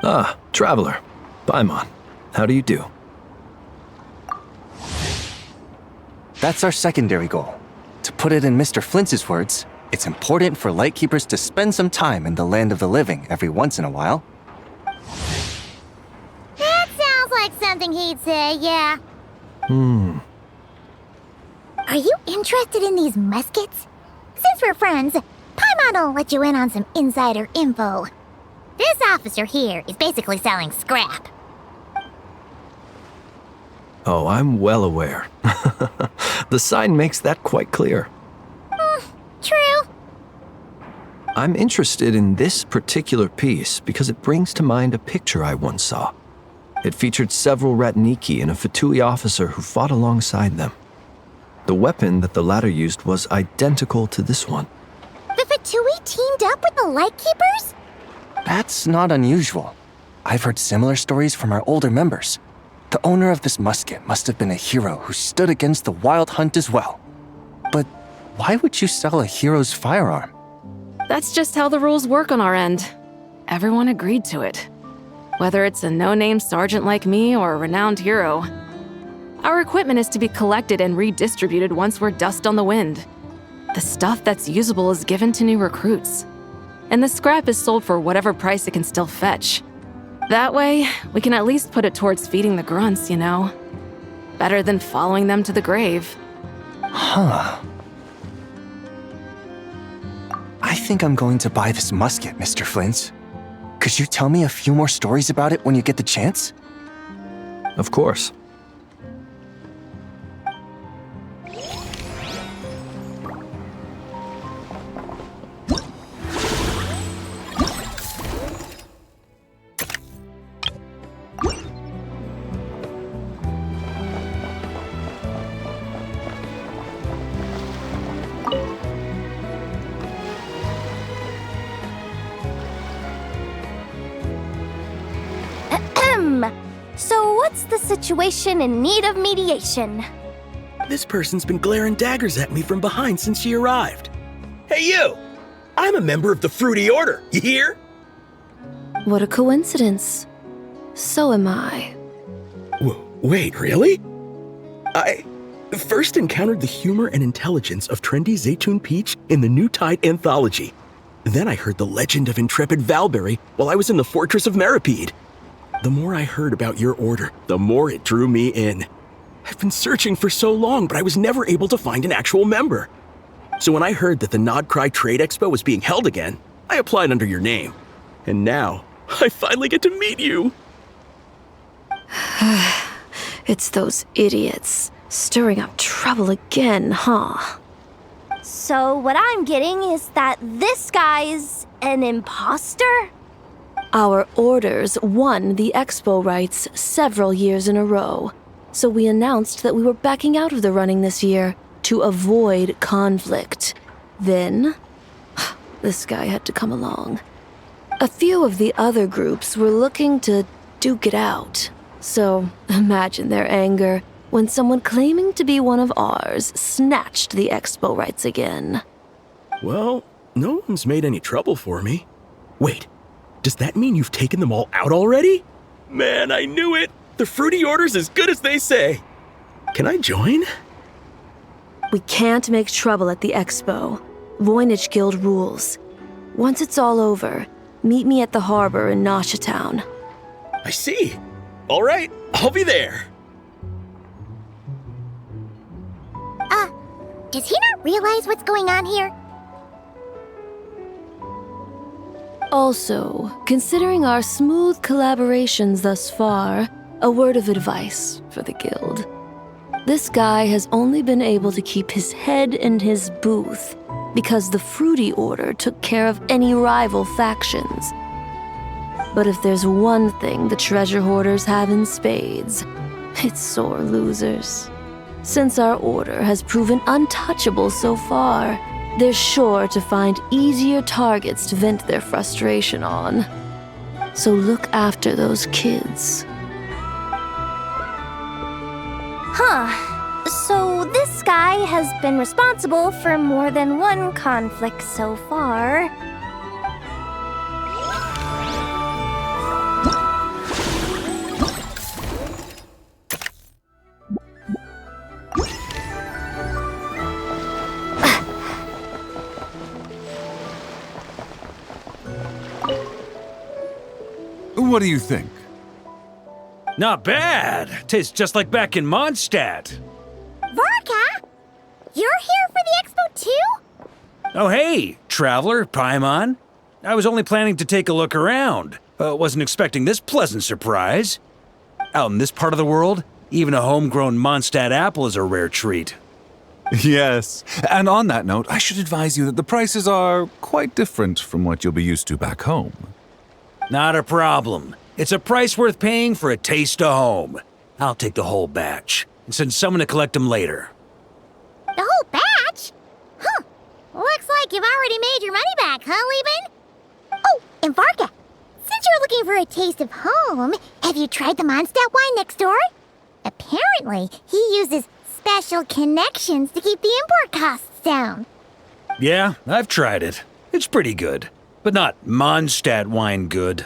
Ah, Traveler. Paimon. How do you do? That's our secondary goal. To put it in Mr. Flintz's words, it's important for Lightkeepers to spend some time in the land of the living every once in a while. That sounds like something he'd say, yeah. Are you interested in these muskets? Since we're friends, Paimon will let you in on some insider info. This officer here is basically selling scrap. Oh, I'm well aware. The sign makes that quite clear. True. I'm interested in this particular piece because it brings to mind a picture I once saw. It featured several Ratniki and a Fatui officer who fought alongside them. The weapon that the latter used was identical to this one. The Fatui teamed up with the Lightkeepers? That's not unusual. I've heard similar stories from our older members. The owner of this musket must have been a hero who stood against the Wild Hunt as well. But why would you sell a hero's firearm? That's just how the rules work on our end. Everyone agreed to it. whether it's a no-name sergeant like me or a renowned hero. Our equipment is to be collected and redistributed once we're dust on the wind. The stuff that's usable is given to new recruits, and the scrap is sold for whatever price it can still fetch. That way, we can at least put it towards feeding the grunts, you know? Better than following them to the grave. Huh. I think I'm going to buy this musket, Mr. Flint. Could you tell me a few more stories about it when you get the chance? Of course. So what's the situation in need of mediation? This person's been glaring daggers at me from behind since she arrived. Hey, you! I'm a member of the Fruity Order, you hear? What a coincidence. So am I. Wait, really? I first encountered the humor and intelligence of trendy Zaytun Peach in the New Tide anthology. Then I heard the legend of intrepid Valberry while I was in the Fortress of Meripede. The more I heard about your order, the more it drew me in. I've been searching for so long, but I was never able to find an actual member. So when I heard that the Nodcry Trade Expo was being held again, I applied under your name. And now, I finally get to meet you. It's those idiots. Stirring up trouble again, huh? So what I'm getting is that this guy's an imposter? Our orders won the expo rights several years in a row, so we announced that we were backing out of the running this year to avoid conflict. Then, this guy had to come along. A few of the other groups were looking to duke it out, so imagine their anger when someone claiming to be one of ours snatched the expo rights again. Well, no one's made any trouble for me. Wait. Does that mean you've taken them all out already? Man, I knew it! The Fruity Order's as good as they say! Can I join? We can't make trouble at the expo. Voynich Guild rules. Once it's all over, meet me at the harbor in Nasha Town. I see. All right, I'll be there. Does he not realize what's going on here? Also, considering our smooth collaborations thus far, a word of advice for the guild. This guy has only been able to keep his head in his booth because the Fruity Order took care of any rival factions. But if there's one thing the treasure hoarders have in spades, it's sore losers. Since our order has proven untouchable so far, they're sure to find easier targets to vent their frustration on. So look after those kids. Huh. So this guy has been responsible for more than one conflict so far. What do you think? Not bad. Tastes just like back in Mondstadt. Varka? You're here for the expo too? Oh hey, Traveler, Paimon. I was only planning to take a look around. Wasn't expecting this pleasant surprise. Out in this part of the world, even a homegrown Mondstadt apple is a rare treat. Yes, and on that note, I should advise you that the prices are quite different from what you'll be used to back home. Not a problem. It's a price worth paying for a taste of home. I'll take the whole batch and send someone to collect them later. The whole batch? Huh. Looks like you've already made your money back, huh, Lieben? Oh, and Varka, since you're looking for a taste of home, have you tried the Mondstadt wine next door? Apparently, he uses special connections to keep the import costs down. Yeah, I've tried it. It's pretty good, but not Mondstadt wine good.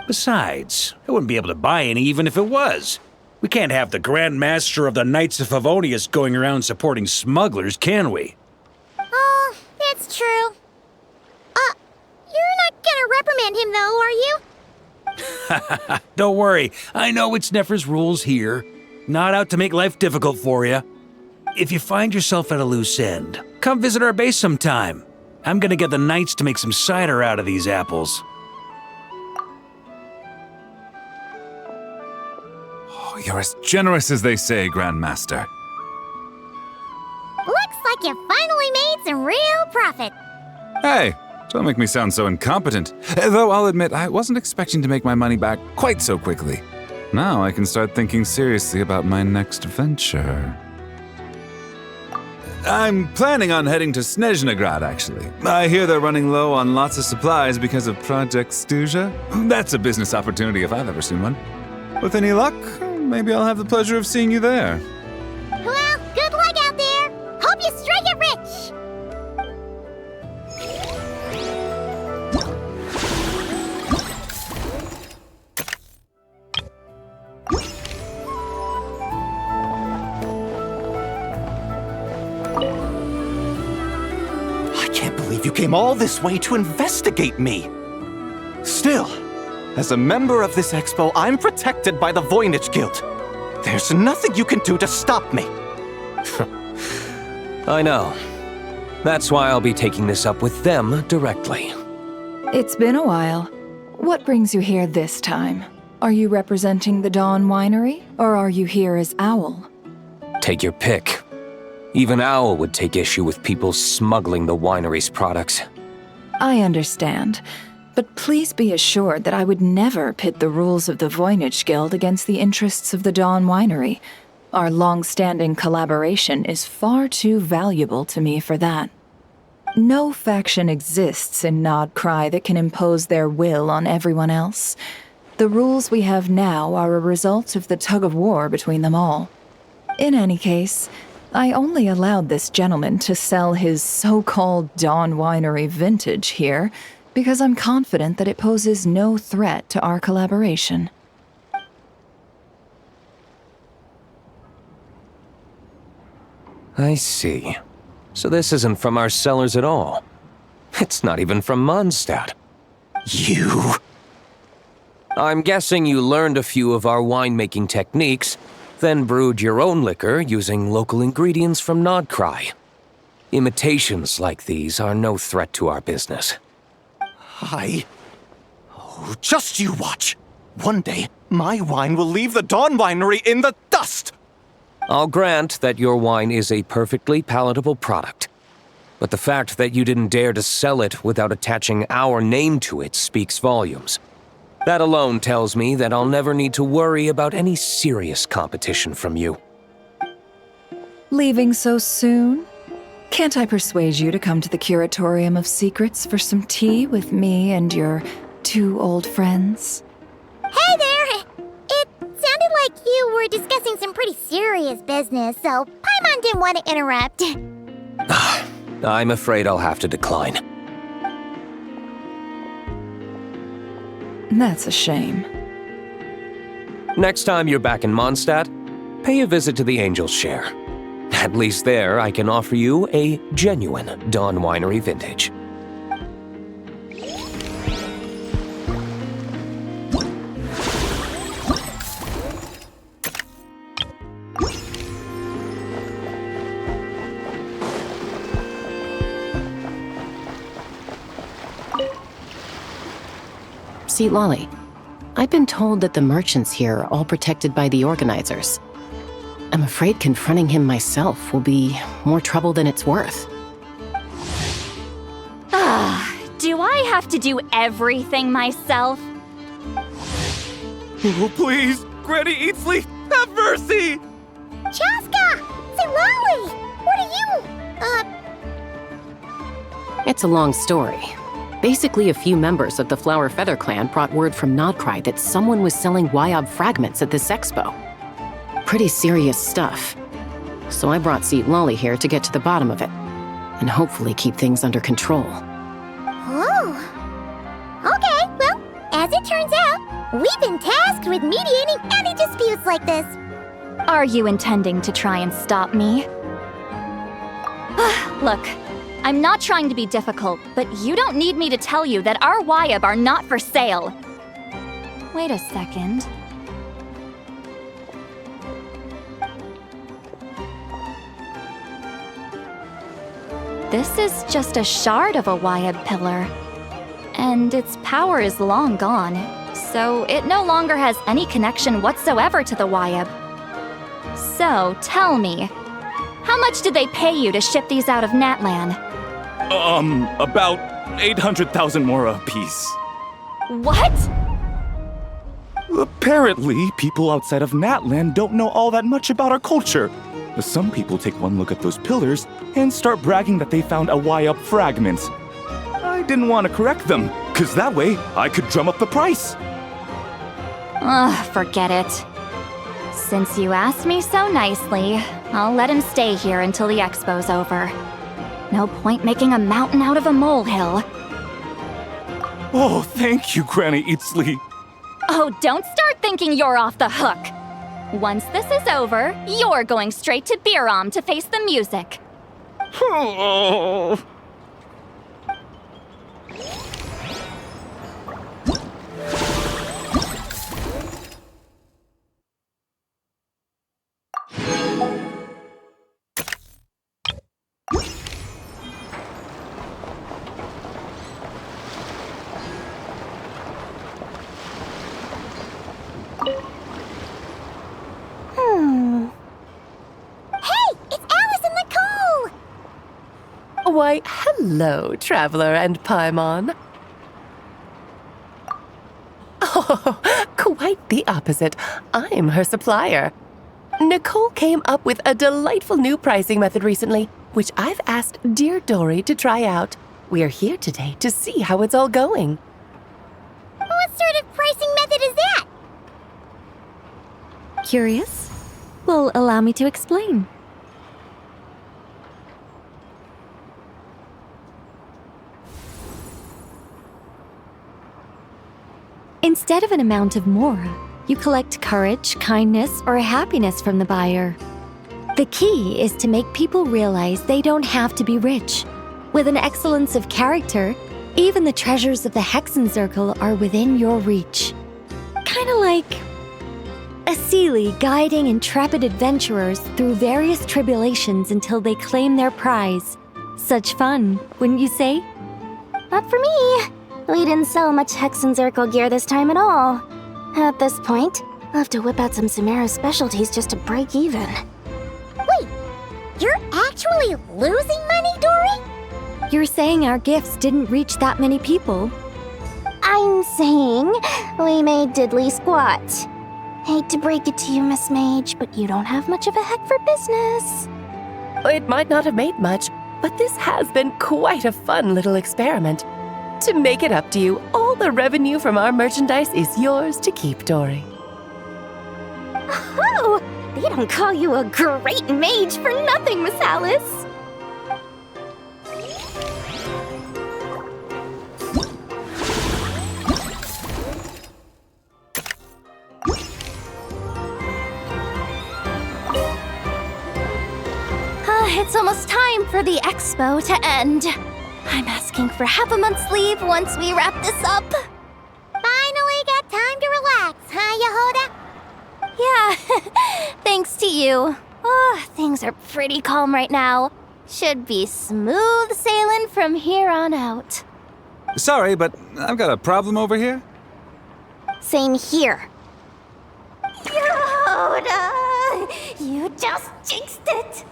Besides, I wouldn't be able to buy any even if it was. We can't have the Grand Master of the Knights of Favonius going around supporting smugglers, can we? Oh, that's true. You're not gonna reprimand him though, are you? Don't worry, I know it's Nefer's rules here. Not out to make life difficult for you. If you find yourself at a loose end, come visit our base sometime. I'm gonna get the Knights to make some cider out of these apples. Oh, you're as generous as they say, Grandmaster. Looks like you finally made some real profit. Hey, don't make me sound so incompetent. Though I'll admit, I wasn't expecting to make my money back quite so quickly. Now I can start thinking seriously about my next venture. I'm planning on heading to Snezhnegrad, actually. I hear they're running low on lots of supplies because of Project Stuja. That's a business opportunity if I've ever seen one. With any luck, maybe I'll have the pleasure of seeing you there. Well, good luck out there. Hope you strike it rich. You came all this way to investigate me. Still, as a member of this expo, I'm protected by the Voynich Guild. There's nothing you can do to stop me. I know. That's why I'll be taking this up with them directly. It's been a while. What brings you here this time? Are you representing the Dawn Winery, or are you here as Owl? Take your pick. Even Owl would take issue with people smuggling the winery's products. I understand, but please be assured that I would never pit the rules of the Voynich Guild against the interests of the Dawn Winery. Our long-standing collaboration is far too valuable to me for that. No faction exists in Nodcry that can impose their will on everyone else. The rules we have now are a result of the tug-of-war between them all. In any case, I only allowed this gentleman to sell his so-called Dawn Winery vintage here because I'm confident that it poses no threat to our collaboration. I see. So this isn't from our cellars at all. It's not even from Mondstadt. You... I'm guessing you learned a few of our winemaking techniques, then brewed your own liquor using local ingredients from Nodcry. Imitations like these are no threat to our business. Oh, just you watch. One day, my wine will leave the Dawn Winery in the dust! I'll grant that your wine is a perfectly palatable product. But the fact that you didn't dare to sell it without attaching our name to it speaks volumes. That alone tells me that I'll never need to worry about any serious competition from you. Leaving so soon? Can't I persuade you to come to the Curatorium of Secrets for some tea with me and your two old friends? Hey there! It sounded like you were discussing some pretty serious business, so Paimon didn't want to interrupt. I'm afraid I'll have to decline. That's a shame. Next time you're back in Mondstadt, pay a visit to the Angel's Share. At least there, I can offer you a genuine Dawn Winery vintage. See, Lolly, I've been told that the merchants here are all protected by the organizers. I'm afraid confronting him myself will be more trouble than it's worth. Do I have to do everything myself? Oh, please! Granny Eatsley, have mercy! Chaska! Say, Lolly! What are you, It's a long story. Basically, a few members of the Flower Feather clan brought word from Nodcry that someone was selling Wyob fragments at this expo. Pretty serious stuff. So I brought Seat Lolly here to get to the bottom of it, and hopefully keep things under control. Oh. Okay, well, as it turns out, We've been tasked with mediating any disputes like this. Are you intending to try and stop me? Look, I'm not trying to be difficult, but you don't need me to tell you that our Wayab are not for sale. Wait a second. This is just a shard of a Wayab pillar, and its power is long gone, so it no longer has any connection whatsoever to the Wayab. So, tell me, how much did they pay you to ship these out of Natlan? About 800,000 more apiece. What? Apparently, people outside of Natlan don't know all that much about our culture. Some people take one look at those pillars and start bragging that they found a Wayab fragment. I didn't want to correct them, because that way I could drum up the price. Ugh, forget it. Since you asked me so nicely, I'll let him stay here until the expo's over. No point making a mountain out of a molehill. Oh, thank you, Granny Eatsley. Oh, don't start thinking you're off the hook. Once this is over, you're going straight to Biram to face the music. Why, hello, Traveler and Paimon. Oh, quite the opposite. I'm her supplier. Nicole came up with a delightful new pricing method recently, which I've asked dear Dory to try out. We're here today to see how it's all going. What sort of pricing method is that? Curious? Well, allow me to explain. Instead of an amount of mora, you collect courage, kindness, or happiness from the buyer. The key is to make people realize they don't have to be rich. With an excellence of character, even the treasures of the Hexen Circle are within your reach. Kinda like a Seelie guiding intrepid adventurers through various tribulations until they claim their prize. Such fun, wouldn't you say? Not for me. We didn't sell much Hexen Circle gear this time at all. At this point, I'll have to whip out some Samara specialties just to break even. Wait, you're actually losing money, Dory? You're saying our gifts didn't reach that many people? I'm saying we made diddly squat. Hate to break it to you, Miss Mage, but you don't have much of a heck for business. It might not have made much, but this has been quite a fun little experiment. To make it up to you, all the revenue from our merchandise is yours to keep, Dory. Oh, they don't call you a great mage for nothing, Miss Alice. It's almost time for the expo to end. I'm asking for half a month's leave once we wrap this up. Finally got time to relax, huh, Yehoda? Yeah, thanks to you. Oh, things are pretty calm right now. Should be smooth sailing from here on out. Sorry, but I've got a problem over here. Same here. Yehoda! You just jinxed it!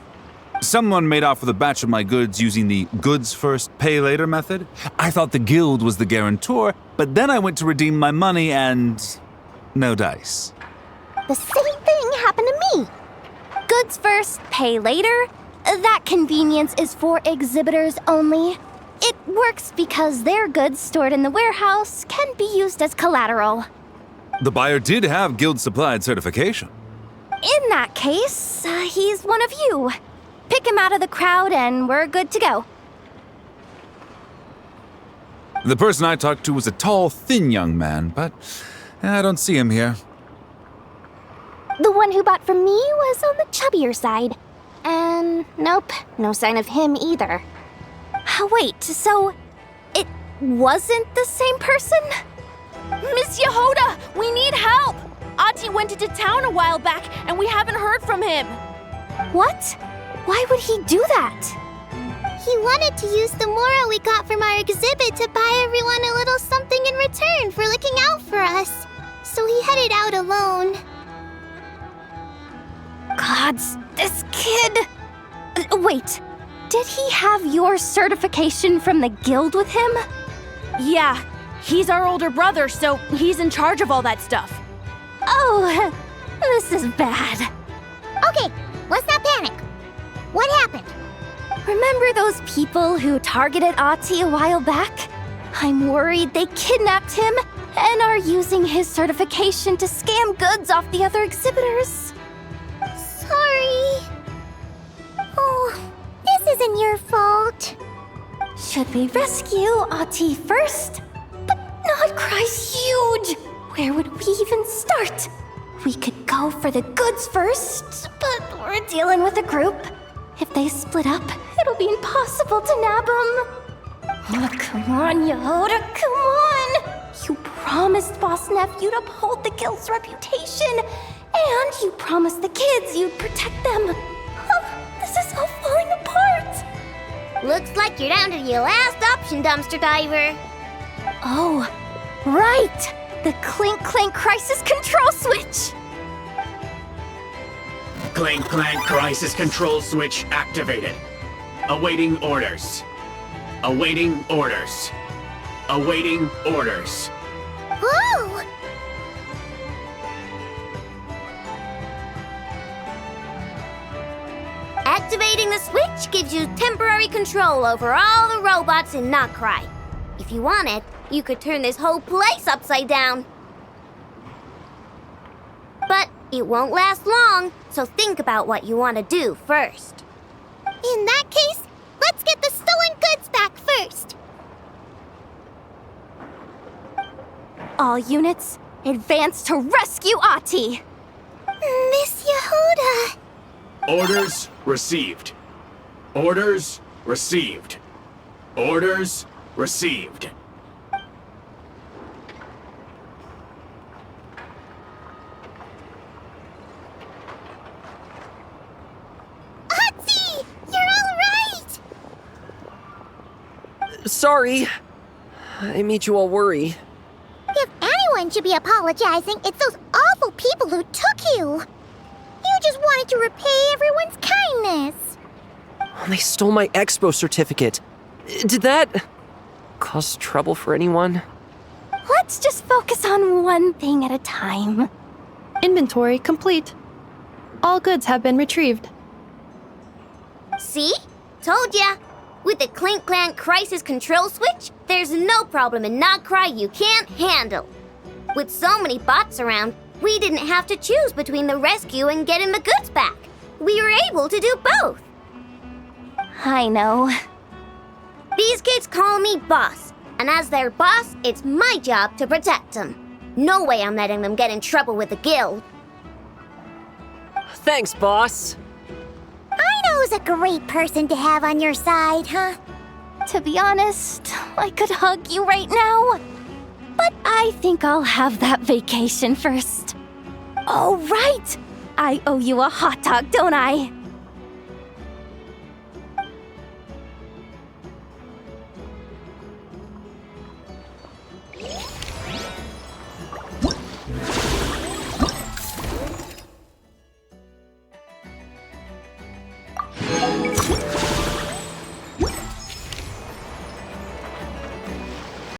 Someone made off with a batch of my goods using the goods first, pay later method. I thought the guild was the guarantor, but then I went to redeem my money and no dice. The same thing happened to me. Goods first, pay later? That convenience is for exhibitors only. It works because their goods stored in the warehouse can be used as collateral. The buyer did have guild supplied certification. In that case, he's one of you. Pick him out of the crowd and we're good to go. The person I talked to was a tall, thin young man, but I don't see him here. The one who bought from me was on the chubbier side. And nope, no sign of him either. Wait, so it wasn't the same person? Miss Yehoda, we need help! Ati went into town a while back, and we haven't heard from him. What? Why would he do that? He wanted to use the mora we got from our exhibit to buy everyone a little something in return for looking out for us. So he headed out alone. Gods, this kid... Wait, did he have your certification from the guild with him? Yeah, he's our older brother, so he's in charge of all that stuff. Oh, this is bad. Okay, let's not panic. What happened? Remember those people who targeted Ati a while back? I'm worried they kidnapped him and are using his certification to scam goods off the other exhibitors. Sorry. Oh, this isn't your fault. Should we rescue Ati first? But Nodcry's huge! Where would we even start? We could go for the goods first, but we're dealing with a group. If they split up, it'll be impossible to nab them. Oh, come on, Yehoda, come on! You promised Boss Nephew to uphold the guild's reputation, and you promised the kids you'd protect them. This is all falling apart. Looks like you're down to your last option, dumpster diver. Oh, right! The Clink Clank Crisis Control Switch! Clank Clank Crisis Control Switch activated. Awaiting orders. Awaiting orders. Awaiting orders. Whoa! Activating the switch gives you temporary control over all the robots in Nodcry. If you wanted, you could turn this whole place upside down. But it won't last long, so think about what you want to do first. In that case, let's get the stolen goods back first. All units, advance to rescue Ati! Miss Yehoda! Orders received. Orders received. Orders received. Ati! You're all right! Sorry. I made you all worry. If anyone should be apologizing, it's those awful people who took you. You just wanted to repay everyone's kindness. They stole my expo certificate. Did that cause trouble for anyone? Let's just focus on one thing at a time. Inventory complete. All goods have been retrieved. See? Told ya. With the Clink Clank Crisis Control Switch, there's no problem in Nodcry you can't handle. With so many bots around, we didn't have to choose between the rescue and getting the goods back. We were able to do both. I know. These kids call me boss, and as their boss, it's my job to protect them. No way I'm letting them get in trouble with the guild. Thanks, boss. Aino's a great person to have on your side, huh? To be honest, I could hug you right now. But I think I'll have that vacation first. Oh, right! I owe you a hot dog, don't I?